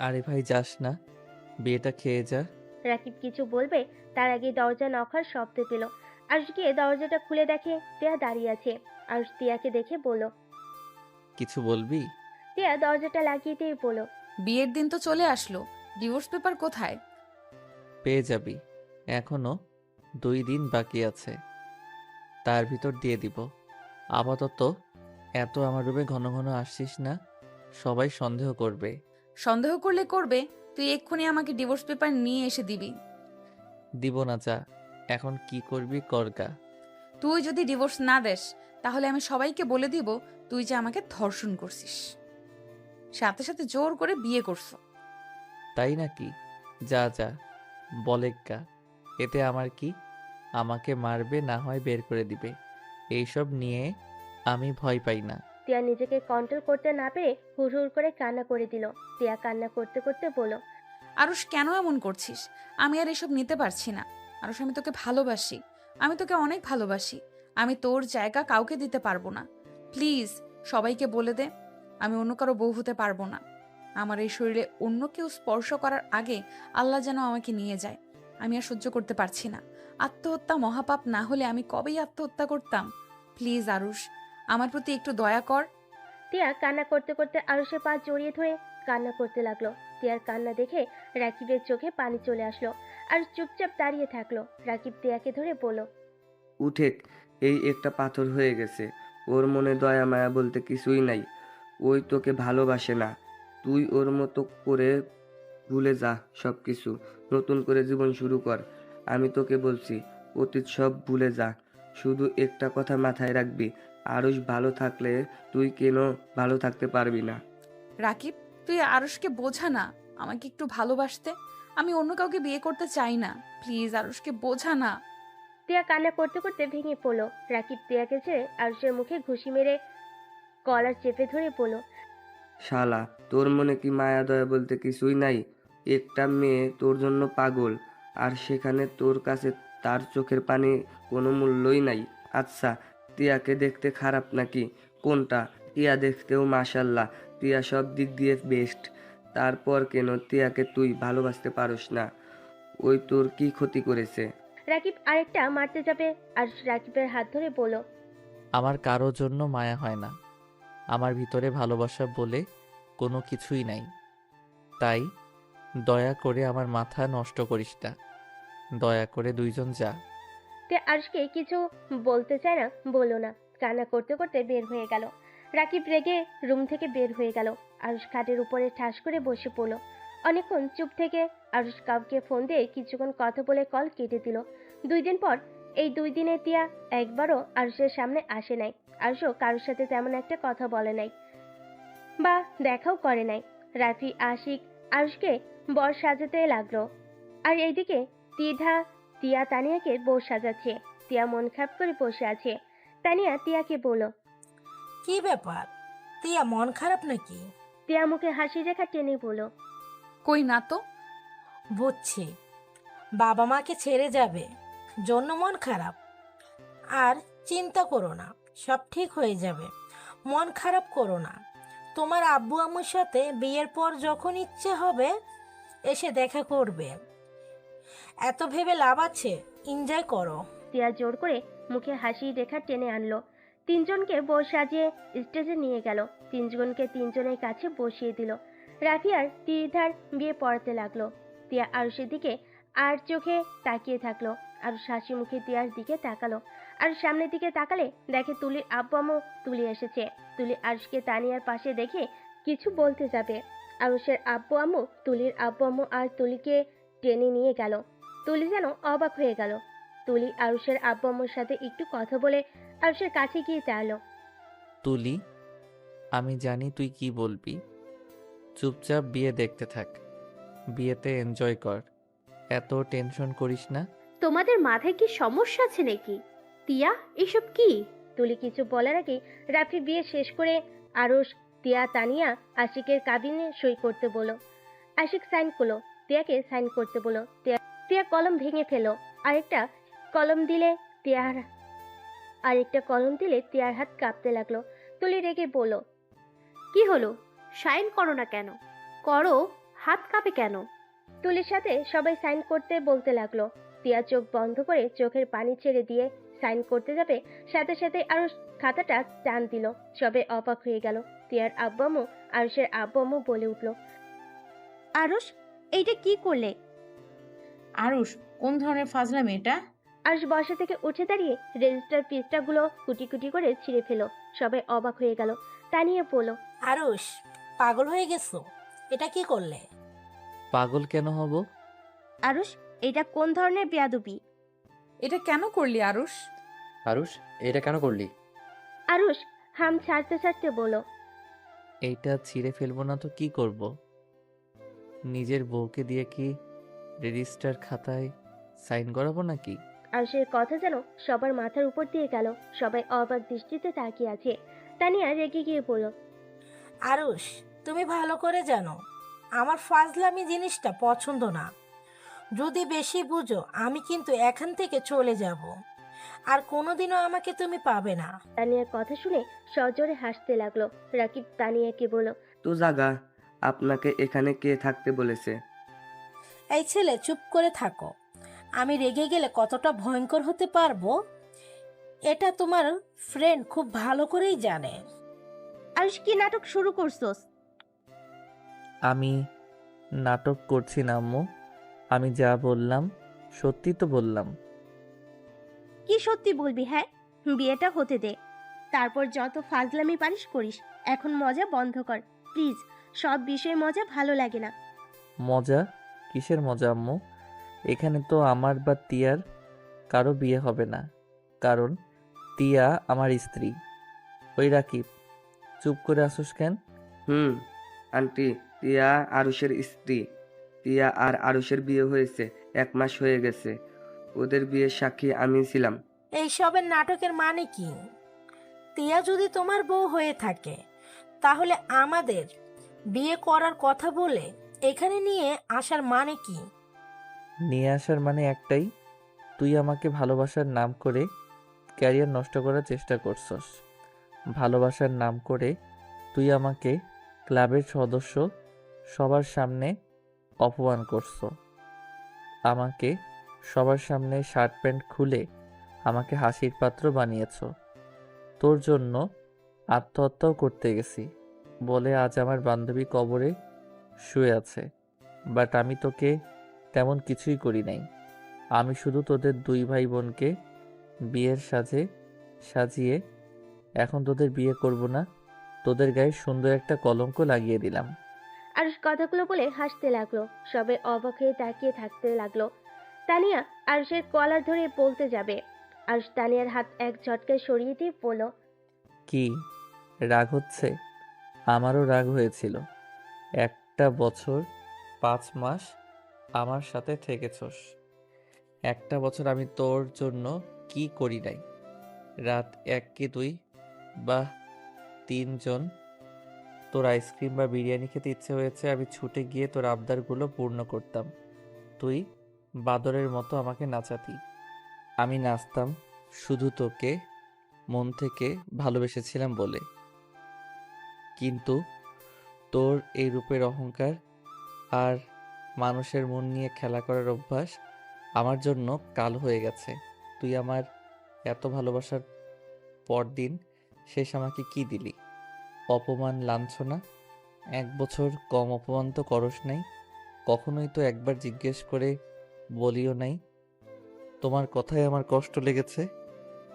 আরে ভাই যাস না, বিয়েটা খেয়ে যা। রাকিব কিছু বলবে তার আগে দরজা নখার শব্দ পেল। আরশ গিয়ে দরজাটা খুলে দেখে টিয়া দাঁড়িয়ে আছে। আরশ টিয়াকে দেখে বলল। কিছু বলবি? টিয়া দরজাটা লাগিয়ে বলল, বিয়ের দিন তো চলে আসলো, ডিভোর্স পেপার কোথায়? পেয়ে যাবি, এখনো 2 দিন বাকি আছে, তার ভিতর দিয়ে দিব। আপাতত এত আমার রুমে ঘন ঘন আসছিস না, সবাই সন্দেহ করবে। সন্দেহ করলে করবে, তুই এক্ষুনি আমাকে ডিভোর্স পেপার নিয়ে এসে দিবি। দিব না, যা, এখন কি করবি করগা। তুই যদি ডিভোর্স না দেস তাহলে আমি সবাইকে বলে দিব তুই যে আমাকে ধর্ষণ করছিস, সাথে সাথে জোর করে বিয়ে করছো। তাই নাকি? যা যা, বলেগা, এতে আমার কি? আমাকে মারবে, না হয় বের করে দিবে, এইসব নিয়ে আমি ভয় পাই না। টিয়া নিজেকে কন্ট্রোল করতে না পেরে হুড় করে কান্না করে দিল। টিয়া কান্না করতে করতে বলল, আরুষ কেন এমন করছিস? আমি আর এসব নিতে পারছি না। আরুষ, আমি তোকে ভালোবাসি, আমি তোকে অনেক ভালোবাসি। আমি তোর জায়গা কাউকে দিতে পারবো না। প্লিজ সবাইকে বলে দে আমি অন্য কারো বউ হতে পারবো না। আমার এই শরীরে অন্য কেউ স্পর্শ করার আগে আল্লাহ যেন আমাকে নিয়ে যায়। আমি আর সহ্য করতে পারছি না। আত্মহত্যা মহাপাপ না হলে আমি কবেই আত্মহত্যা করতাম। প্লিজ আরুষ, আমার প্রতি একটু দয়া কর। টিয়া কান্না করতে করতে আরুষের পা জড়িয়ে ধরে কান্না করতে লাগলো। টিয়ার কান্না দেখে রাকিবের চোখে পানি চলে আসলো আর চুপচাপ দাঁড়িয়ে থাকলো। রাকিব টিয়াকে ধরে বলল, উঠেক, এই একটা পাথর হয়ে গেছে, ওর মনে দয়া মায়া বলতে কিছুই নাই। ওই তোকে ভালোবাসে না। তুই ওর মতো করে ভুলে যা সব কিছু, নতুন করে জীবন শুরু কর। আমি তোকে বলছি, অতীত সব ভুলে যা। শুধু একটা কথা মাথায় রাখবি, আরুষ ভালো থাকলে তুই কেন ভালো থাকতে পারবি না? রাকিব, তুই আরুষকে বোঝা না আমাকে একটু ভালোবাসতে। আমি অন্য কাউকে বিয়ে করতে চাই না। প্লিজ আরুষকে বোঝা না। টিয়া কান্না করতে করতে ভেঙে পড়লো। রাকিব টিয়াকে ছেড়ে আরুষের মুখে ঘুষি মেরে কলার চেপে ধরে বলল, শালা, তোর মনে কি মায়া দয়া বলতে কিছুই নাই? একটা মেয়ে তোর জন্য পাগল, আর সেখানে তোর কাছে তার চোখের পানি কোনো মূল্যই নাই। আচ্ছা, টিয়াকে দেখতে খারাপ নাকি? কোনটা? টিয়া দেখতেও মাশাল্লাহ, টিয়া সব দিক দিয়ে বেস্ট। তারপর কেন টিয়াকে তুই ভালোবাসতে পারস না? ওই তোর কি ক্ষতি করেছে? রাকিব আরেকটা মারতে যাবে আর রাকিবের হাত ধরে বলল, আমার কারো জন্য মায়া হয় না, আমার ভিতরে ভালোবাসা বলে কোনো কিছুই নাই। তাই দয়া করে আমার মাথা নষ্ট করিস না, দয়া করে 2 জন যা। তে আরশকে কিছু বলতে চায় না, বলল না। কান্না করতে করতে বের হয়ে গেল। রাকিব রেগে রুম থেকে বের হয়ে গেল। আরুষ খাটের উপরে ঠাস করে বসে পড়ল। অনেকক্ষণ চুপ থেকে আরুষ কাউকে ফোন দিয়ে কিছুক্ষণ কথা বলে কল কেটে দিল। 2 দিন পর, এই 2 দিনে টিয়া একবারও আরুষের সামনে আসে নাই। আরুষও কারোর সাথে তেমন একটা কথা বলে নাই বা দেখাও করে নাই। রাফি আশিক আরুষকে বর সাজাতে লাগলো, আর এইদিকে তীধা টিয়া তানিয়াকে বউ সাজাচ্ছে। টিয়া মন খারাপ করে বসে আছে। তানিয়া টিয়াকে বলল, কি ব্যাপার, তিয়া মন খারাপ নাকি? টিয়া মুখে হাসি রেখা টেনে বলল, কই না তো। বুঝছি, বাবা মাকে ছেড়ে যাবে জন্য মন খারাপ। আর চিন্তা করো না, সব ঠিক হয়ে যাবে। মন খারাপ করো না, তোমার আব্বু আম্মুর সাথে বিয়ের পর যখন ইচ্ছে হবে এসে দেখা করবে। এত ভেবে লাভ আছে, এনজয় করো। টিয়া জোর করে মুখে হাসি রেখা টেনে আনলো। 3 জনকে বউ সাজিয়ে স্টেজে নিয়ে গেল। 3 জনকে 3 জনের কাছে বসিয়ে দিল। রাফি আর তীধার বিয়ে পড়াতে লাগলো। টিয়া আরুষের দিকে আর চোখে তাকিয়ে থাকলো। আরুষ হাসি মুখে টিয়ার দিকে তাকালো। আর সামনের দিকে তাকালে দেখে তুলির আব্বু আম্মু তুলি এসেছে। তুলি আরুষকে তানিয়ার পাশে দেখে কিছু বলতে যাবে, আরুষের আব্বু আম্মু, তুলির আব্বু আম্মু আর তুলিকে টেনে নিয়ে গেল। তুলি যেন অবাক হয়ে গেল। তুলি আরুষের আব্বু আম্মুর সাথে একটু কথা বলে আরুষের কাছে গিয়ে চাইল। তুলি, আমি জানি তুই কি বলবি। চুপচাপ বিয়ে দেখতে থাক, বিয়েতে এনজয় কর, এত টেনশন করিস না। তোমাদের মাথায় কি সমস্যা আছে নাকি? তিয়া, এসব কি? তুলি কিছু বলার আগে রাফি বিয়ে শেষ করে আরুষ, তিয়া, তানিয়া আশিকের কাবিনে সই করতে বলো। আশিক সাইন করলো, তিয়াকে সাইন করতে বলো। তিয়া কলম ভেঙে ফেলো। আরেকটা কলম দিলে তিয়ার তিয়ার হাত কাঁপতে লাগলো। তুলি রেগে বলল, কি হলো? সাইন করো না কেন? করো, হাত কাঁপে কেন? তুলির সাথে সবাই সাইন করতে বলতে লাগলো। তিয়া চোখ বন্ধ করে চোখের পানি ছেড়ে দিয়ে সাইন করতে যাবে, সাথে সাথে আরুষ খাতাটা টান দিল। সবে অবাক হয়ে গেল। তিয়ার আব্বু আম্মু, আরুষের আব্বু আম্মু বলে উঠল, আরুষ, এইটা কি করলে? আরুষ, কোন ধরনের ফাজলামি এটা? আরুষ বসা থেকে উঠে দাঁড়িয়ে রেজিস্টার পৃষ্ঠাগুলো কুটি কুটি করে ছিঁড়ে ফেলো। সবাই অবাক হয়ে গেল। তানিয়া বলল, আরুষ, পাগল হয়ে গেছো? এটা কি করলে? পাগল কেন হব? আরুষ, এটা কোন ধরনের বেয়াদবি? এটা কেন করলি আরুষ? আরুষ, এটা কেন করলি? আরুষ হাম ছাড়তে ছাড়তে বলল, এইটা ছিঁড়ে ফেলবো না তো কি করব? নিজের বউকে দিয়ে কি রেজিস্টার খাতায় সাইন করাবো নাকি? আরুষের কথা যেন সবার মাথার উপর দিয়ে গেল। সবাই অবাক দৃষ্টিতে তাকিয়ে আছে। তানিয়া রেগে গিয়ে বলল, আরুষ, তুমি ভালো করে জানো আমার ফাজলামি জিনিসটা পছন্দ না। যদি বেশি বুঝো আমি কিন্তু এখান থেকে চলে যাব, আর কোনোদিনও আমাকে তুমি পাবে না। তানিয়ার কথা শুনে সজোরে হাসতে লাগলো। রাকিব তানিয়াকে বলল, তো জাগা, আপনাকে এখানে কে থাকতে বলেছে? এই ছেলে, চুপ করে থাকো। আমি রেগে গেলে কতটা ভয়ঙ্কর হতে পারবো এটা তোমার ফ্রেন্ড খুব ভালো করেই জানে। আরুষ, কি নাটক শুরু করছোস? আমি নাটক করছি না আম্মু, আমি যা বললাম সত্যি তো বললাম। কি সত্যি বলবি? হ্যাঁ, বিয়েটা হতে দে, তারপর যত ফাজলামি পারিস করিস। এখন মজা বন্ধ কর প্লিজ। সব বিষয়ে মজা ভালো লাগে না। মজা? কিসের মজা আম্মু? এখানে তো আমার বা তিয়ার কারো বিয়ে হবে না, কারণ তিয়া আমার স্ত্রী। ওই রাকিব, চুপ করে আসুস কেন? আন্টি, তিয়া আরুষের স্ত্রী। তিয়া আর আরুষের বিয়ে হয়েছে 1 মাস হয়ে গেছে। ওদের বিয়ের সাক্ষী আমি ছিলাম। এইসবের নাটকের মানে কি? তিয়া যদি তোমার বউ হয়ে থাকে তাহলে আমাদের বিয়ে করার কথা বলে এখানে নিয়ে আসার মানে কি? নিয়ে আসার মানে একটাই, তুই আমাকে ভালোবাসার নাম করে ক্যারিয়ার নষ্ট করার চেষ্টা করছস। ভালোবাসার নাম করে তুই আমাকে ক্লাবের সদস্য সবার সামনে অপমান করছ। আমাকে সবার সামনে শার্ট প্যান্ট খুলে আমাকে হাসির পাত্র বানিয়েছ। তোর জন্য আত্মহত্যাও করতে গেছি বলে আজ আমার বান্ধবী কবরে শুয়ে আছে। বাট আমি তোকে তেমন কিছুই করি নাই। আমি শুধু তোদের 2 ভাই বোনকে বিয়ের সাজে সাজিয়ে এখন তোদের বিয়ে করব না, তোদের গায়ে সুন্দর একটা কলঙ্ক লাগিয়ে দিলাম। আরুষ কথাগুলো বলে হাসতে লাগলো। সবাই অবাক হয়ে তাকিয়ে থাকতে লাগলো। তানিয়া আরুষের কলার ধরে বলতে যাবে, আরুষ তানিয়ার হাত এক ঝটকায় সরিয়ে দিয়ে বলল, কি রাগ হচ্ছে? আমারও রাগ হয়েছিল। 1 বছর 5 মাস আমার সাথে থেকেছস। 1 বছর আমি তোর জন্য কি করি নাই? রাত 1 কি 2 বা 3 জন তোর আইসক্রিম বা বিরিয়ানি খেতে ইচ্ছে হয়েছে, আমি ছুটে গিয়ে তোর আবদারগুলো পূর্ণ করতাম। তুই বাদরের মতো আমাকে নাচাতি। আমি নাচতাম শুধু তোকে মন থেকে ভালোবেসেছিলাম বলে। কিন্তু তোর এই রূপের অহংকার আর মানুষের মন নিয়ে খেলা করার অভ্যাস আমার জন্য কাল হয়ে গেছে। তুই আমার এত ভালোবাসার পরদিন শেষ আমাকে কি দিলি? অপমান, লাঞ্ছনা। 1 বছর কম অপমান তো করস নাই। কখনোই তো একবার জিজ্ঞেস করে বলিও নাই তোমার কথায় আমার কষ্ট লেগেছে।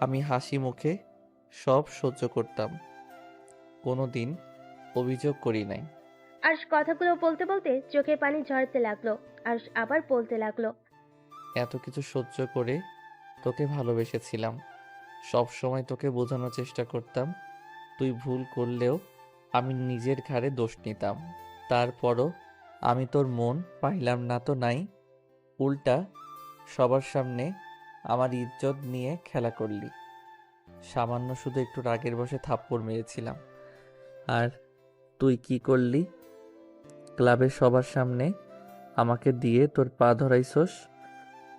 আমি হাসি মুখে সব সহ্য করতাম, কোনো দিন অভিযোগ করি নাই। আরশ কথাগুলো বলতে বলতে চোখের পানি ঝরাতে লাগলো। আরশ আবার বলতে লাগলো, এত কিছু সহ্য করে তোকে ভালোবেসেছিলাম, সব সময় তোকে বোঝানোর চেষ্টা করতাম, তুই ভুল করলেও আমি নিজের ঘাড়ে দোষ নিতাম। তারপরও আমি তোর মন পাইলাম না তো নাই, উল্টা সবার সামনে আমার ইজ্জত নিয়ে খেলা করলি। সামান্য শুধু একটু রাগের বশে থাপ্পড় মেরেছিলাম, আর তুই কি করলি? ক্লাবের সবার সামনে আমাকে দিয়ে তোর পা ধরাইছস।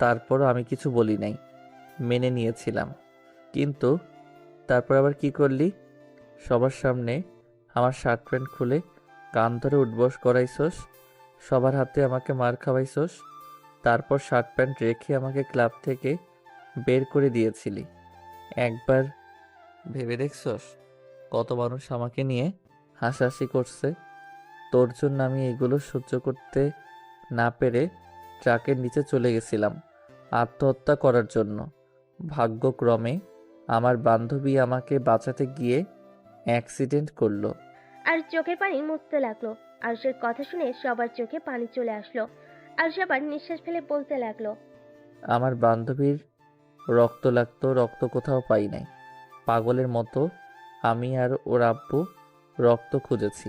তারপরও আমি কিছু বলি নাই, মেনে নিয়েছিলাম। কিন্তু তারপর আবার কি করলি? সবার সামনে আমার শার্ট প্যান্ট খুলে কান ধরে উঠবস করাইছস, সবার হাতে আমাকে মার খাওয়াইছস। তারপর শার্ট প্যান্ট রেখে আমাকে ক্লাব থেকে বের করে দিয়েছিলি। একবার ভেবে দেখছস কত মানুষ আমাকে নিয়ে হাসাহাসি করছে? তোর জন্য আমি এগুলো সহ্য করতে না পেরে ট্রাকের নিচে চলে গেছিলাম আত্মহত্যা করার জন্য। ভাগ্যক্রমে আমার বান্ধবী আমাকে বাঁচাতে গিয়ে অ্যাক্সিডেন্ট করলো। আর চোখের পানি মুছতে লাগলো। আরশের কথা শুনে সবার চোখে পানি চলে আসলো। আরশ আবার নিঃশ্বাস ফেলে বলতে লাগলো, আমার বান্ধবীর রক্ত লাগতো, রক্ত কোথাও পাই নাই। পাগলের মতো আমি আর ওর আব্বু রক্ত খুঁজেছি,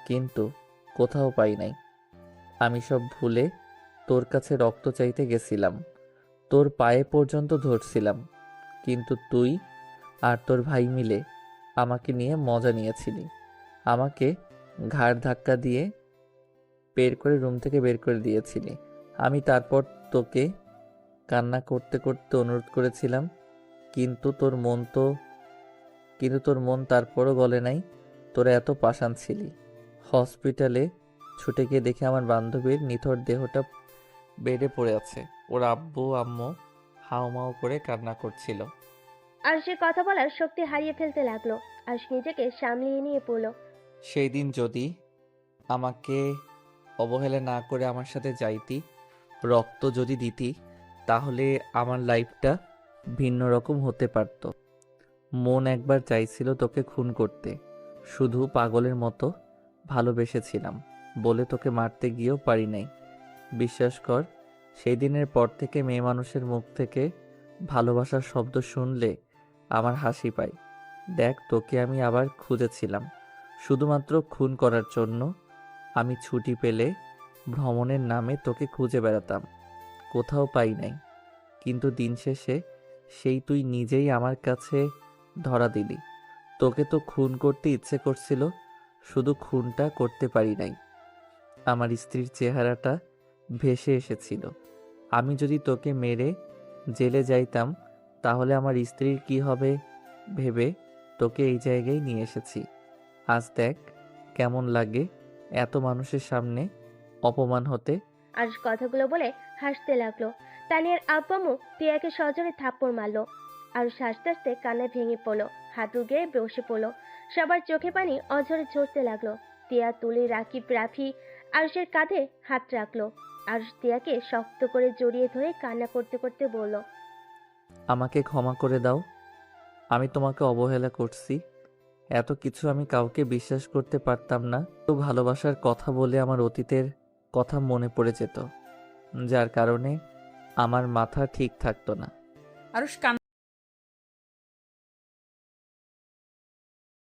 কিন্তু কোথাও পাই নাই। আমি সব ভুলে তোর কাছে রক্ত চাইতে গেছিলাম, তোর পায়ে পর্যন্ত ধরছিলাম, কিন্তু তুই আর তোর ভাই মিলে আমাকে নিয়ে মজা নিয়েছিলি। আমাকে ঘাড় ধাক্কা দিয়ে রুম থেকে বের করে দিয়েছিলি। আমি তারপর তোকে কান্না করতে করতে অনুরোধ করেছিলাম, কিন্তু তোর মন তারপরও গলে নাই। তোরা এত পাষাণ ছিলি। হসপিটালে ছুটে গিয়ে দেখে আমার বান্ধবীর নিথর দেহটা বেডে পড়ে আছে। ওর আব্বু আম্মু হাউমাউ করে কান্না করছিল। আরশের কথা বলার শক্তি হারিয়ে ফেলতে লাগলো। আরশ নিজেকে সামলিয়ে নিয়ে পড়ল, সেই দিন যদি আমাকে অবহেলা না করে আমার সাথে যাইতি, রক্ত যদি দিতি, তাহলে আমার লাইফটা ভিন্ন রকম হতে পারত। মন একবার চাইছিল তোকে খুন করতে, শুধু পাগলের মতো ভালোবেসেছিলাম বলে তোকে মারতে গিয়েও পারি নাই। বিশ্বাস কর, সেই দিনের পর থেকে মেয়ে মানুষের মুখ থেকে ভালোবাসার শব্দ শুনলে আমার হাসি পায়। দেখ, তোকে আমি আবার খুঁজেছিলাম শুধুমাত্র খুন করার জন্য। আমি ছুটি পেলে ভ্রমণের নামে তোকে খুঁজে বেড়াতাম, কোথাও পাই নাই। কিন্তু দিন শেষে সেই তুই নিজেই আমার কাছে ধরা দিলি। তোকে তো খুন করতে ইচ্ছে করছিল, শুধু খুনটা করতে পারি নাই। আমার স্ত্রীর চেহারাটা ভেসে এসেছিল। আমি যদি তোকে মেরে জেলে যাইতাম, তাহলে আমার স্ত্রীর কি হবে ভেবে তোকে এই জায়গায় নিয়ে এসেছি। আজ দেখ কেমন লাগে এত মানুষের সামনে অপমান হতে। আরশ কথাগুলো বলে হাসতে লাগলো। তানিয়ার আব্বামু টিয়াকে সজোরে থাপ্পড় মারলো। আরশ হাসতে হাসতে কান্নায় ভেঙে পড়লো, হাঁটু গেয়ে বসে পড়লো। সবার চোখে পানি অঝরে ঝরতে লাগলো। টিয়া তুলে রাকিব রাফি আরশের কাঁধে হাত রাখলো। আরশ টিয়াকে শক্ত করে জড়িয়ে ধরে কান্না করতে করতে বলল, আমাকে ক্ষমা করে দাও, আমি তোমাকে অবহেলা করছি। এত কিছু আমি কাউকে বিশ্বাস করতে পারতাম না। তো ভালোবাসার কথা বলে আমার অতীতের কথা মনে পড়ে যেত, যার কারণে আমার মাথা ঠিক থাকতো না। আরুষ